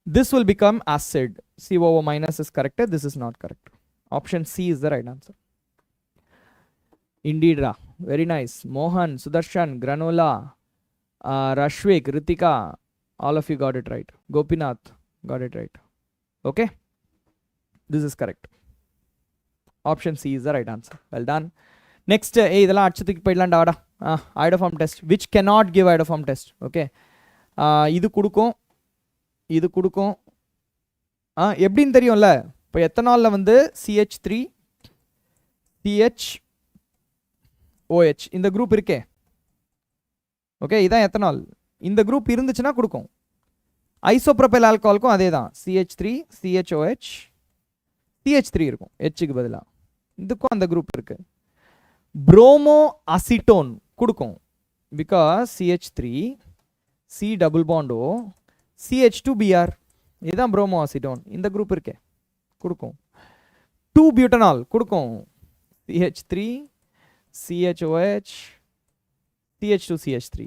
this will become acid. COO minus is correct, this is not correct. Option C is the right answer. Indeed Ra, very nice. Mohan, Sudarshan, Granola, Rashvik, Ritika, all of you got it right. Gopinath got it right. Okay, this is correct. Option C is the right answer. Well done. Next, இதெல்லாம் அச்சத்துக்கு போயிடலாம்டா வாடா. Iodoform test which cannot give iodoform test. Okay, இது கொடுக்கும், இது கொடுக்கும். எப்படின்னு தெரியும்ல? இப்போ எத்தனாலில் வந்து CH3 CHOH இந்த குரூப் இருக்கே. ஓகே, இதான் எத்தனால். இந்த குரூப் இருந்துச்சுன்னா கொடுக்கும். ஐசோப்ரோபைல் ஆல்கஹாலுக்கும் அதே தான், CH3 CHOH CH3 இருக்கும், ஹெச்சுக்கு பதிலாக. இதுக்கும் அந்த குரூப் இருக்கு. புரோமோ அசிட்டோன் கொடுக்கும், because CH3 C double bond O CH2Br, இதுதான் புரோமோ அசிட்டோன். இந்த குரூப் இருக்கே கொடுக்கும். 2 பியூட்டனால் கொடுக்கும், CH3 CHOH CH2CH3.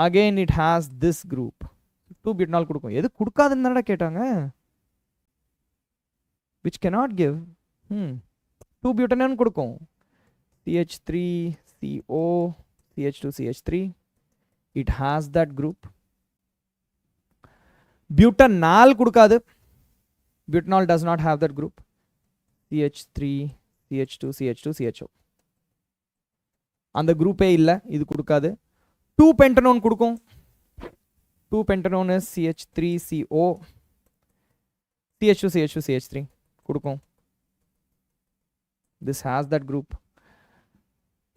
Again it has this group. 2-butanol கொடுக்கும். எது கொடுக்காதுன்னு தானடா கேட்டாங்க? Which cannot give. 2-butanol கொடுக்கும். CH3CO, CH2CH3. It has that group. Butanol கொடுக்காது. Butanol does not have that group. CH3, CH2, CH2, CHO. அந்த குரூப்பே இல்லை, இது கொடுக்காது. 2-pentanone கொடுக்கும். 2-pentanone is CH3CO, CH2, CH2, CH3 கொடுக்கும். This has that group.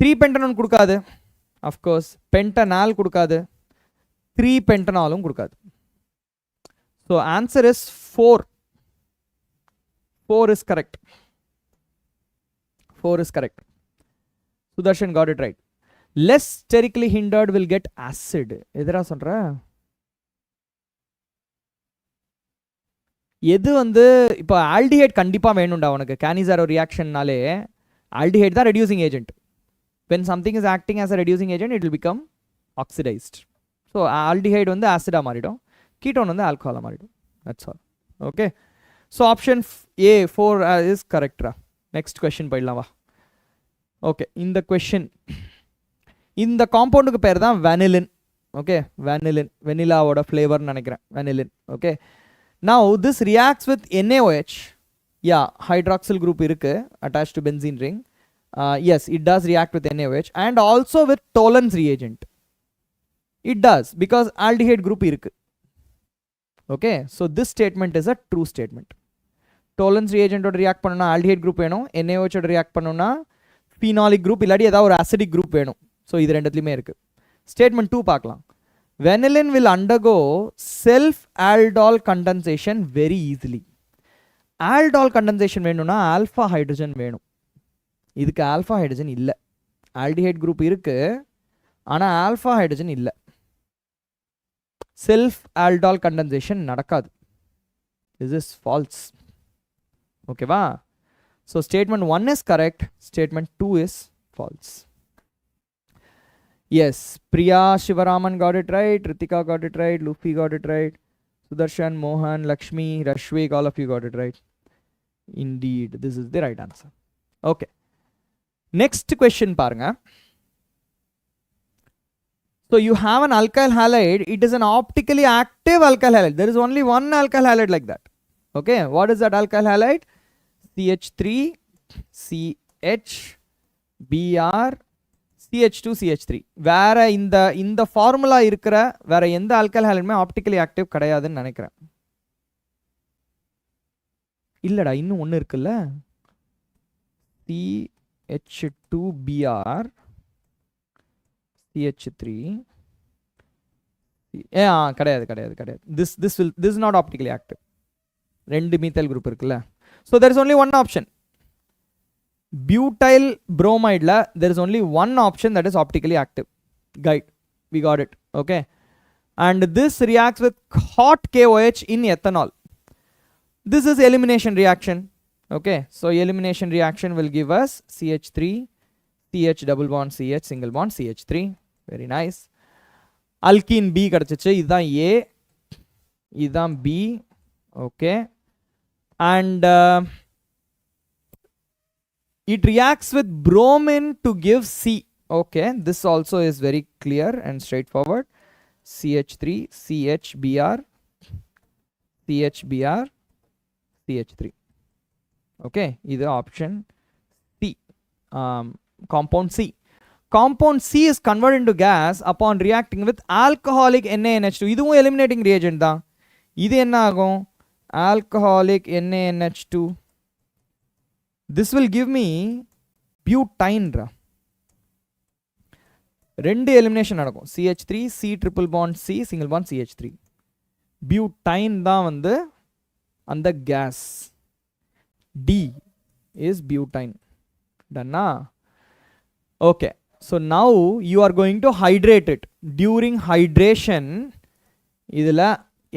3-pentanone கொடுக்காது. Of course, pentanol கொடுக்காது. 3-pentanolum கொடுக்காது. So answer is 4. 4 is correct. 4 is correct. Sudarshan got it right. Less sterically hindered will get acid. எதுரா சொல்ற? எது வந்து இப்போ ஆல்டிஹைட் கண்டிப்பாக வேணும்டா உனக்கு. கேனிசாரோ ரியாக்ஷன்னாலே ஆல்டிஹைட் தான் reducing agent. when something is acting as a reducing agent, it will become oxidized. So aldehyde வந்து ஆசிடா மாறிடும், ketone வந்து alcohol மாறிடும். That's all. Okay. So option A 4 is correct. Next question போயிடலாம் வா. Okay. இந்த question, இந்த காம்பவுண்டுக்கு பேர் தான் vanillin. Okay, vanillin, வெனிலாவோட ஃப்ளேவர் நினைக்கிறேன், vanillin. Okay. Now this reacts with NaOH. Yeah, hydroxyl group இருக்கு attached to benzene ring. Yes, it does react with NaOH and also with Tollens reagent. It does because aldehyde group irukku. Okay, so this statement is a true statement. Tollens reagent oda react pannuna aldehyde group venum, NaOH oda react pannuna phenolic group illadi edha or acidic group venum. So idu rendathiliyume irukku. Statement 2 paakalam. Vanillin will undergo self aldol condensation very easily. Aldol condensation venumna alpha hydrogen venum. இதுக்கு ஆல்ஃபா ஹைட்ரஜன் இல்லை. ஆல்டிஹைட் குரூப் இருக்கு, ஆனால் ஆல்ஃபா ஹைட்ரஜன் இல்லை. செல்ஃப் ஆல்டால் கண்டென்சேஷன் நடக்காது. This is false. ஓகேவா? So statement 1 is correct, statement 2 is false. Yes, Priya Sivaraman got it right, Ritika got it right, Luffy got it right, Sudarshan, Mohan, Lakshmi, Rashwik, all of you got it right. Indeed, this is the right answer. Okay. Next question பாருங்க. So you have an alkyl halide, it is an optically active alkyl halide. There is only one alkyl halide like that. Okay, what is that alkyl halide? CH3 CH Br CH2 CH3. வேற இந்த ஃபார்முலா இருக்கிற வேற எந்த alkyl halideமே optically active கிடையாதுன்னு நினைக்கிறேன். இல்லடா, இன்னும் ஒன்னு இருக்குல்ல, CH2Br CH3 கிடையாது. This is not optically active. ரெண்டு methyl group இருக்குல்ல. So there is only one option. Butyl bromide la there is only one option that is optically active. Guide, we got it. Okay, and this reacts with hot KOH in ethanol. This is elimination reaction. Okay, so elimination reaction will give us CH3 CH double bond CH single bond CH3. Very nice. Alkene B kadachchu, idan A, idan B. Okay, and it reacts with bromine to give C. Okay, this also is very clear and straightforward. CH3 CHBr CHBr CH3. Okay, either option C. Compound C. Compound C is converted into gas upon reacting with alcoholic NaNH2. இதுவும் eliminating reagent தான். இது என்ன ஆகும்? Alcoholic NaNH2. This will give me butane. ரெண்டு elimination நடக்கும். CH3 C triple bond C single bond CH3. Butane தான் வந்து அந்த gas. D is butane. Done na? Okay, so now you are going to hydrate it. During hydration idhula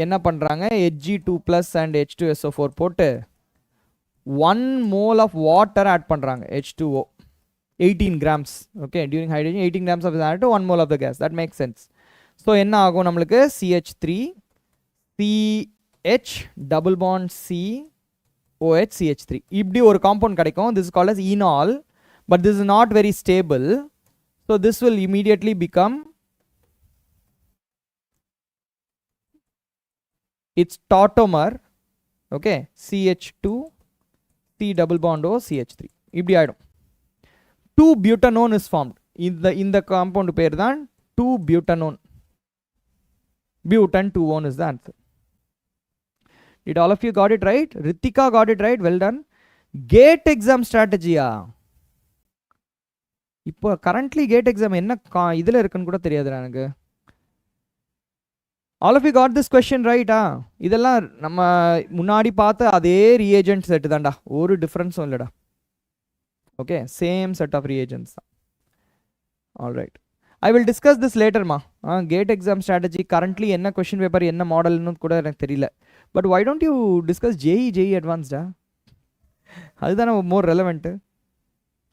enna pandranga Hg2 plus and H2SO4 போட்டு 1 mole of water add பண்றாங்க, H2O. 18 grams. Okay, during hydrogen 18 grams of is added to 1 mole of the gas. That makes sense. So என்ன ஆகும் நம்மளுக்கு CH3 CH double bond C OH CH3 இப்படி ஒரு compound கிடைக்கும். This is called as enol, but this is not very stable. So this will immediately become its tautomer. Okay, CH2 C double bond O CH3 இப்படி ஆயிடும். 2-butanone is formed. இந்த compound பேர் தான் 2-butanone. Butan 2-one is the answer. Did all of you got it right? Ritika got it right. Well done. Gate exam strategy. இப்போ currently gate exam என்ன இதில் இருக்குன்னு கூட தெரியாது எனக்கு. All of you got this question right? இதெல்லாம் நம்ம முன்னாடி பார்த்த அதே reagent set தான்டா, ஒரு டிஃபரன்ஸும் இல்லைடா. Okay, same set of reagents. All right, I will discuss this later ma. Gate exam strategy currently enna question paper enna model nu kuda enak theriyala, but why don't you discuss JEE advanced? adana more relevant.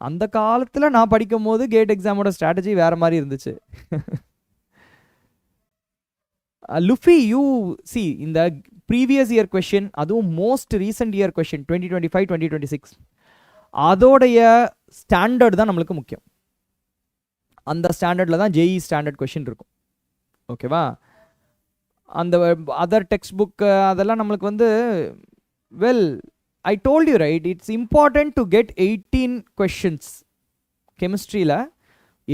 அந்த காலத்துல நான் படிக்கும் போது கேட் எக்ஸாமோட ஸ்ட்ராட்டஜி வேற மாதிரி இருந்துச்சு. Luffy, you see in the previous year question, அதுவும் most recent year question 2025 2026, அதோடைய ஸ்டாண்டர்ட் தான் நம்மளுக்கு முக்கியம். அந்த ஸ்டாண்டர்டில் தான் JEE ஸ்டாண்டர்ட் கொஷின் இருக்கும். ஓகேவா? அந்த அதர் டெக்ஸ்ட் புக் அதெல்லாம் நம்மளுக்கு வந்து well I told you right, it's important to get 18 questions. கெமிஸ்ட்ரியில்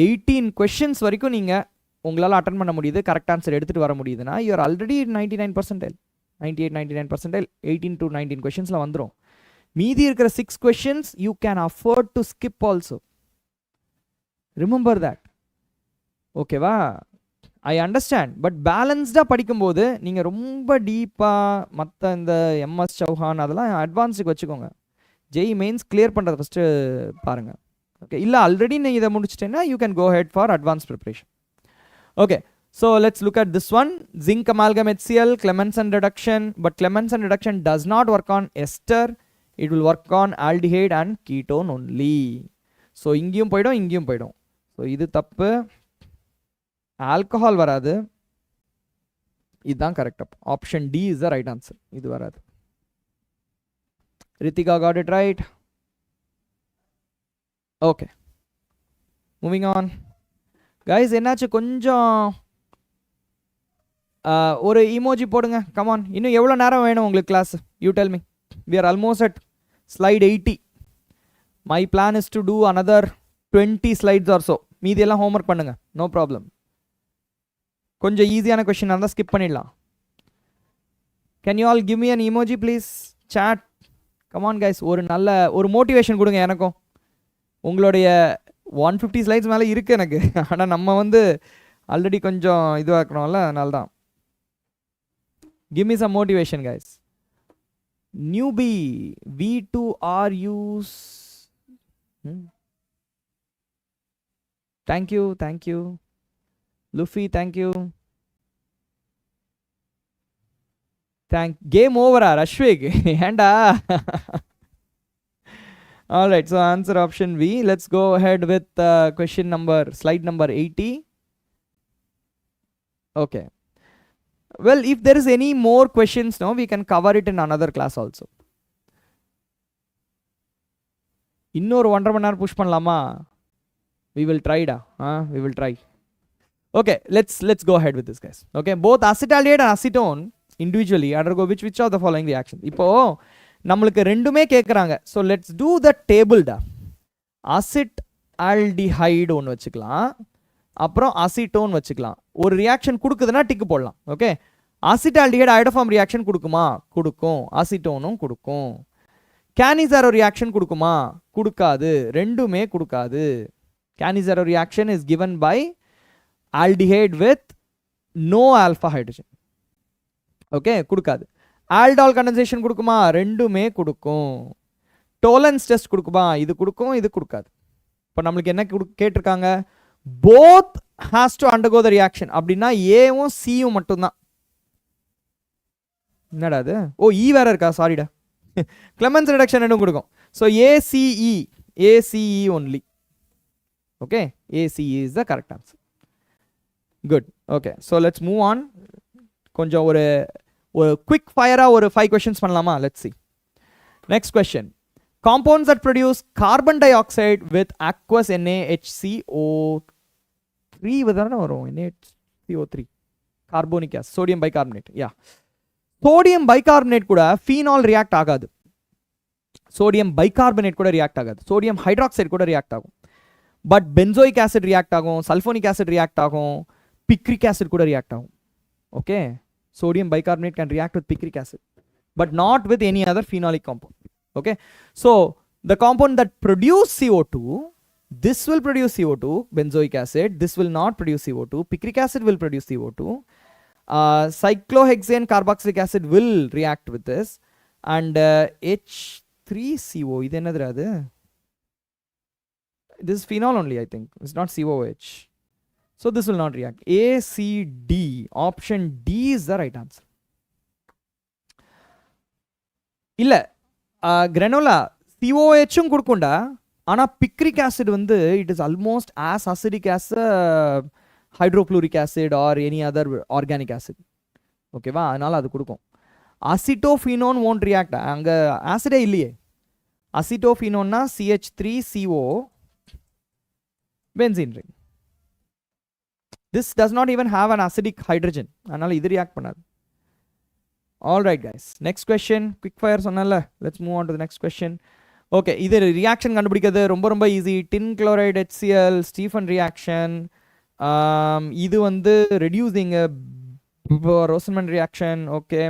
18 கொஷின்ஸ் வரைக்கும் நீங்கள் உங்களால் அட்டன் பண்ண முடியுது, கரெக்ட் ஆன்சர் எடுத்துகிட்டு வர முடியுதுன்னா யூஆர் ஆல்ரெடி 99%, 98-99%, 18 to 19 கொஷின்ஸில் வந்துடும். மீதி இருக்கிற 6 questions you can afford to skip also. Remember that. ஓகேவா? ஐ அண்டர்ஸ்டாண்ட், பட் பேலன்ஸ்டாக படிக்கும்போது நீங்கள் ரொம்ப டீப்பாக மற்ற இந்த எம்எஸ் சௌஹான் அதெல்லாம் அட்வான்ஸுக்கு வச்சுக்கோங்க. JEE மெயின்ஸ் கிளியர் பண்ணுறது ஃபஸ்ட்டு பாருங்கள். ஓகே, இல்லை ஆல்ரெடி நீங்கள் இதை முடிச்சிட்டேன்னா you can go head for advance preparation. Okay, so let's look at this one. Zinc amalgam HCl, Clemmensen reduction, but Clemmensen reduction does not work on ester. It will work on aldehyde and ketone only. So இங்கேயும் போய்டும் இங்கேயும் போய்டும். ஸோ இது தப்பு, ஆல்கஹால் வராது, இதுதான் correct. Option D is the right answer. இது வராது. Ritika got it right. Okay, moving on. Guys என்னாச்சு, கொஞ்சம் ஒரு இமோஜி போடுங்க. கமான், இன்னும் எவ்வளோ நேரம் வேணும் உங்களுக்கு class? You tell me. We are almost at slide 80. My plan is to do another 20 slides or so. மீதி எல்லாம் ஹோம்ஒர்க் பண்ணுங்க, நோ ப்ராப்ளம். கொஞ்சம் ஈஸியான கொஸ்டின் இருந்தால் ஸ்கிப் பண்ணிடலாம். Can you all give me an emoji please? Chat, come on guys, ஒரு நல்ல ஒரு மோட்டிவேஷன் கொடுங்க எனக்கும். உங்களுடைய 150 ஸ்லைட்ஸ் மேலே இருக்குது எனக்கு, ஆனால் நம்ம வந்து ஆல்ரெடி கொஞ்சம் இதுவாக இருக்கணும்ல, அதனால தான். Give me some motivation guys. Newbie, V2 are use. Thank you, thank you. Luffy, thank you. Game over, Ashwig. Handa. All right, so answer option V. Let's go ahead with slide number 80. Okay. Well, if there is any more questions now, we can cover it in another class also. இன்னொரு 1.5 மணி நேரம் புஷ் பண்ணலாமா? We will try da. We will try. Okay, let's go ahead with this, guys. Okay, both acetaldehyde and acetone individually undergo which of the following reactions? இப்போ நம்மளுக்கு ரெண்டுமே கேட்குறாங்க. So let's do the table da. acetaldehyde ஒன்று வச்சுக்கலாம், அப்புறம் அசிட்டோன் வச்சுக்கலாம். ஒரு ரியாக்ஷன் கொடுக்குதுன்னா டிக்கு போடலாம். ஓகே, அசிட்டால்டிஹைடு ஐடோஃபார்ம் ரியாக்ஷன் கொடுக்குமா? கொடுக்கும். அசிட்டோனும் கொடுக்கும். கேனிசாரோ ரியாக்ஷன் கொடுக்குமா? கொடுக்காது. ரெண்டுமே கொடுக்காது. Cannizzaro reaction is given by aldehyde with no alpha hydrogen. Okay, கொடுக்காது. ஆல்டால் கண்டென்சேஷன் கொடுக்குமா? ரெண்டுமே கொடுக்கும். டோலன்ஸ் டெஸ்ட் கொடுக்குமா? இது கொடுக்கும், இது கொடுக்காது. இப்போ நம்மளுக்கு என்ன கேட்டிருக்காங்க? both has to undergo the reaction. அப்படின்னா ஏவும் சியும் மட்டும்தான். என்னடா அது? ஓ, இ வேற இருக்கா? சாரிடா. Clemmensen reduction ரெண்டும் கொடுக்கும். So ACE only. Okay, ACE is the correct answer. Good. Okay, so let's move on. கொஞ்சம் ஒரு quick fire ஒரு 5 questions பண்ணலாமா? Let's see. Next question. Compounds that produce carbon dioxide with aqueous NaHCO3 வதானே வரும், NaHCO3 carbonic acid, sodium bicarbonate. Yeah, sodium bicarbonate கூட phenol react ஆகாது, sodium bicarbonate கூட react ஆகாது, sodium hydroxide கூட react ஆகும். But benzoic acid react ஆகும், sulfonic acid react ஆகும், picric acid கூட react ஆகும். Okay, sodium bicarbonate can react with picric acid but not with any other phenolic compound. Okay, so the compound that produce CO2, this will produce CO2, benzoic acid, this will not produce CO2, picric acid will produce CO2, cyclohexane carboxylic acid will react with this, and H3CO, இது என்னது அது? This is phenol only, I think. It's not COH. So this will not react. A, C, D. Option D is the right answer. இல்ல granola COH கொடுக்குண்டா, ஆனா picric acid வந்து it is almost as acidic as hydrofluoric acid or any other organic acid. ஓகேவா, அதனால அது கொடுக்கும். acetophenone won't react, அங்க ஆசிடே இல்லையே. acetophenone CH3CO benzene ring. This does not even have an acidic hydrogen, அதனால இது react பண்ணாது. Alright guys, next question. Quick fire சொன்னல. Let's move on to the next question. Okay, இது reaction கண்டுபிடிக்கிறது ரொம்ப easy. tin chloride HCl Stephan reaction. இது வந்து reducing Rosenman reaction. Okay,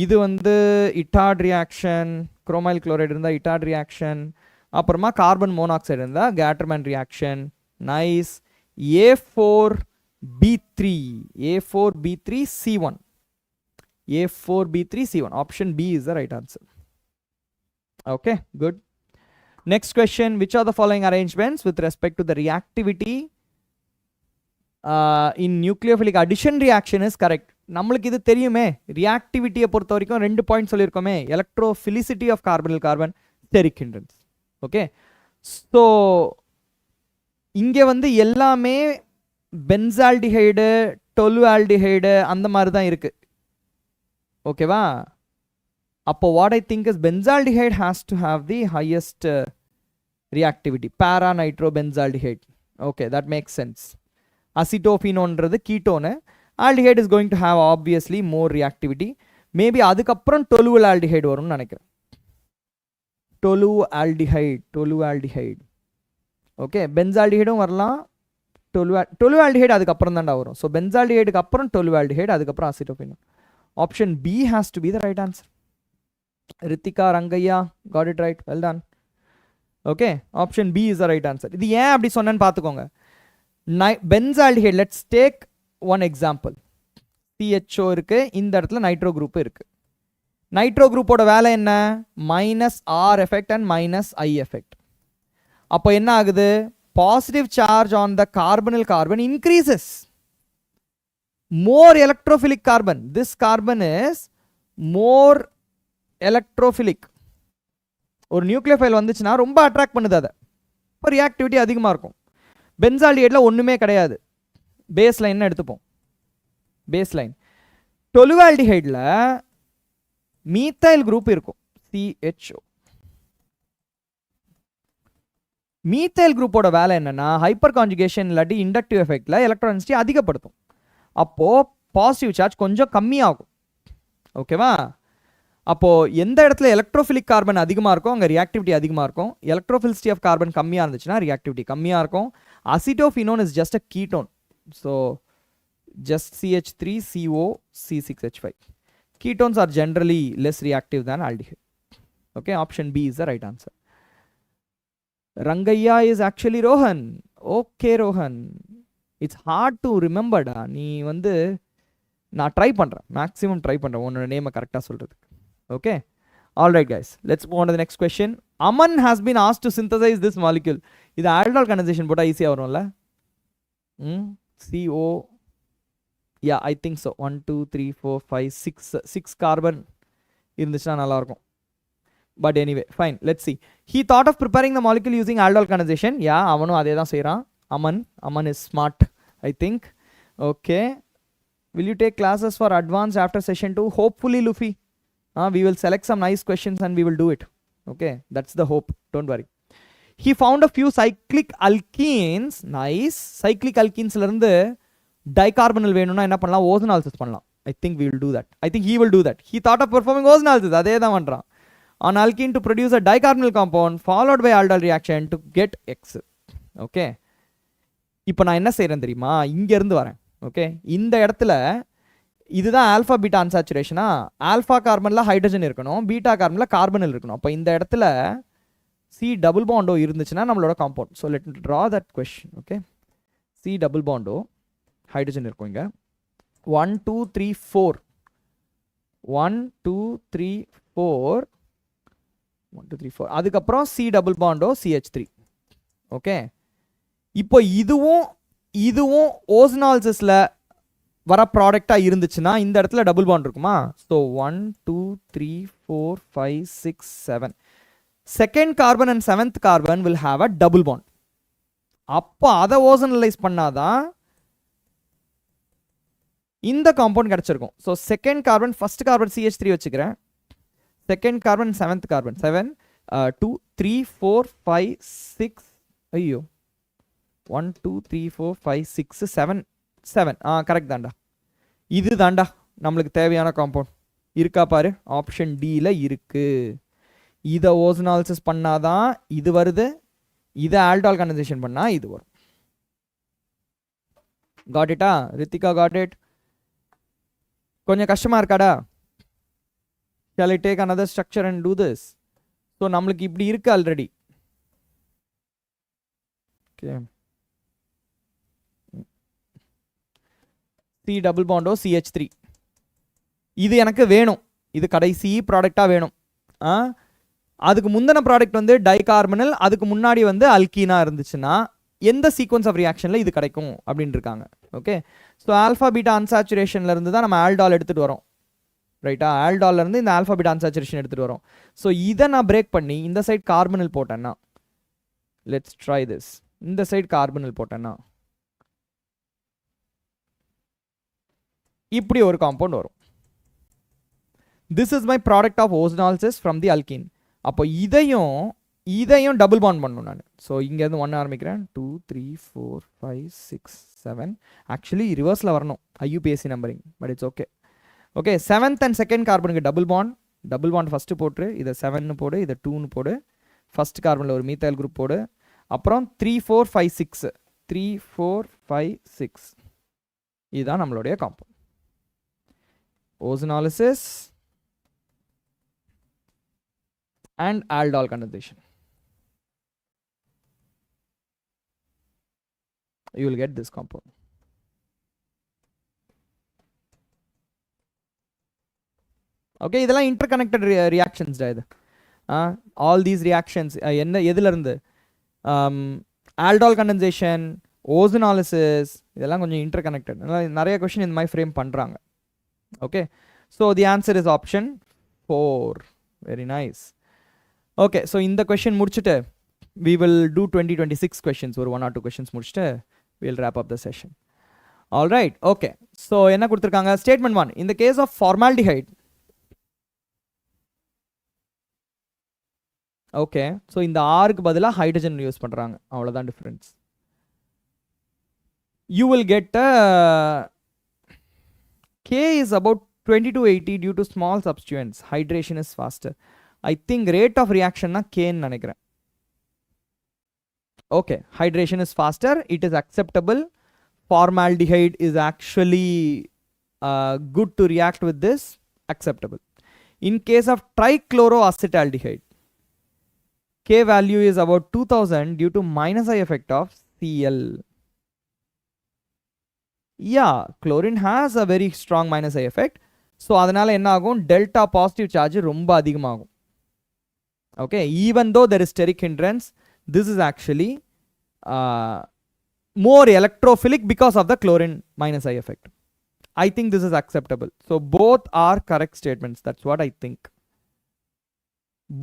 இது வந்து Itard reaction. chromyl chloride இருந்தா Itard reaction. அப்புறமா carbon monoxide இருந்தா Gatterman reaction. Nice. A4B3C1. A4B3C1. Option B is the right answer. Okay, good. Next question. Which are the following arrangements with respect to the reactivity in nucleophilic addition reaction is correct? நம்மளுக்கு இது தெரியுமே, reactivity பொறுத்த வரைக்கும் 2 point சொல்லியிருக்கோமே, electrophilicity of carbonyl carbon, steric hindrance. Okay, so இங்க வந்து எல்லாமே பென்சால்டிஹைடு டொலுஆல்டிஹைடு அந்த மாதிரி தான் இருக்கு. ஓகேவா, அப்போ what I think is benzaldehyde has to have the highest reactivity, para nitro benzaldehyde. Okay, that makes sense. acetophenone ketone, aldehyde is going to have obviously more reactivity. Maybe அதுக்கப்புறம் tolualdehyde வரும்னு நினைக்கிறேன். tolualdehyde. ஓகே, பென்சால்டிஹைடும் வரலாம், tolualdehyde அதுக்கப்புறம் தான்டா வரும். ஸோ பென்சால்டிஹைடுக்கு அப்புறம் tolualdehyde, அதுக்கப்புறம் acetophenone. Option B has to be the right answer. Ritika Rangaya got it right. Well done. Okay, option B is the right answer. இது ஏன் அப்படி சொன்னேன்னு பார்த்துக்கோங்க. Benzaldehyde, let's take one example. CHO இருக்கு, இந்த இடத்துல நைட்ரோ குரூப் இருக்கு. நைட்ரோ குரூப்போட வேலை என்ன? Minus R effect and minus I effect. அப்போ என்ன ஆகுது? பாசிட்டிவ் சார்ஜ் ஆன் த கார்பனில் carbon increases. more electrophilic carbon. This carbon is more electrophilic. ஒரு நியூக்ளியோஃபைல் வந்துச்சுன்னா ரொம்ப அட்ராக்ட் பண்ணுது, அதை இப்போ ரியாக்டிவிட்டி அதிகமாக இருக்கும். பென்சால்டிஹைடில் ஒன்றுமே கிடையாது, பேஸ் லைன் எடுத்துப்போம். பேஸ் லைன் டொலுவால்டிஹைடில் மீத்தைல் குரூப் இருக்கும், CHO. மீத்தைல் குரூப்போட வேலை என்னன்னா ஹைப்பர் கான்ஜுகேஷன் இல்லாட்டி இண்டக்டிவ் எஃபெக்ட்ல எலக்ட்ரானிசிட்டி அதிகப்படுத்தும். அப்போ பாசிட்டிவ் சார்ஜ் கொஞ்சம் கம்மியாகும். ஓகேவா, அப்போ எந்த இடத்துல எலக்ட்ரோஃபிலிக் கார்பன் அதிகமாக இருக்கும் அங்கே ரியாக்டிவிட்டி அதிகமாக இருக்கும். எலக்ட்ரோஃபிலிசிட்டி ஆஃப் கார்பன் கம்மியாக இருந்துச்சுன்னா ரியாக்டிவிட்டி கம்மியாக இருக்கும். acetophenone is just a ketone, so just CH3CO C6H5. Ketones are generally less reactive than aldehyde. Okay, option B is the right answer. Rangaya is actually Rohan. Okay Rohan, it's hard to remember da. நீ வந்து நான் ட்ரை பண்ணுறேன், மேக்ஸிமம் ட்ரை பண்ணுறேன் உன்னோட நேமை கரெக்டாக சொல்கிறதுக்கு. Okay, all right guys, let's move on to the next question. Aman has been asked to synthesize this molecule. இது aldol condensation போட்டால் ஈஸியாக வரும்ல. CO, yeah, I think so. 1 2 3 4 5 6 carbon இருந்துச்சுன்னா நல்லாயிருக்கும். But anyway, fine. Let's see. He thought of preparing the molecule using aldol condensation. Yeah, avanu adhe dhaan seiran. Aman is smart, I think. Okay. Will you take classes for advanced after session 2? Hopefully, Luffy. We will select some nice questions and we will do it. Okay, that's the hope. Don't worry. He found a few cyclic alkenes. Nice. Cyclic alkenes la irundhu dicarbonyl venuna enna pannalam, ozonolysis pannalam. I think we will do that. I think he will do that. He thought of performing ozonolysis. Adhe dhaan pandran. On alkene to produce a dicarbonyl compound followed by aldol reaction to get X. Okay. இப்போ நான் என்ன செய்கிறேன் தெரியுமா, இங்கேருந்து வரேன். ஓகே, இந்த இடத்துல இதுதான் ஆல்ஃபா பீட்டா அன்சாச்சுரேஷனா. ஆல்ஃபா கார்பனில் ஹைட்ரஜன் இருக்கணும், பீட்டா கார்பனில் கார்பனில் இருக்கணும். அப்போ இந்த இடத்துல சி டபுள் பாண்டோ இருந்துச்சுன்னா நம்மளோட compound. So let draw that question. Okay, C double Pandu hydrogen இருக்கும் இங்கே. 1 2 3 4 1 2 3 4 1 2 3 4 அதுக்கப்புறம் சி டபுள் பாண்டோ CH3. ஓகே, இப்போ இதுவும் ஓசனாலிசிஸில் வர ப்ராடக்டாக இருந்துச்சுன்னா இந்த இடத்துல டபுள் பாண்ட் இருக்குமா? So 1 2 3 4 5 6 7 second carbon and seventh carbon will have a double bond. அப்போ அதை ஓசனலைஸ் பண்ணாதான் இந்த காம்பவுண்ட் கிடச்சிருக்கும். So second carbon, first carbon CH3 வச்சுக்கிறேன், செகண்ட் கார்பன் செவன்த் கார்பன் 7 2 3 4 5 6 ஐயோ 1 2 3 4 5 6 7 7 கரெக்ட் தாண்டா. இது தாண்டா நம்மளுக்கு தேவையான காம்பவுண்ட். இருக்கா பாரு, ஆப்ஷன் டியில் இருக்கு. இதை ஓசனாலிசிஸ் பண்ணாதான் இது வருது, இதை ஆல்டால் கண்டென்சேஷன் பண்ணா இது வரும். காட் இட்டா ரித்திகா? Got it? கொஞ்சம் கஷ்டமா இருக்காடா? shall I take another structure and do this? So நம்மளுக்கு இப்படி இருக்கு ஆல்ரெடி. ஓகே, சி டபுள் பாண்டோ CH3 இது எனக்கு வேணும், இது கடைசி ப்ராடக்டாக வேணும். அதுக்கு முந்தின ப்ராடக்ட் வந்து டைகார்பனல், அதுக்கு முன்னாடி வந்து அல்கீனா இருந்துச்சுன்னா எந்த சீக்வன்ஸ் ஆஃப் ரியாக்ஷனில் இது கிடைக்கும் அப்படின்னு இருக்காங்க. ஓகே, ஸோ ஆல்ஃபா பீட்டா அன்சாச்சுரேஷன்ல இருந்து தான் நம்ம ஆல்டால் எடுத்துகிட்டு வரோம். ரைட்டா, ஆல்டால்ல இருந்து இந்த ஆல்ஃபா பீட்டா அன்சாச்சுரேஷன் எடுத்துகிட்டு வரோம். ஸோ இதை நான் பிரேக் பண்ணி இந்த சைட் கார்பனல் போட்டேன்னா, லெட்ஸ் ட்ரை திஸ், இந்த சைட் கார்பனல் போட்டேன்னா இப்படி ஒரு காம்பவுண்ட் வரும். This is my product of ozonolysis from the alkene. அப்போ இதையும் டபுள் பாண்ட் பண்ணணும் நான். ஸோ இங்கேருந்து 1 ஆரம்பிக்கிறேன், 2 3 4 5 6 7. ஆக்சுவலி ரிவர்ஸில் வரணும் IUPAC numbering, but it's okay. Okay, seventh and second கார்பனுக்கு டபுள் பாண்ட் ஃபஸ்ட்டு போட்டு இதை 7ன்னு போடு, இதை 2ன்னு போடு, ஃபஸ்ட் கார்பனில் ஒரு மீத்தைல் குரூப் போடு, அப்புறம் 3 4 5 6 3 4 5 6 இதுதான் நம்மளுடைய compound. Ozonolysis and aldol condensation. You will get this compound. Okay, இதெல்லாம் interconnected reactions டா இது. All these reactions என்ன எதுல இருந்து aldol condensation, ozonolysis இதெல்லாம் கொஞ்சம் interconnected. நிறைய question இந்த மாதிரி frame பண்றாங்க. Okay, so the answer is option 4. Very nice. Okay, so in the question முடிச்சிட்டு we will do 2026 questions or 1 or 2 questions முடிச்சிட்டு we will wrap up the session. All right, okay, so என்ன கொடுத்திருக்காங்க? Statement 1, in the case of formaldehyde. Okay, so இந்த Rக்கு பதிலா hydrogen யூஸ் பண்றாங்க, அவ்வளவுதான் difference. You will get K is about 20 to 80 due to small substituents. Hydration is faster. I think rate of reaction na K ன்னு நினைக்கிறேன். Okay, hydration is faster. It is acceptable. Formaldehyde is actually good to react with this. Acceptable. In case of trichloroacetaldehyde, K value is about 2000 due to minus I effect of Cl. Yeah, chlorine has a very strong minus I effect. So அதனால என்ன ஆகும்? டெல்டா பாசிட்டிவ் சார்ஜ் ரொம்ப அதிகமாகும். Okay, even though there is steric hindrance, this is actually more electrophilic because of the chlorine minus I effect. I think this is acceptable. So both are correct statements. That's what I think.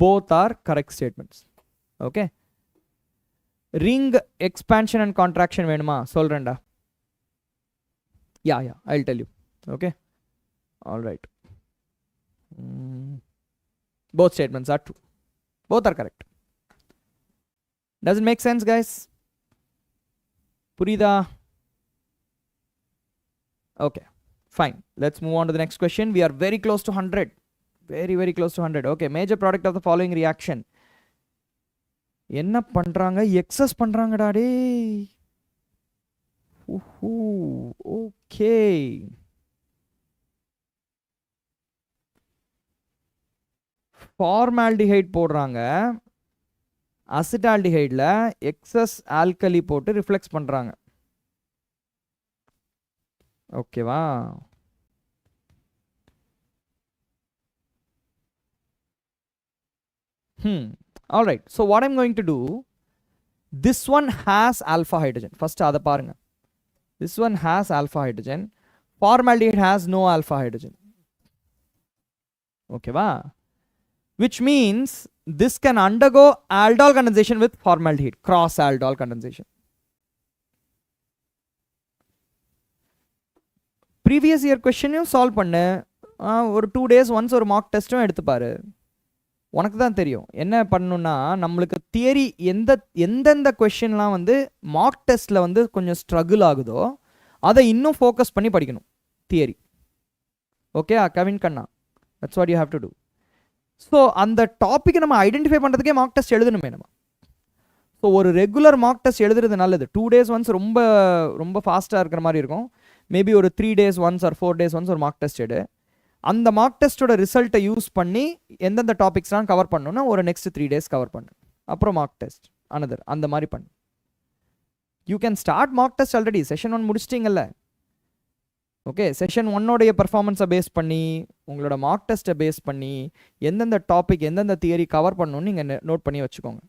both are correct statements. Okay, ring expansion and contraction venuma solrenda. Yeah, I'll tell you. Okay, all right. Both statements are true. Both are correct. Does it make sense, guys? Purida? Okay, fine. Let's move on to the next question. We are very close to 100. Very, very close to 100. Okay, major product of the following reaction. என்ன பண்றாங்க? எக்ஸஸ் பண்றாங்கடா டேய். Okay. ஃபார்மால்டிஹைட் போடுறாங்க. அசிட்டால்டிஹைடில் எக்ஸஸ் ஆல்கலி போட்டு ரிஃப்ளெக்ஸ் பண்ணுறாங்க. ஓகேவா? All right. So what I'm going to do, this one has alpha hydrogen. First அதை பாருங்க. This one has alpha hydrogen. Formaldehyde has no alpha hydrogen. ஓகேவா? Which means this can undergo aldol condensation with formaldehyde, cross aldol condensation. Previous year question solve பண்ணு. ஒரு 2 days once ஒரு mock test எடுத்து பாரு. உனக்கு தான் தெரியும் என்ன பண்ணணும்னா, நம்மளுக்கு தியரி எந்தெந்த கொஷின்லாம் வந்து மார்க் டெஸ்ட்டில் வந்து கொஞ்சம் ஸ்ட்ரகிள் ஆகுதோ அதை இன்னும் ஃபோக்கஸ் பண்ணி படிக்கணும் தியரி. ஓகே கவின் கண்ணா, that's what you have to do. So அந்த டாப்பிக்கை நம்ம ஐடென்டிஃபை பண்ணுறதுக்கே மார்க் டெஸ்ட் எழுதணுமே நம்ம. ஸோ ஒரு ரெகுலர் மார்க் டெஸ்ட் எழுதுறது நல்லது. 2 days ஒன்ஸ் ரொம்ப ரொம்ப ஃபாஸ்ட்டாக இருக்கிற மாதிரி இருக்கும். மேபி ஒரு 3 days once or 4 days once ஒரு மார்க் டெஸ்ட் எடு. அந்த மார்க் டெஸ்ட்டோட ரிசல்ட்டை யூஸ் பண்ணி எந்தெந்த டாபிக்ஸ்லாம் கவர் பண்ணணும்னா ஒரு நெக்ஸ்ட் 3 days கவர் பண்ணு. அப்புறம் மார்க் டெஸ்ட் அனதர் அந்த மாதிரி பண்ணு. You can start mark test already. Session 1 முடிச்சிட்டிங்கல்ல. ஓகே, செஷன் 1 பர்ஃபார்மன்ஸை பேஸ் பண்ணி உங்களோட மார்க் டெஸ்ட்டை பேஸ் பண்ணி எந்தெந்த டாபிக் எந்தெந்த தியரி கவர் பண்ணணும்னு நீங்கள் நோட் பண்ணி வச்சுக்கோங்க.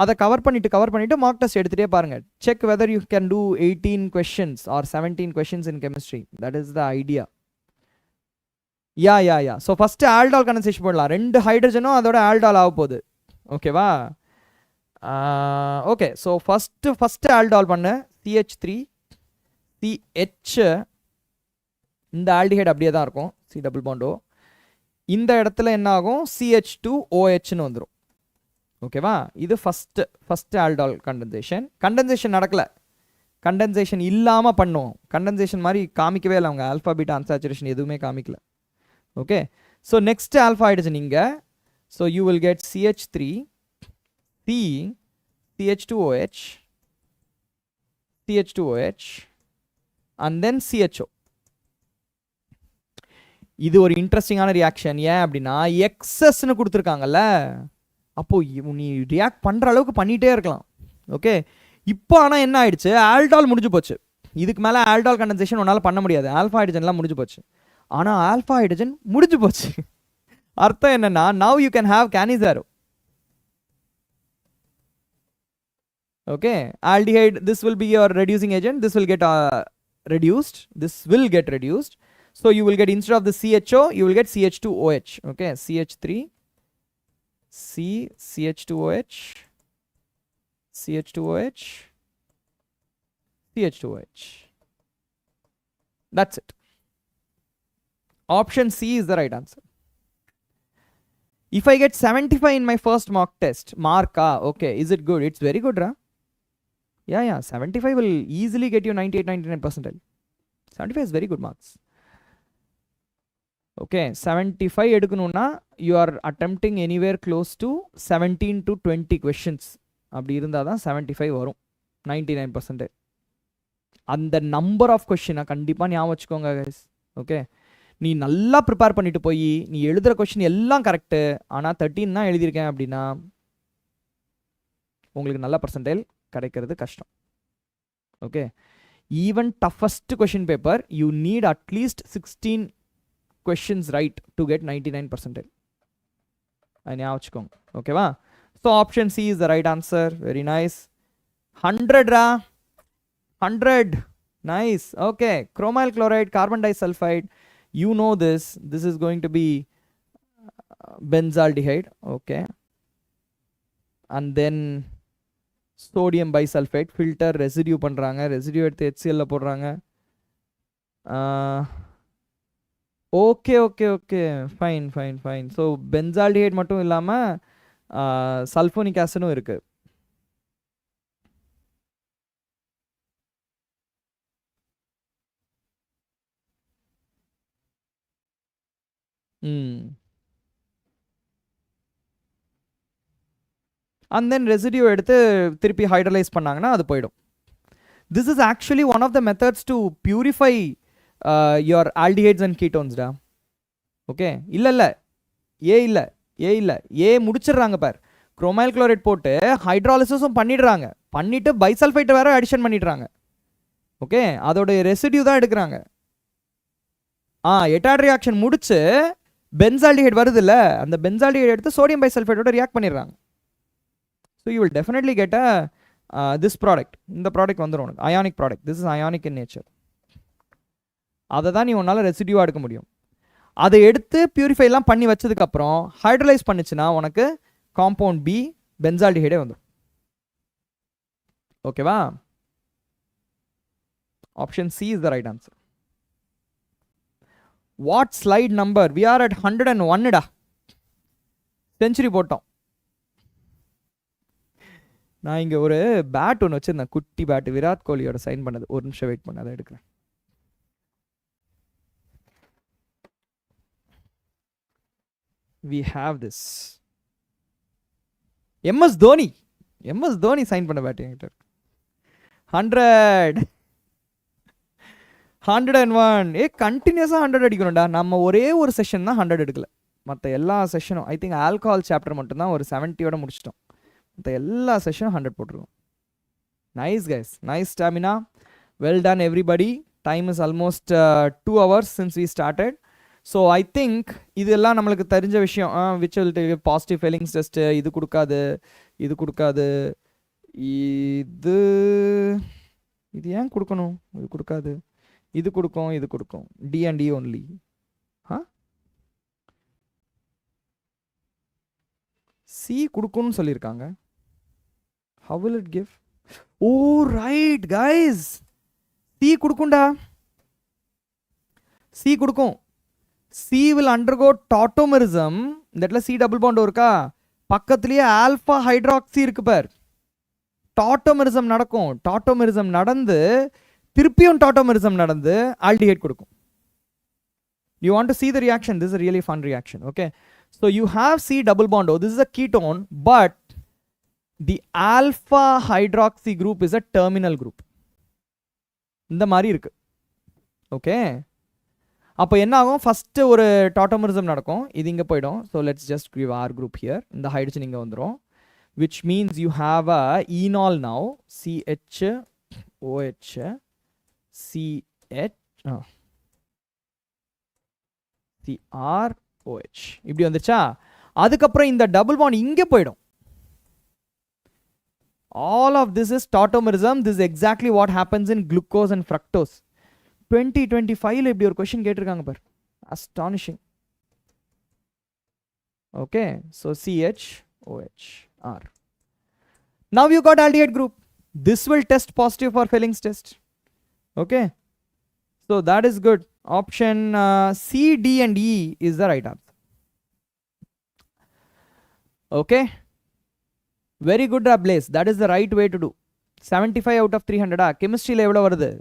அதை கவர் பண்ணிவிட்டு மார்க் டெஸ்ட் எடுத்துகிட்டே பாருங்கள். Check whether you can do 18 questions or 17 questions in chemistry. That is the idea. Yeah so first aldol condensation போடலாம். 2 ஹைட்ரஜனும் அதோட ஆல்டால் ஆக போகுது. ஓகேவா? ஓகே, ஸோ ஃபஸ்ட்டு ஆல்டால் பண்ணு. CH3 CH, இந்த ஆல்டிஹைட் அப்படியே தான் இருக்கும். C டபுள் பாண்டோ. இந்த இடத்துல என்ன ஆகும்? CH2OHன்னு வந்துடும். ஓகேவா? இது ஃபஸ்ட்டு ஆல்டால் கண்டென்சேஷன் நடக்கலை. கண்டென்சேஷன் இல்லாமல் பண்ணுவோம். கண்டென்சேஷன் மாதிரி காமிக்கவே இல்லை அவங்க. ஆல்ஃபா பீட்டா அன்சாச்சுரேஷன் எதுவுமே காமிக்கல. Okay, so next alpha hydrogen inga, so you will get CH3 C CH2OH and then CHO. இது ஒரு இன்ட்ரெஸ்டிங்கான ரியாக்ஷன். ஏன் அப்படின்னா எக்ஸஸ்ன்னு கொடுத்துருக்காங்கல்ல, அப்போ நீ ரியாக்ட் பண்ணுற அளவுக்கு பண்ணிகிட்டே இருக்கலாம். ஓகே, இப்போ ஆனால் என்ன ஆயிடுச்சு? ஆல்டால் முடிஞ்சு போச்சு. இதுக்கு மேலே ஆல்டால் கண்டென்சேஷன் உன்னால் பண்ண முடியாது. ஆல்ஃபா ஹைட்ரஜன்லாம் முடிஞ்சு போச்சு. ஆனால் ஆல்ஃபா ஹைட்ரஜன் முடிஞ்சு போச்சு. அர்த்தம் என்னன்னா, now you can have 𝐂𝐸. Okay, aldehyde, this will be your reducing agent. This will get reduced. So you will get instead of the CHO you will get CH2OH. Okay, CH3 C CH2OH that's it. Option C is the right answer. If I get 75 in my first mock test, okay, is it good? It's very good, yeah, 75 will easily get you 98-99%. 75 is very good marks. Okay, 75 edukanuna, you are attempting anywhere close to 17 to 20 questions. அப்படி இருந்தால் தான் 75 வரும். 99%. அந்த நம்பர் ஆஃப் கொஷினை கண்டிப்பாக ஞாபகம் வச்சுக்கோங்க கைஸ். ஓகே, நீ நல்லா ப்ரிப்பேர் பண்ணிட்டு போய் நீ எழுதுகிற கொஷின் எல்லாம் கரெக்டு, ஆனால் 13 தான் எழுதியிருக்கேன் அப்படின்னா உங்களுக்கு நல்ல பர்சன்டேஜ் கிடைக்கிறது கஷ்டம். Okay, even toughest question paper you need at least 16 questions right to get 99%. அது ஞாபகம் வச்சுக்கோங்க. ஓகேவா? So option C is the right answer. Very nice. 100 nice. Okay, chromyl chloride, carbon disulfide, you know this is going to be benzaldehyde, okay, and then sodium bisulfite filter residue பண்றாங்க, residue எடுத்து HCl ல போடுறாங்க. Okay fine. ஸோ பென்சால்டிஹைட் மட்டும் இல்லாமல் சல்ஃபோனிக் ஆசிடும் இருக்கு. அண்ட் தென் ரெசிடியூ எடுத்து திருப்பி ஹைட்ரலைஸ் பண்ணாங்கன்னா அது போயிடும். This is actually one of the methods to purify your aldehydes and கீட்டோன்ஸ்டா. ஓகே, இல்லை ஏ முடிச்சிடுறாங்க பார். குரோமைல் குளோரைட் போட்டு ஹைட்ராலிசிஸும் பண்ணிட்டு பைசல்ஃபைட்டை வேற அடிஷன் பண்ணிடுறாங்க. ஓகே, அதோட ரெசிடியூ தான் எடுக்கிறாங்க. எட்டாட் ரியாக்ஷன் முடிச்சு பென்சால்டிஹைட் வருது இல்லை, அந்த பென்சால்டிஹைட் எடுத்து சோடியம் பைசல்ஃபைட்டோட ரியாக்ட் பண்ணிடுறாங்க. So you will definitely get this product. இந்த ப்ராடக்ட் வந்துடும் உனக்கு ionic product. This is ionic in nature. அதை தான் நீ உன்னால் ரெசிடியூவாக எடுக்க முடியும். அதை எடுத்து பியூரிஃபைலாம் பண்ணி வச்சதுக்கப்புறம் ஹைட்ரலைஸ் பண்ணிச்சுன்னா உனக்கு காம்பவுண்ட் பி பென்சால்டிஹைடே வந்துடும். ஓகேவா? Option C is the right answer. What slide number? We are at 101டா. செஞ்சுரி போட்டோம். நான் இங்கே ஒரு பேட் ஒன்று வச்சுருந்தேன், குட்டி பேட், விராட் கோலியோட சைன் பண்ணது. ஒரு நிமிஷம் வெயிட் பண்ண, அதை எடுக்கிறேன். We have this MS Dhoni sign பண்ண பேட் என்கிட்ட. 101 கண்டினியூஸாக 100 அடிக்கணும்டா. நம்ம ஒரே ஒரு செஷன் தான் 100 எடுக்கல. மற்ற எல்லா செஷனும் ஐ திங்க் ஆல்கஹால் சாப்டர் மட்டும்தான் ஒரு 70யோட முடிச்சிட்டோம். மற்ற எல்லா செஷனும் 100 போட்டுருக்கோம். Nice guys, nice stamina, well done everybody. Time is almost 2 hours since we started. So I think இதெல்லாம் நம்மளுக்கு தெரிஞ்ச விஷயம். Which will take positive feelings test, இது கொடுக்காது, இது ஏன் கொடுக்கணும், இது கொடுக்காது, இது கொடுக்கும், D and D only. C கொடுக்கும்னு சொல்லியிருக்காங்க. how will it give? Oh right guys, C கொடுக்கும்டா, C கொடுக்கும். C will undergo tautomerism. இந்த இடத்துல C டபுள் பாண்ட் இருக்கா, பக்கத்துலயே ஆல்பா ஹைட்ராக்சி இருக்கு பார். டாட்டோமெரிசம் நடக்கும். டாட்டோமெரிசம் நடந்து திருப்பியும் டாட்டோமெரிசம் நடந்து ஆல்டிஹைட் கொடுக்கும். You want to see the reaction? This is a really fun reaction. Okay, so you have C double bond O. This is a ketone, but the alpha hydroxy group is a terminal group. இந்த மாதிரி இருக்கு. ஓகே, அப்போ என்ன ஆகும்? ஃபஸ்ட்டு ஒரு டாட்டோமெரிசம் நடக்கும், இது இங்கே போயிடும். So let's just give our group here. இந்த ஹைட்ரஜன் இங்கே வந்துடும், which means you have a enol now. CHOH CROH இப்படி வந்துச்சா? அதுக்கப்புறம் இந்த டபுள் பாண்ட் இங்கே போயிடும். All of this is tautomerism. This exactly what happens in glucose and fructose. 2025 இப்படி ஒரு கொஸ்டின் கேட்டிருக்காங்க பார். Astonishing. Okay, so CHOHR. Now you got aldehyde group. This will test positive for Felling's test. Okay, so that is good. Option C, D and E is the right answer. Okay, very good Blaze. That is the right way to do. 75 out of 300. கெமிஸ்ட்ரியில் எவ்வளோ வருது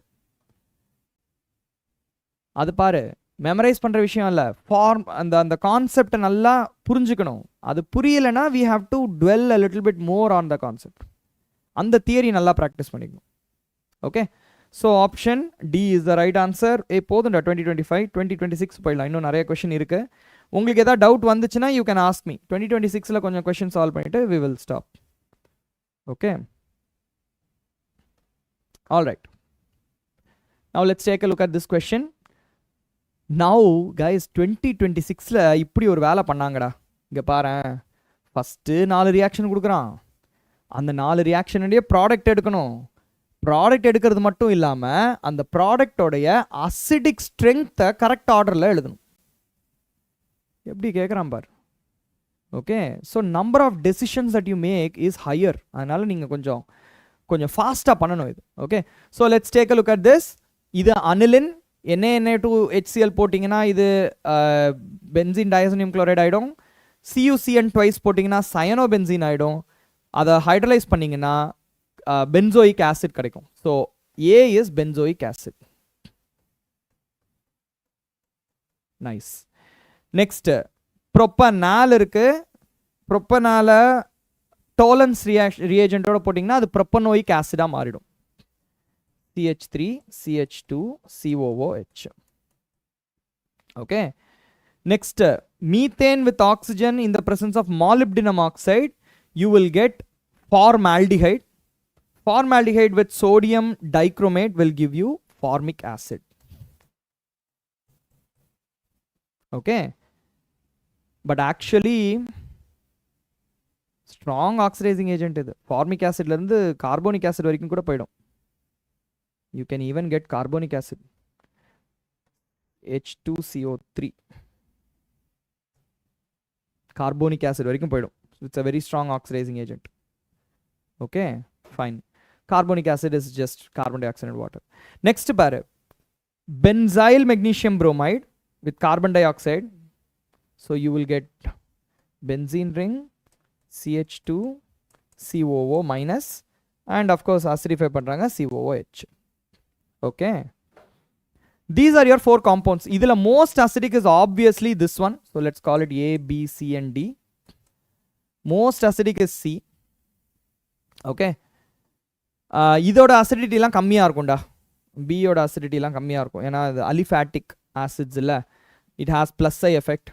அது பாரு. மெமரைஸ் பண்ணுற விஷயம் இல்லை, ஃபார்ம் அந்த கான்செப்டை நல்லா புரிஞ்சுக்கணும். அது புரியலைன்னா we have to dwell a little bit more on the concept. அந்த தியரி நல்லா ப்ராக்டிஸ் பண்ணிக்கணும். Okay, so option D is the right answer. போதும்டா 2025. 2026 போயிடலாம், இன்னும் நிறைய கொஷின் இருக்குது. உங்களுக்கு எதாவது டவுட் வந்துச்சுன்னா யூ கேன் ஆஸ்க் மீ. 2026 கொஞ்சம் கொஷின் சால்வ் பண்ணிவிட்டு we will stop. Okay, all right. Now let's take a look at this question. Now guys, 2026 இப்படி ஒரு வேலை பண்ணாங்கடா. இங்கே பாரு, ஃபஸ்ட்டு 4 ரியாக்ஷன் கொடுக்குறான். அந்த 4 ரியாக்ஷனுடைய ப்ராடக்ட் எடுக்கணும். ப்ராடக்ட் எடுக்கிறது மட்டும் இல்லாமல் அந்த ப்ராடக்டோடைய அசிடிக் ஸ்ட்ரென்த்தை கரெக்ட் ஆர்டரில் எழுதணும். எப்படி கேட்குறான் பார். Okay, so number of decisions that you make is higher. அதனால் நீங்கள் கொஞ்சம் ஃபாஸ்ட்டாக பண்ணணும் இது. Okay, so let's take a look at this. இது அனிலின். Na2HCl போட்டிங்கன்னா இது பென்சீன் டயசோனியம் குளோரைடு ஆகிடும். CuCN ட்வைஸ் போட்டிங்கன்னா சயனோபென்சீன் ஆகிடும். அதை ஹைட்ரலைஸ் பண்ணிங்கன்னா பென்சோயிக் ஆசிட் கிடைக்கும். So A is benzoic acid. Nice. Next propanol இருக்கு. ப்ரொப்பனால டோலன்ஸ் ரியேஜென்ட்டோட போட்டிங்கன்னா அது ப்ரொப்பனோயிக் ஆசிடாக மாறிடும். CH3 CH2 COOH. Okay, next methane with oxygen in the presence of molybdenum oxide you will get formaldehyde. Formaldehyde with sodium dichromate will give you formic acid. Okay, but actually strong oxidizing agent இது. Formic acid ல இருந்து carbonic acid வரைக்கும் கூட போய்டும். You can even get carbonic acid, H2CO3. Carbonic acid வரைக்கும் போய்டும். It's a very strong oxidizing agent. Okay, fine. Carbonic acid is just carbon dioxide and water. Next pair, benzyl magnesium bromide with carbon dioxide. So you will get benzene ring, CH2 COO minus, and of course acidify பண்றாங்க COOH. Okay, these are your four compounds. idhula most acidic is obviously this one, so let's call it A, B, C and D. Most acidic is C. Okay, இதோட அசிடிட்டி எல்லாம் கம்மியா இருக்கும்டா. B யோட அசிடிட்டி எல்லாம் கம்மியா இருக்கும். ஏன்னா அது அலிஃபேட்டிக் ஆசிட்ஸ் இல்ல. It has plus I effect.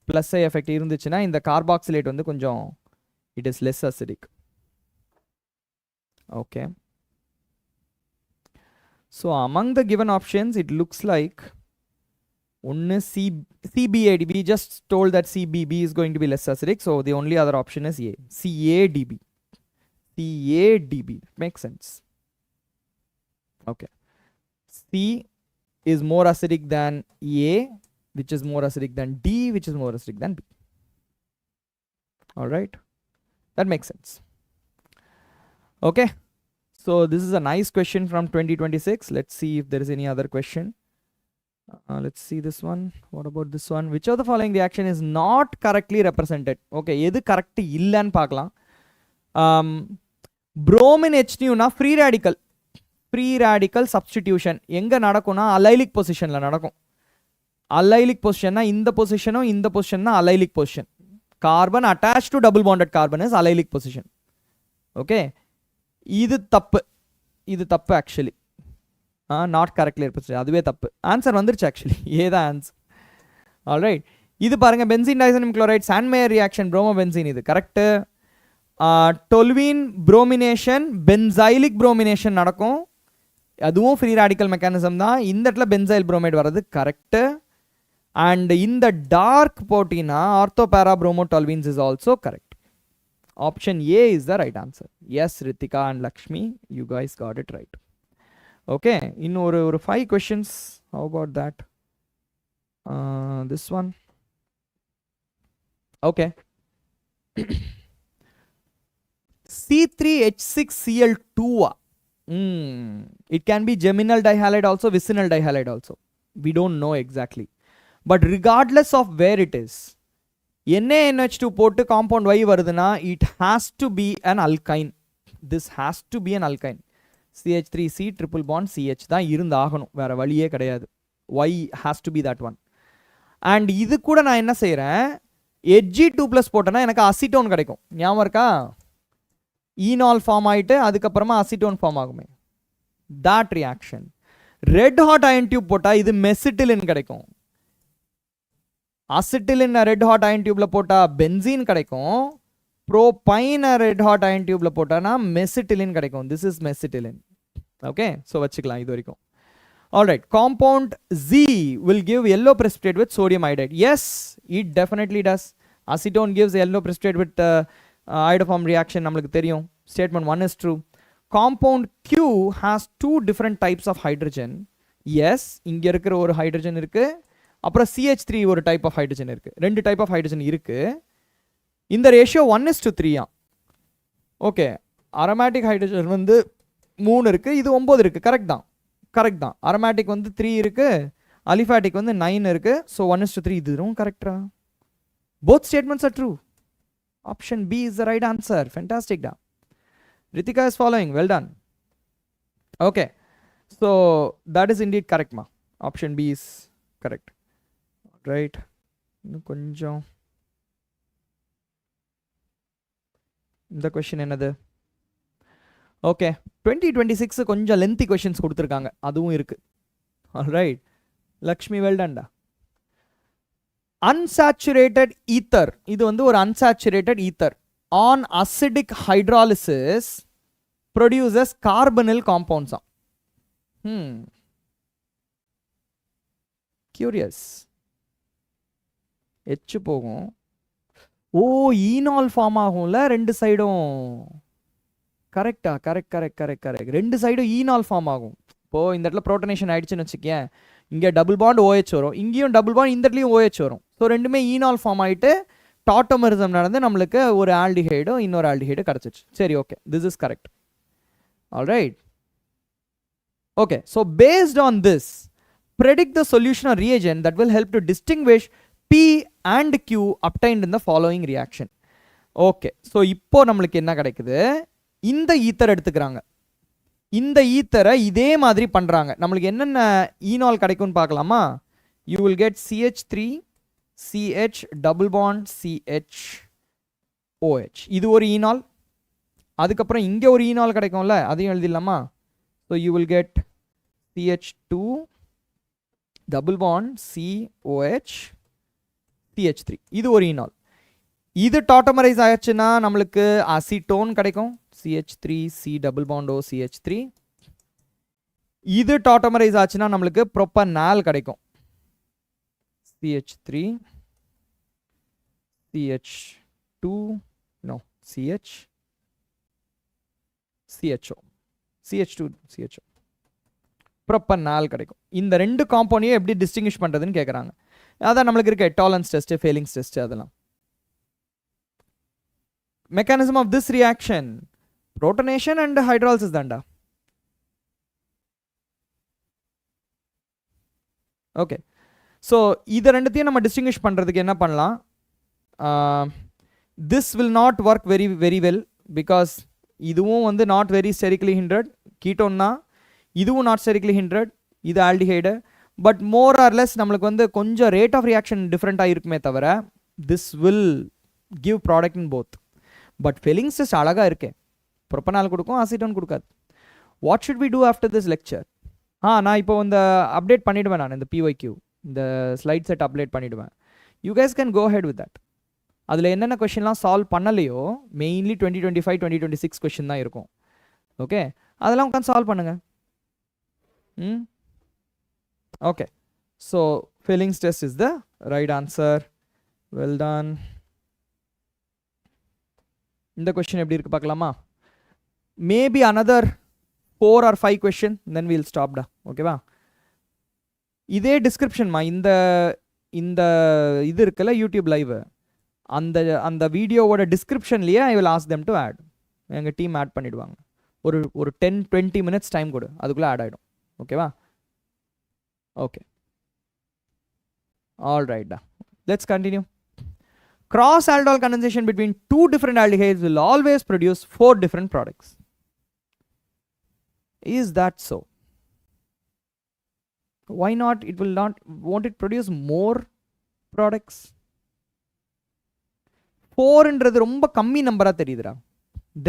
Plus I effect இருந்துச்சுன்னா இந்த கார்பாக்சிலேட் வந்து கொஞ்சம் it is less acidic. Okay, so among the given options it looks like ஒன்று CBAD. we just told that CBB is going to be less acidic, so the only other option is A, CADB. CADB makes sense. Okay, C is more acidic than A, which is more acidic than D, which is more acidic than B. All right, that makes sense. Okay, so this is a nice question from 2026. Let's see if there is any other question. Let's see this one. What about this one? Which of the following reaction is not correctly represented? Okay, எது correct இல்லன்னு பார்க்கலாம். bromine HNU na free radical substitution எங்க நடக்கும்னா allylic positionல நடக்கும். allylic position na இந்த பொசிஷனும் இந்த பொசிஷன் தான் allylic position. carbon attached to double bonded carbon is allylic position. Okay, இது தப்பு actually. not correctly represented. அதுவே தப்பு. ஆன்சர் வந்துருச்சு actually. ஏதான் ஆன்சர். ஆல்ரைட், இது பாருங்க benzene diazonium chloride Sandmeyer reaction bromobenzene. இது correct. Toluene bromination benzylic bromination நடக்கும். அதுவும் ஃப்ரீ ரேடிக்கல் மெக்கானிசம் தான். இந்த இடத்துல பென்சைல் புரோமைடு வர்றது கரெக்ட். அண்ட் இந்த டார்க் போட்டினா ortho para bromotoluenes is also correct. Option A is the right answer. Yes, Ritika and Lakshmi, you guys got it right. Okay, in or 5 questions. How about that? This one. Okay. C3H6Cl2. It can be geminal dihalide also, vicinal dihalide also. We don't know exactly. But regardless of where it is, NaNH2 போட்டு compound Y வருதுனா it has to be an alkyne. This has to be an alkyne. CH3C triple bond CH தான் இருந்து ஆகணும், வேற வழியே கிடையாது. Y has to be that one. And இது கூட நான் என்ன செய்றேன், Hg2+ போட்டேன்னா எனக்கு அசிட்டோன் கிடைக்கும். ஞாபகம் இருக்கா? ஈனால் ஃபார்ம் ஆயிட்டு அதுக்கப்புறமா அசிட்டோன் ஃபார்ம் ஆகுமே. that reaction. Red hot iron tube போட்டா இது மெசிட்டிலின் கிடைக்கும். அசிட்டிலின் ரெட் ஹாட் அயன் டியூப்ல போட்டா பென்சீன் கிடைக்கும். ப்ரோபைன் ரெட் ஹாட் அயன் டியூப்ல போட்டானா மெசிட்டிலின் கிடைக்கும். This is mesitylene. Okay, so வச்சுக்கலாம் இது வரைக்கும். Alright, compound Z will give yellow precipitate with sodium iodide. Yes, it definitely does. Acetone gives yellow precipitate with iodoform reaction. நம்மளுக்கு தெரியும். Statement 1 is true. Compound Q has 2 different types of hydrogen. Yes, இங்க இருக்கிற ஒரு ஹைட்ரஜன் இருக்கு, அப்புறம் CH3 ஒரு டைப் ஆஃப் ஹைட்ரஜன் இருக்கு. 2 டைப் ஆஃப் ஹைட்ரஜன் இருக்கு. இந்த ரேஷியோ 1:3 ஓகே. அரோமேட்டிக் ஹைட்ரஜன் வந்து 3 இருக்குது, இது 9 இருக்குது. கரெக்ட் தான். அரோமேட்டிக் வந்து 3 இருக்குது, அலிஃபேட்டிக் வந்து 9 இருக்குது. ஸோ 1:3 இதுவும் கரெக்டா? Both statements are true. Option B is the right answer. Fantastic டா. Ritika is following. Well done. Okay. So that is indeed correct ma. Option B is correct. Right. கொஞ்சம் இந்த கொஸ்டின் என்னது? ஓகே, 2026 கொஞ்சம் லென்த்தி கொஸ்டின்ஸ் கொடுத்துருக்காங்க, அதுவும் இருக்கு. ஆல்ரைட் லக்ஷ்மி, வெல் டன்டா. அன்சாச்சுரேட்டட் ஈத்தர், இது வந்து ஒரு unsaturated ether on acidic hydrolysis produces carbonyl compounds. Curious. H போகும். ஓ, ஈனால் ஃபார்ம் ஆகும்ல ரெண்டு சைடும். கரெக்டா? கரெக்ட். ரெண்டு சைடும் ஈனால் ஃபார்ம் ஆகும். இப்போ இந்த இடத்துல புரோட்டனேஷன் ஆயிடுச்சுன்னு வச்சுக்கேன், இங்கே டபுள் பாண்ட் OH வரும், இங்கேயும் டபுள் பாண்ட், இந்த இடத்துலையும் OH வரும். ஸோ ரெண்டுமே ஈனால் ஃபார்ம் ஆகிட்டு டாட்டோமரிசம் நடந்து நம்மளுக்கு ஒரு ஆல்டிஹைடும் இன்னொரு ஆல்டிஹைடும் கிடச்சிச்சு. சரி, okay, this is correct. Alright. Okay, so based on this predict the solution or reagent that will help to distinguish P and Q obtained in the following reaction. Okay, so இப்போ நம்மளுக்கு என்ன கிடைக்குது? இந்த ஈத்தர் எடுத்துக்கிறாங்க, இந்த ஈத்தரை இதே மாதிரி பண்ணுறாங்க. நம்மளுக்கு என்னென்ன ஈனால் கிடைக்கும்னு பார்க்கலாமா? You will get CH3 CH double bond CH OH, இது ஒரு ஈனால். அதுக்கப்புறம் இங்கே ஒரு ஈனால் கிடைக்கும்ல, அதையும் எழுதிடலாமா? So you will get CH2 double bond COH CH3, இது ஒரு ஈனால். இது டாட்டோமரைஸ் ஆயிடுச்சுன்னா நம்மளுக்கு அசிட்டோன் கிடைக்கும், CH3 C double bond O CH3. இது டாட்டோமரைஸ் ஆச்சுன்னா நம்மளுக்கு ப்ரோப்பனால் கிடைக்கும், CH3 CH2 no CH CHO CH2 CHO ப்ரோப்பனால் கிடைக்கும். இந்த ரெண்டு காம்பவுண்டையும் எப்படி டிஸ்டிங்விஷ் பண்ணுறதுன்னு கேட்குறாங்க. அதான் நம்மளுக்கு இருக்க டாலரன்ஸ் டெஸ்ட், ஃபெயிலிங்ஸ் டெஸ்ட், அதெல்லாம். Mechanism of this reaction protonation and hydrolysis தான்டா. ஓகே, ஸோ இதை ரெண்டுத்தையும் நம்ம டிஸ்டிங்விஷ் பண்ணுறதுக்கு என்ன பண்ணலாம்? This will not work very well because இதுவும் வந்து not very sterically hindered, ketone தான். இதுவும் நாட் ஸ்டெரிக்கலி ஹிண்ட்ரட், இது aldehyde. But more or less நம்மளுக்கு வந்து கொஞ்சம் ரேட் ஆஃப் ரியாக்ஷன் டிஃப்ரெண்ட்டாக இருக்குமே தவிர this will give product in both. But Fehling's test அழகாக இருக்கே, ப்ரோப்பனால் கொடுக்கும், அசிட்டோன் கொடுக்காது. What should we do after this lecture? நான் இப்போ இந்த அப்டேட் பண்ணிவிடுவேன், நான் இந்த PYQ இந்த ஸ்லைட் செட் அப்டேட் பண்ணிவிடுவேன். You guys can go head with that. அதில் என்னென்ன கொஷின்லாம் சால்வ் பண்ணலையோ மெயின்லி 2025 2026 கொஷின் தான் இருக்கும். ஓகே, அதெல்லாம் உட்காந்து சால்வ் பண்ணுங்கள். Okay, so Fehling's test is the right answer. Well done. இந்த கொஷின் எப்படி இருக்குது பார்க்கலாமா? Maybe another 4 or 5 question then we'll stop da. ஓகேவா? இதே டிஸ்கிரிப்ஷன்மா, இந்த இந்த இது இருக்குல்ல யூடியூப் லைவ், அந்த வீடியோவோட டிஸ்கிரிப்ஷன்லேயே I will ask them to add. எங்கள் டீம் ஆட் பண்ணிவிடுவாங்க. ஒரு 10-20 மினிட்ஸ் டைம் கொடு, அதுக்குள்ளே ஆட் ஆகிடும். ஓகேவா? ஓகே, ஆல் ரைட்டா, let's continue. Cross aldol condensation between two different aldehydes will always produce 4 different products. Is that so? Why not? It will not. Won't it produce more products? 4 என்றது ரொம்ப கம்மி நம்பரா தெரியுதுடா.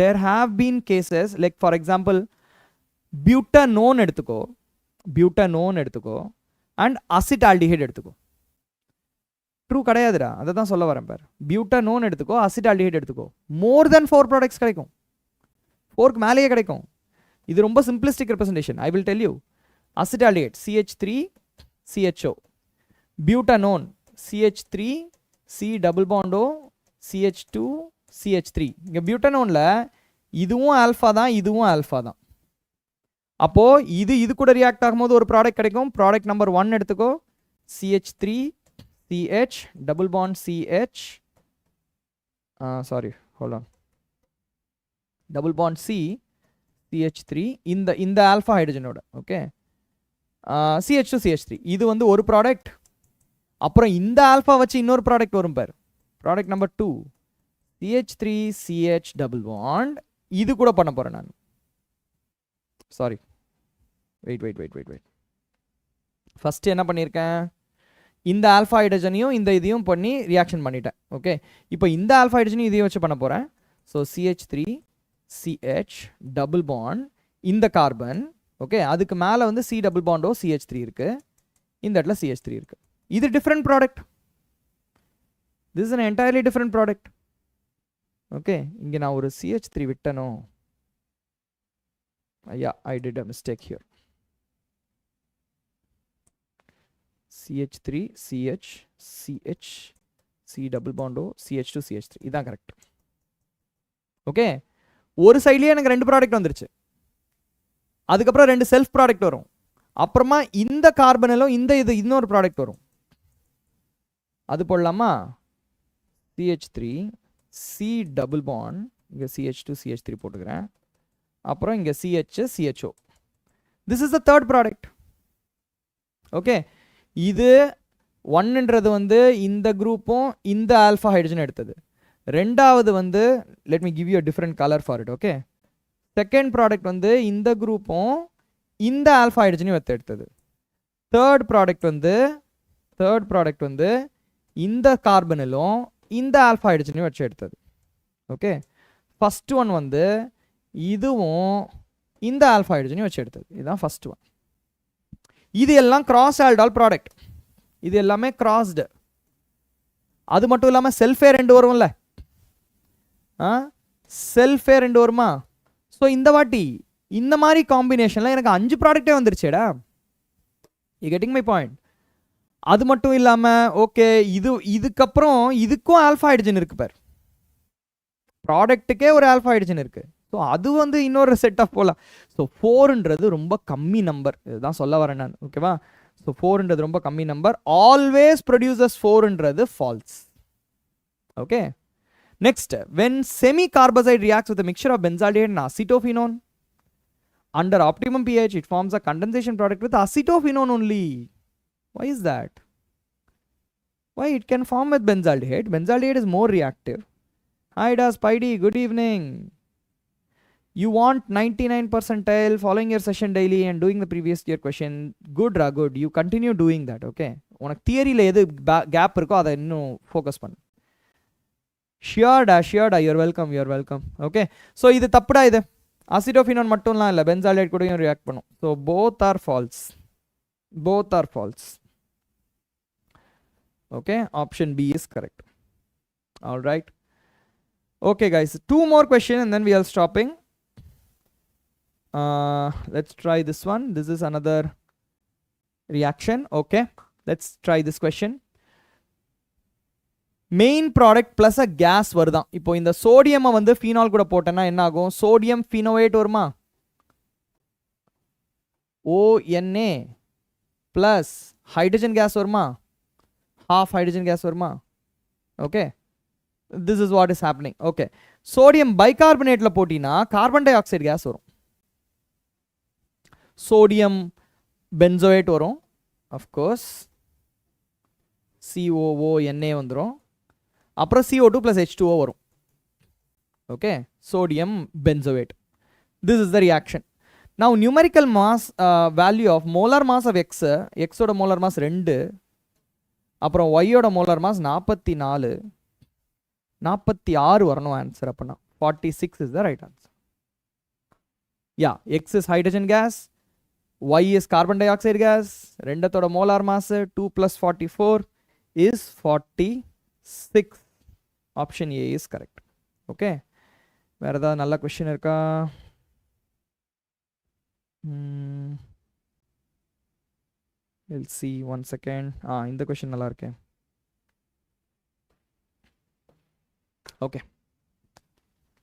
There have been cases like for example butanone எடுத்துக்கோ and acetaldehyde எடுத்துக்கோ. ட்ரூ கிடையாதுடா, அதை தான் சொல்ல வரேன் பார். பியூட்டனோன் எடுத்துக்கோ, அசிட்டால்டிஹைட் எடுத்துக்கோ, மோர் தென் 4 ப்ராடக்ட்ஸ் கிடைக்கும், 4க்கு மேலேயே கிடைக்கும். இது ரொம்ப simplistic representation. I will tell you. Acetaldehyde CH3 CHO, butanone CH3 C double bond O CH2 CH3. இங்கே பியூட்டனோனில் இதுவும் ஆல்ஃபா தான், இதுவும் ஆல்ஃபா தான். அப்போது இது கூட ரியாக்ட் ஆகும்போது ஒரு ப்ராடக்ட் கிடைக்கும். ப்ராடக்ட் நம்பர் 1 எடுத்துக்கோ, CH3 CH double bond CH sorry, hold on. Double bond C, CH3 இந்த alpha hydrogen ஓட, okay, CH2 CH3 இது வந்து ஒரு ப்ராடக்ட். அப்புறம் இந்த ஆல்ஃபா வச்சு இன்னொரு ப்ராடக்ட் வரும் பார், product number 2 CH3 CH double bond. இது கூட பண்ண போறேன் நான். Sorry, wait. ஃபர்ஸ்ட் என்ன பண்ணியிருக்கேன், இந்த ஆல்ஃபா ஹைட்ரஜனையும் இந்த இதையும் பண்ணி ரியாக்ஷன் பண்ணிட்டேன். ஓகே, இப்போ இந்த ஆல்ஃபா ஹைட்ரஜனையும் இதையும் வச்சு பண்ண போகிறேன். So CH3 CH double bond இந்த கார்பன். ஓகே, அதுக்கு மேலே வந்து C டபுள் பாண்டோ CH3 இருக்கு, இந்த இடத்துல CH3 இருக்கு. இது different product. This is an entirely different product. Okay, இங்கே நான் ஒரு CH3 விட்டனோ, yeah, I did a mistake here. CH3 CH CH C double bond O CH2 CH3 இதான் கரெக்ட். ஓகே, ஒரு சைட்லயே எனக்கு ரெண்டு ப்ராடக்ட் வந்துருச்சு. அதுக்கப்புறம் ரெண்டு செல்ஃப் ப்ராடக்ட் வரும். அப்புறமா இந்த கார்பனிலும் இந்த இது இன்னொரு ப்ராடக்ட் வரும். அது போடலாமா? CH3 C டபுள் பாண்ட், இங்கே CH2 CH3 போட்டுக்கிறேன். அப்புறம் இங்கே CH CHO. This is the third product. Okay, இது ஒன்னுன்றது வந்து இந்த குரூப்பும் இந்த ஆல்ஃபா ஹைட்ரஜன் எடுத்தது. ரெண்டாவது வந்து let me give you a different colour for it. Okay, second product வந்து இந்த குரூப்பும் இந்த ஆல்ஃபா ஹைட்ரஜனையும் எடுத்தது. தேர்ட் ப்ராடக்ட் வந்து இந்த கார்பனிலும் இந்த ஆல்ஃபா ஹைட்ரஜனையும் வச்சு எடுத்தது. ஓகே, ஃபர்ஸ்ட் ஒன் வந்து இதுவும் இந்த ஆல்ஃபா ஹைட்ரஜனையும் வச்சு எடுத்தது. இதுதான் ஃபர்ஸ்ட் ஒன். இது எல்லாம் கிராஸ் ஆல்டால் ப்ராடக்ட். இது எல்லாமே கிராஸ்டு. அது மட்டும் இல்லாமல் செல்ஃபே ரெண்டு வரும்ல, செல்ஃபே ரெண்டு வருமா? ஸோ இந்த வாட்டி இந்த மாதிரி காம்பினேஷனில் எனக்கு 5 ப்ராடக்டே வந்துருச்சேடா. You getting my point? அது மட்டும் இல்லாமல் ஓகே, இதுக்கப்புறம் இதுக்கும் ஆல்ஃபா ஹைட்ரஜன் இருக்கு பார், ப்ராடக்ட்டுக்கே ஒரு ஆல்ஃபா ஹைட்ரஜன் இருக்கு. ஸோ அது வந்து இன்னொரு செட் ஆஃப் போகலாம். ஸோ 4ன்றது ரொம்ப கம்மி நம்பர், இதுதான் சொல்ல வரேன் நான். ஓகேவா? ஸோ 4ன்றது ரொம்ப கம்மி நம்பர். ஆல்வேஸ் ப்ரொடியூசஸ் 4ன்றது false. Okay, next, when semi-carbazide reacts with a mixture of benzaldehyde and acetophenone under optimum pH, it forms a condensation product with acetophenone only. Why is that? Why it can form with benzaldehyde? Benzaldehyde is more reactive. Hi Das Paidi, good evening. You want 99 percentile, following your session daily and doing the previous year question. Good Ra, good. You continue doing that. Okay, உனக்கு தியரியில் எது கேப் இருக்கோ அதை இன்னும் ஃபோக்கஸ் பண்ணு. ஷியோர்டா, யூர் வெல்கம், ஓகே, ஸோ இது தப்புடா. இது அசிட்டோஃபினோன் மட்டும்லாம் இல்லை, பென்சால்டைட் கூடயும் ரியாக்ட் பண்ணும். So both or false. Okay, option B is correct. All right. Okay guys, 2 more questions and then we are stopping. Let's try this one. This is another reaction. Okay, let's try this question. Main product plus a gas வருதான். இப்போ இந்த சோடியம் வந்து ஃபீனால் கூட போட்டேன்னா என்ன ஆகும்? சோடியம் ஃபீனோவேட் வருமா? ONA ப்ளஸ் ஹைட்ரஜன் கேஸ் வருமா? ஹாஃப் ஹைட்ரஜன் கேஸ் வருமா? Okay, this is what is happening. Okay, sodium பைகார்பனேட்டில் போட்டினா கார்பன் டை ஆக்சைடு கேஸ் வரும், சோடியம் பென்சோயேட் வரும், அஃப்கோர்ஸ் COONA வந்துடும், அப்புறம் CO2 + H2O வரும். Okay, sodium benzoate. This is the reaction. Now numerical mass value of molar mass of X, எக்ஸோட மோலார் மாஸ் 2, அப்புறம் ஒய்யோட மோலார் மாஸ் 44, 46 வரணும் ஆன்சர். அப்படின்னா 46 is the right answer. Yeah, X is hydrogen gas, Y is carbon dioxide gas. ரெண்டத்தோட molar mass 2 + 44 is 46. Option A is correct. Okay, வேற ஏதாவது நல்ல கொஸ்டின் இருக்கா? We'll see, one second. இந்த கொஸ்டின் நல்லா இருக்கே. Okay,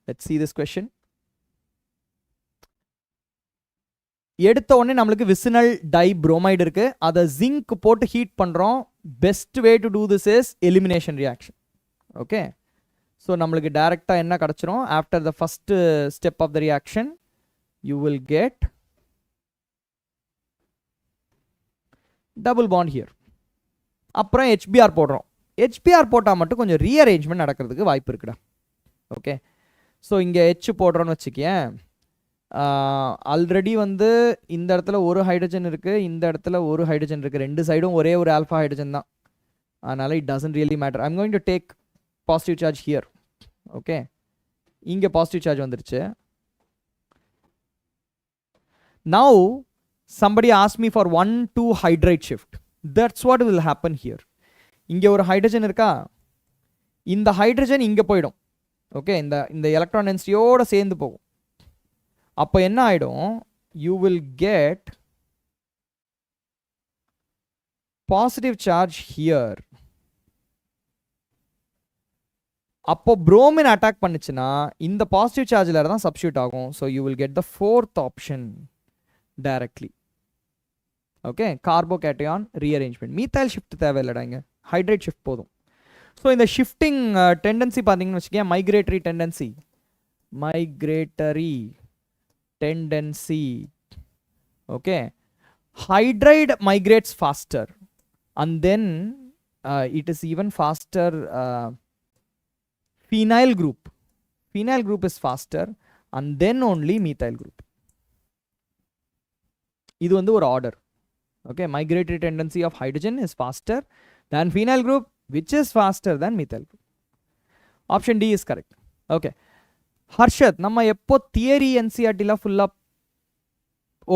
let's see this question. எடுத்த உடனே நம்மளுக்கு விசினல் டை புரோமைடு இருக்கு, அதை ஜிங்க் போட்டு ஹீட் பண்றோம். Best way to do this is elimination reaction. Okay, so நம்மளுக்கு டைரெக்டாக என்ன கிடச்சிரும், after the first step of the reaction you will get double bond here. அப்புறம் HBr போடுறோம். HBr போட்டால் மட்டும் கொஞ்சம் ரீஅரேஞ்ச்மெண்ட் நடக்கிறதுக்கு வாய்ப்பு இருக்குடா. ஓகே, ஸோ இங்கே H போடுறோன்னு வச்சுக்கேன். ஆல்ரெடி வந்து இந்த இடத்துல ஒரு ஹைட்ரஜன் இருக்குது, இந்த இடத்துல ஒரு ஹைட்ரஜன் இருக்குது, ரெண்டு சைடும் ஒரே ஒரு ஆல்ஃபா ஹைட்ரஜன் தான். அதனால் it doesn't really matter. I'm going to take positive charge here. Okay, இங்கே பாசிட்டிவ் சார்ஜ் வந்துருச்சு. Now somebody asked me for 1,2 hydride shift. That's what will happen here. இங்கே ஒரு ஹைட்ரஜன் இருக்கா, இந்த ஹைட்ரஜன் இங்கே போயிடும். ஓகே, இந்த எலக்ட்ரான் டென்சிட்டியோட சேர்ந்து போகும். அப்போ என்ன ஆகிடும், you will get positive charge here. அப்போ புரோமின் அட்டாக் பண்ணுச்சுன்னா இந்த பாசிட்டிவ் சார்ஜில் தான் சப்ஸ்டியூட் ஆகும். So you will get the fourth option directly. Okay, carbocation rearrangement. Methyl shift தேவையில்லடா, இங்கே ஹைட்ரேட் ஷிஃப்ட் போதும். ஸோ இந்த ஷிஃப்டிங் டெண்டன்சி பார்த்தீங்கன்னு வச்சுக்கேன், migratory tendency. Okay, hydride migrates faster and then it is even faster. Phenyl group is faster and then only methyl group. இது வந்து ஒரு order. Okay, migratory tendency of hydrogen is faster than phenyl group, which is faster than methyl group. Option D is correct. Okay, Harshad, நம்ம எப்போ தியரி என்சிஆர்டிலாம் ஃபுல்லாக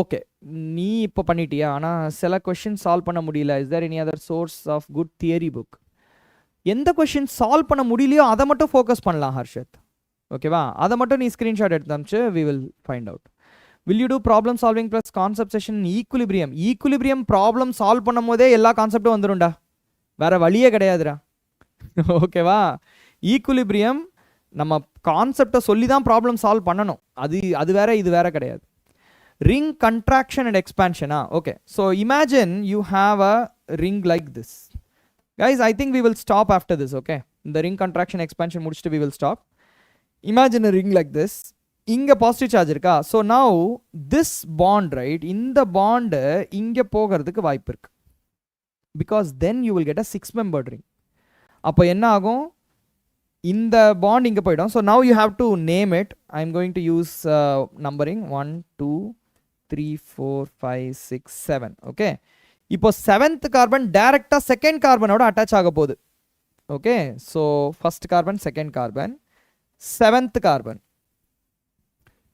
ஓகே நீ இப்போ பண்ணிட்டியா, ஆனால் சில கொஷின் சால்வ் பண்ண முடியல. Is there any other source of good theory book? எந்த கொஷின் சால்வ் பண்ண முடியலையோ அதை மட்டும் ஃபோக்கஸ் பண்ணலாம் ஹர்ஷத். ஓகேவா, அதை மட்டும் நீ ஸ்க்ரீன்ஷாட் எடுத்து அனுப்பிச்சு we will find out. Will you do problem solving plus concept session equilibrium problem solve பண்ணும் போதே எல்லா கான்செப்டும் வந்துடும்டா, வேற வழியே கிடையாதுடா. ஓகேவா, ஈக்குலிபிரியம் நம்ம கான்செப்டை சொல்லி தான் ப்ராப்ளம் சால்வ் பண்ணணும். அது வேற இது வேற கிடையாது. ring contraction and expansion. Okay, so imagine you have a ring like this. Guys, I think we will stop after this. Okay, the ring contraction expansion முடிச்சிட்டு we will stop. Imagine a ring like this. இங்க பாசிட்டிவ் சார்ஜ் இருக்கா. so now this bond, right, இந்த bond இங்க போகிறதுக்கு வாய்ப்பு இருக்கு, because then you will get a 6-membered ring. அப்போ என்ன ஆகும், இந்த bond இங்க போய்டும். so now you have to name it. I am going to use numbering 1 2 3 4 5 6 7. okay, இப்போ 7th கார்பன் டைரக்டா செகண்ட் கார்பனோட அட்டாச் ஆக போகுது. Okay, so first carbon, second carbon, 7th carbon.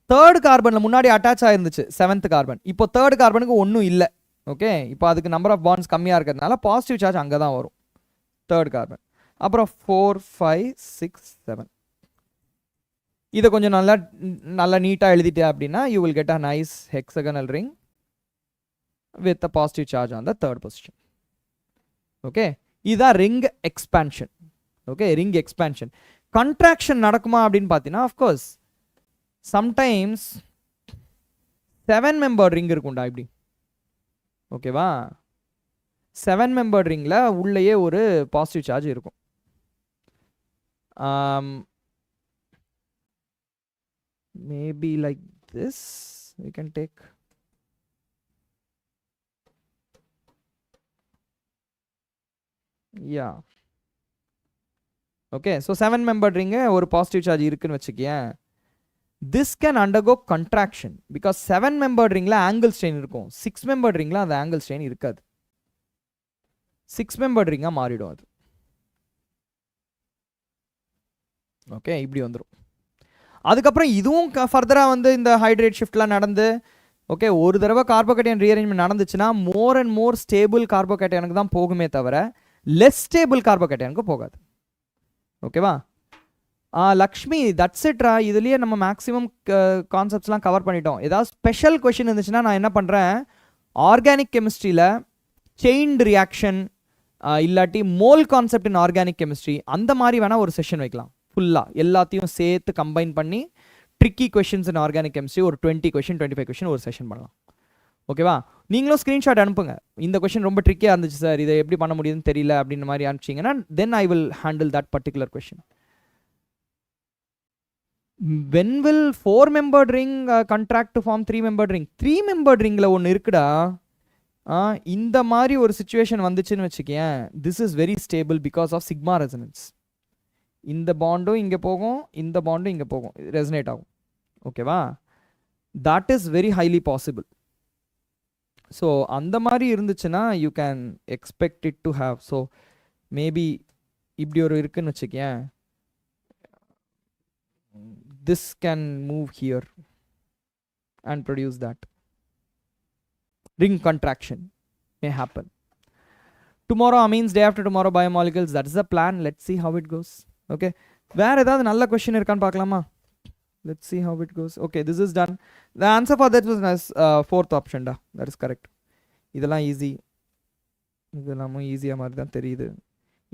Third கார்பன்ல முன்னாடி அட்டாச் ஆயிருந்துச்சு 7th கார்பன், இப்போ தேர்ட் கார்பனுக்கு ஒன்றும் இல்லை. ஓகே, இப்போ அதுக்கு நம்பர் ஆஃப் பாண்ட்ஸ் கம்மியாக இருக்கிறதுனால பாசிட்டிவ் சார்ஜ் அங்கே தான் வரும், தேர்ட் கார்பன். அப்புறம் 4 5 6 7. இதை கொஞ்சம் நல்லா நீட்டாக எழுதிட்டே அப்படின்னா you will get a nice hexagonal ring with a positive charge on the third position. Okay, இதுதான் ring expansion. Okay, ring expansion. contraction நடக்குமா அப்படின்னு பார்த்தீங்கன்னா அஃப்கோர்ஸ் சம்டைம்ஸ் 7-membered ring இருக்கும்டா இப்படி. ஓகேவா, 7-membered ரிங்கில் உள்ளேயே ஒரு பாசிட்டிவ் சார்ஜ் இருக்கும். maybe like this we can take. yeah, okay, so 7-membered ring ஒரு பாசிட்டிவ் சார்ஜ் இருக்குன்னு வச்சுக்கேன். this can undergo contraction because 7-membered ringல angle strain இருக்கும், 6-membered ringல அந்த angle strain இருக்காது, 6-membered ring மாறிடும் அது. ஓகே, இப்படி வந்துடும். அதுக்கப்புறம் இதுவும் ஃபர்தராக வந்து இந்த ஹைட்ரேட் ஷிஃப்ட்லாம் நடந்து ஓகே ஒரு தடவை கார்போகேட்டையான் ரீஅரேஞ்ச்மெண்ட் நடந்துச்சுன்னா மோர் அண்ட் மோர் ஸ்டேபிள் கார்போகேட்டையானுக்கு தான் போகுமே தவிர லெஸ் ஸ்டேபிள் கார்போகேட்டையானுக்கு போகாது. ஓகேவா, லக்ஷ்மி, தட்ஸ் இட்ரா. இதுலேயே நம்ம மேக்ஸிமம் கான்செப்ட்ஸ்லாம் கவர் பண்ணிட்டோம். ஏதாவது ஸ்பெஷல் கொஷின் இருந்துச்சுன்னா நான் என்ன பண்ணுறேன், ஆர்கானிக் கெமிஸ்ட்ரியில் செயின்டு ரியாக்ஷன் இல்லாட்டி mole concept in organic chemistry அந்த மாதிரி வேணால் ஒரு செஷன் வைக்கலாம். ஃபுல்லாக எல்லாத்தையும் சேர்த்து கம்பைன் பண்ணி ட்ரிக்கி கொஷின்ஸ் இன் ஆர்கானிக் கெமிஸ்ட்ரி ஒரு 20 கொஷின் 25 கொஷின் ஒரு செஷன் பண்ணலாம். ஓகேவா, நீங்களும் ஸ்க்ரீன்ஷாட் அனுப்புங்க. இந்த கொஷின் ரொம்ப ட்ரிக்கியாக இருந்துச்சு சார், இதை எப்படி பண்ண முடியுதுன்னு தெரியல அப்படின்ற மாதிரி அனுப்பிச்சிங்கன்னா then I will handle that particular question. when will 4-membered ring contract to form 3-membered ring? 3-membered ringல ஒன்று இருக்குடா. இந்த மாதிரி ஒரு சிச்சுவேஷன் வந்துச்சுன்னு வச்சுக்கேன், this is very stable because of sigma resonance. இந்த பாண்டும் இங்கே போகும், இந்த பாண்டும் இங்கே போகும், ரெசனேட் ஆகும். ஓகேவா? that is very highly possible. So அந்த மாதிரி இருந்துச்சுன்னா you can expect it to have. So maybe இப்படி ஒரு இருக்குன்னு வச்சுக்கேன், this can move here and produce that. Ring contraction may happen. Tomorrow amines day after tomorrow biomolecules. That's the plan. Let's see how it goes. Okay. வேற ஏதாவது நல்ல கொஸ்டின் இருக்கான்னு பார்க்கலாமா? Let's see how it goes. Okay, this is done. The answer for that was fourth option da. That is correct. இதெல்லாம் ஈஸி, இதெல்லாமும் ஈஸியாக மாதிரி தான் தெரியுது.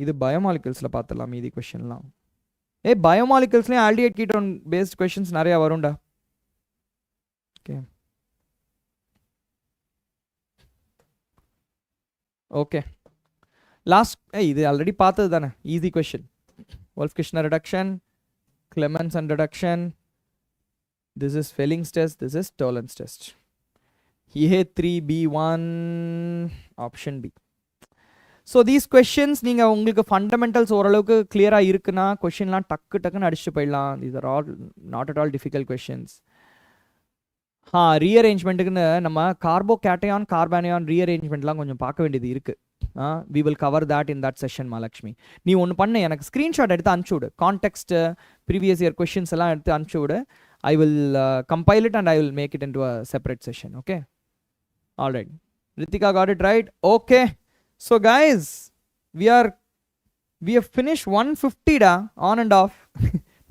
இது பயோமாலிகல்ஸில் பார்த்துடலாம் மீதி கொஷின்லாம். பயோமாலிகல்ஸ்லேயும் ஆல்டிஹைட் கீட்டோன் பேஸ்ட் கொஷின்ஸ் நிறையா வரும்டா. ஓகே ஓகே லாஸ்ட் இது ஆல்ரெடி பார்த்தது தானே, easy question. Wolff-Kishner reduction, Clemmensen reduction. This is Felling's test, this is Toland's test. A3B1 option B. So these questions நீங்கள் உங்களுக்கு ஃபண்டமெண்டல்ஸ் ஓரளவுக்கு கிளியராக இருக்குன்னா கொஷின்லாம் டக்குன்னு அடிச்சுட்டு போயிடலாம். these are all not at all difficult questions. ரீஅரேஞ்ச்மெண்ட்டுக்குன்னு நம்ம கார்போகேட்டையான் கார்பானியான் ரீஅரேஞ்ச்மெண்ட்லாம் கொஞ்சம் பார்க்க வேண்டியது இருக்குது. we will cover that in that session. Malakshmi, நீ ஒன்று பண்ணு, எனக்கு ஸ்க்ரீன்ஷாட் எடுத்து அனுப்பிச்சு விடு, கான்டெக்ஸ்ட் ப்ரீவியஸ் இயர் கொஷின்ஸ் எல்லாம் எடுத்து அனுப்பிச்சு விடு. I will compile it and I will make it into a separate session. Okay. All right. Ritika got it right. Okay. So guys, we have finished 150 da, on and off.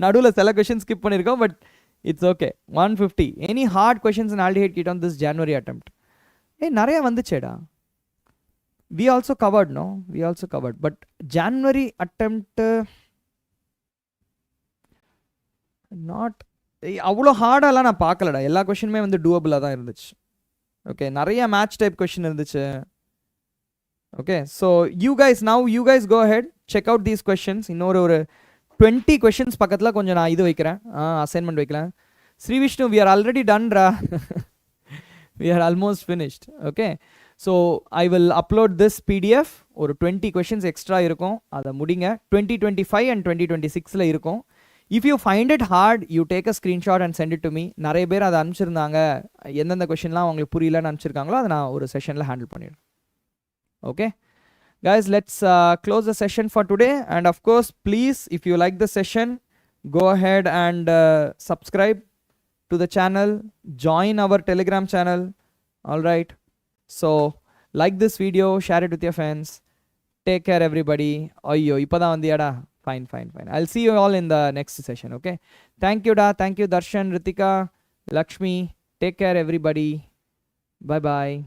Nadula sela questions skip pannirkom, but it's okay. 150. Any hard questions in aldehyde ketone this January attempt? Nariya vanducheda. We also covered, no? We also covered. But January attempt not அவ்வளோ ஹார்டாலாம் நான் பார்க்கலடா. எல்லா கொஷினுமே வந்து டூவபிளாக தான் இருந்துச்சு. ஓகே, நிறைய மேட்ச் டைப் கொஷின் இருந்துச்சு. Okay, so you guys go ahead check out these questions. இன்னொரு 20 கொஷின்ஸ் பக்கத்தில் கொஞ்சம் நான் இது வைக்கிறேன், அசைன்மெண்ட் வைக்கிறேன். Sri Vishnu, we are already டன்ரா, we are almost finished. Okay, so I will upload this PDF. ஒரு 20 கொஷின்ஸ் எக்ஸ்ட்ரா இருக்கும், அதை முடிங்க. 2025 and 2026 இருக்கும். If you find it hard, you take a screenshot and send it to me. நிறைய பேர் அதை அனுப்பிச்சிருந்தாங்க, எந்தெந்த கொஷின்லாம் அவங்களுக்கு புரியலன்னு அனுப்பிச்சிருக்காங்களோ அதை நான் ஒரு செஷனில் ஹேண்டில் பண்ணிடுறேன். Okay guys, let's close the session for today. And of course, please, if you like the session, go ahead and subscribe to the channel, join our Telegram channel. All right, so like this video, share it with your friends. Take care everybody. Ayyo, ipada vandiyada. Fine. I'll see you all in the next session. Okay, thank you da, thank you Darshan, Ritika, Lakshmi. Take care everybody. Bye bye.